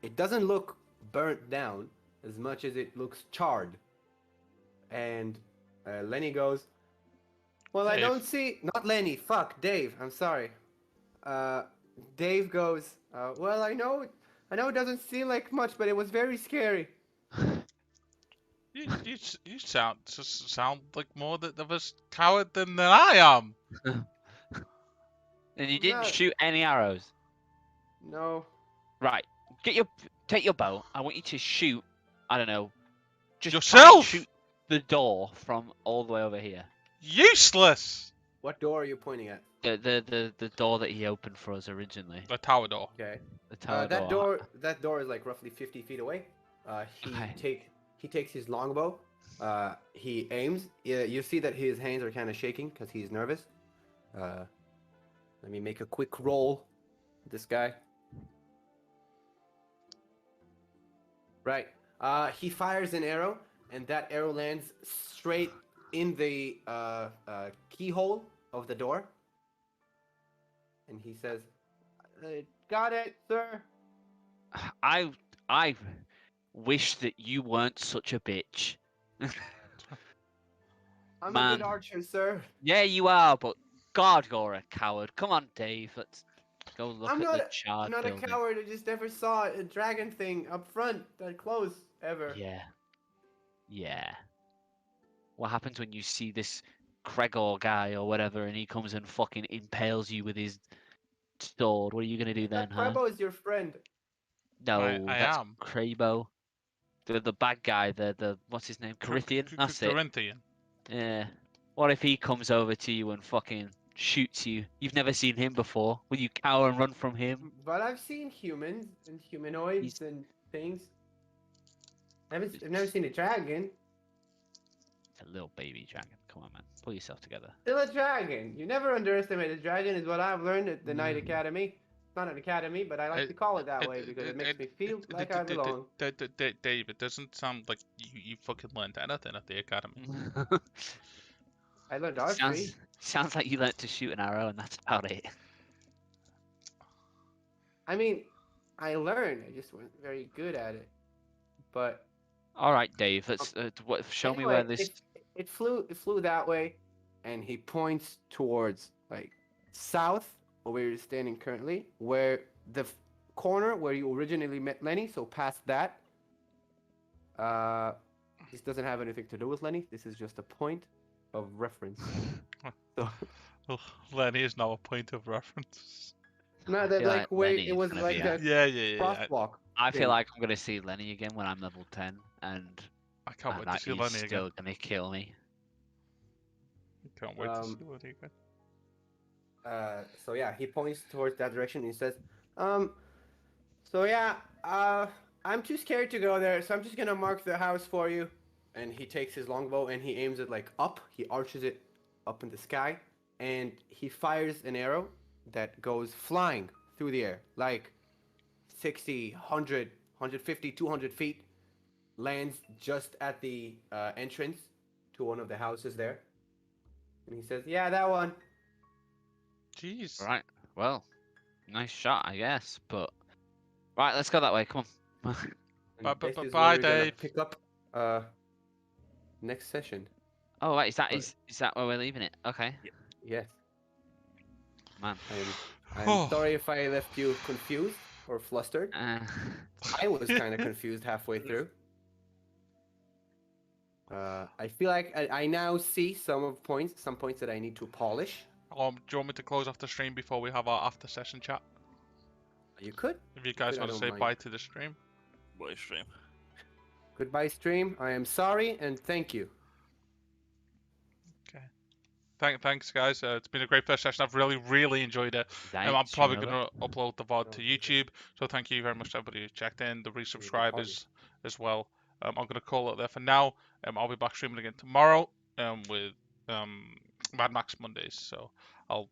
It doesn't look burnt down as much as it looks charred. And Lenny goes, "Well, I Dave. don't see." Not Lenny. Fuck, Dave. I'm sorry. Dave goes, "Well, I know it doesn't seem like much, but it was very scary." you sound like more of a coward than I am. And you didn't No. shoot any arrows. No. Right. Take your bow. I want you to shoot. I don't know. Just Yourself! try and shoot the door from all the way over here. Useless. What door are you pointing at? The door that he opened for us originally. The tower door. Okay. The tower That door is like roughly 50 feet away. Okay. He takes his longbow. He aims. You see that his hands are kind of shaking because he's nervous. Let me make a quick roll. This guy. Right. He fires an arrow, and that arrow lands straight in the keyhole of the door. And he says, "Got it, sir." I wish that you weren't such a bitch. I'm a Man. good archer, sir. Yeah, you are, but God, you're a coward. Come on, Dave. Let's go look I'm at not the charred I'm not building. a coward. I just never saw a dragon thing up front that close ever. Yeah. Yeah. What happens when you see this Gregor guy or whatever and he comes and fucking impales you with his sword? What are you gonna do then, That huh? Crabo is your friend. No, I that's am. Crabo. The bad guy, the what's his name? Corinthian? That's it. Corinthian. Yeah. What if he comes over to you and fucking shoots you? You've never seen him before. Will you cower and run from him? But I've seen humans and humanoids and things. I've never seen a dragon. It's a little baby dragon. Come on, man. Pull yourself together. Still a dragon. You never underestimate a dragon, is what I've learned at the Night Academy. It's not an academy, but I like to call it that way because it makes me feel like I belong. Dave, it doesn't sound like you fucking learned anything at the academy. I learned archery. Sounds like you learnt to shoot an arrow and that's about it. I mean, I learned. I just wasn't very good at it. But All right, Dave. Let's show me where anyway, this. it flew that way, and he points towards like south, where you're standing currently, where the corner where you originally met Lenny. So past that. This doesn't have anything to do with Lenny. This is just a point of reference. So, Well, Lenny is now a point of reference. no, that feel like like where Lenny it is was gonna like be that Yeah. crosswalk I feel thing. like I'm gonna see Lenny again when I'm level 10, and I can't wait to that see he's Lenny again. still gonna kill me. Can't wait to see Um, Lenny again. So yeah, he points towards that direction and he says, so yeah, I'm too scared to go there, so I'm just gonna mark the house for you. And he takes his longbow and he aims it like up. He arches it up in the sky, and he fires an arrow that goes flying through the air, like 60, 100, 150, 200 feet, lands just at the entrance to one of the houses there. And he says, yeah, that one. Jeez. Right. Well, nice shot, I guess. But right, let's go that way. Come on. And this is Bye, where we're gonna Dave. pick up uh next session. Oh, right. Is that But- is that where we're leaving it? Okay. Yes. Man. I'm sorry if I left you confused or flustered. I was kind of confused halfway through. I feel like I now see some points that I need to polish. Do you want me to close off the stream before we have our after session chat? You could. If you guys I want to don't say mind. bye to the stream. Boy stream. Goodbye, stream. I am sorry and thank you. Thanks, guys. It's been a great first session. I've really enjoyed it. I'm Thanks, probably Shinoda. going to upload the VOD to Oh, YouTube. So thank you very much to everybody who checked in, the party. resubscribers as well. I'm going to call it there for now. I'll be back streaming again tomorrow with Mad Max Mondays. So I'll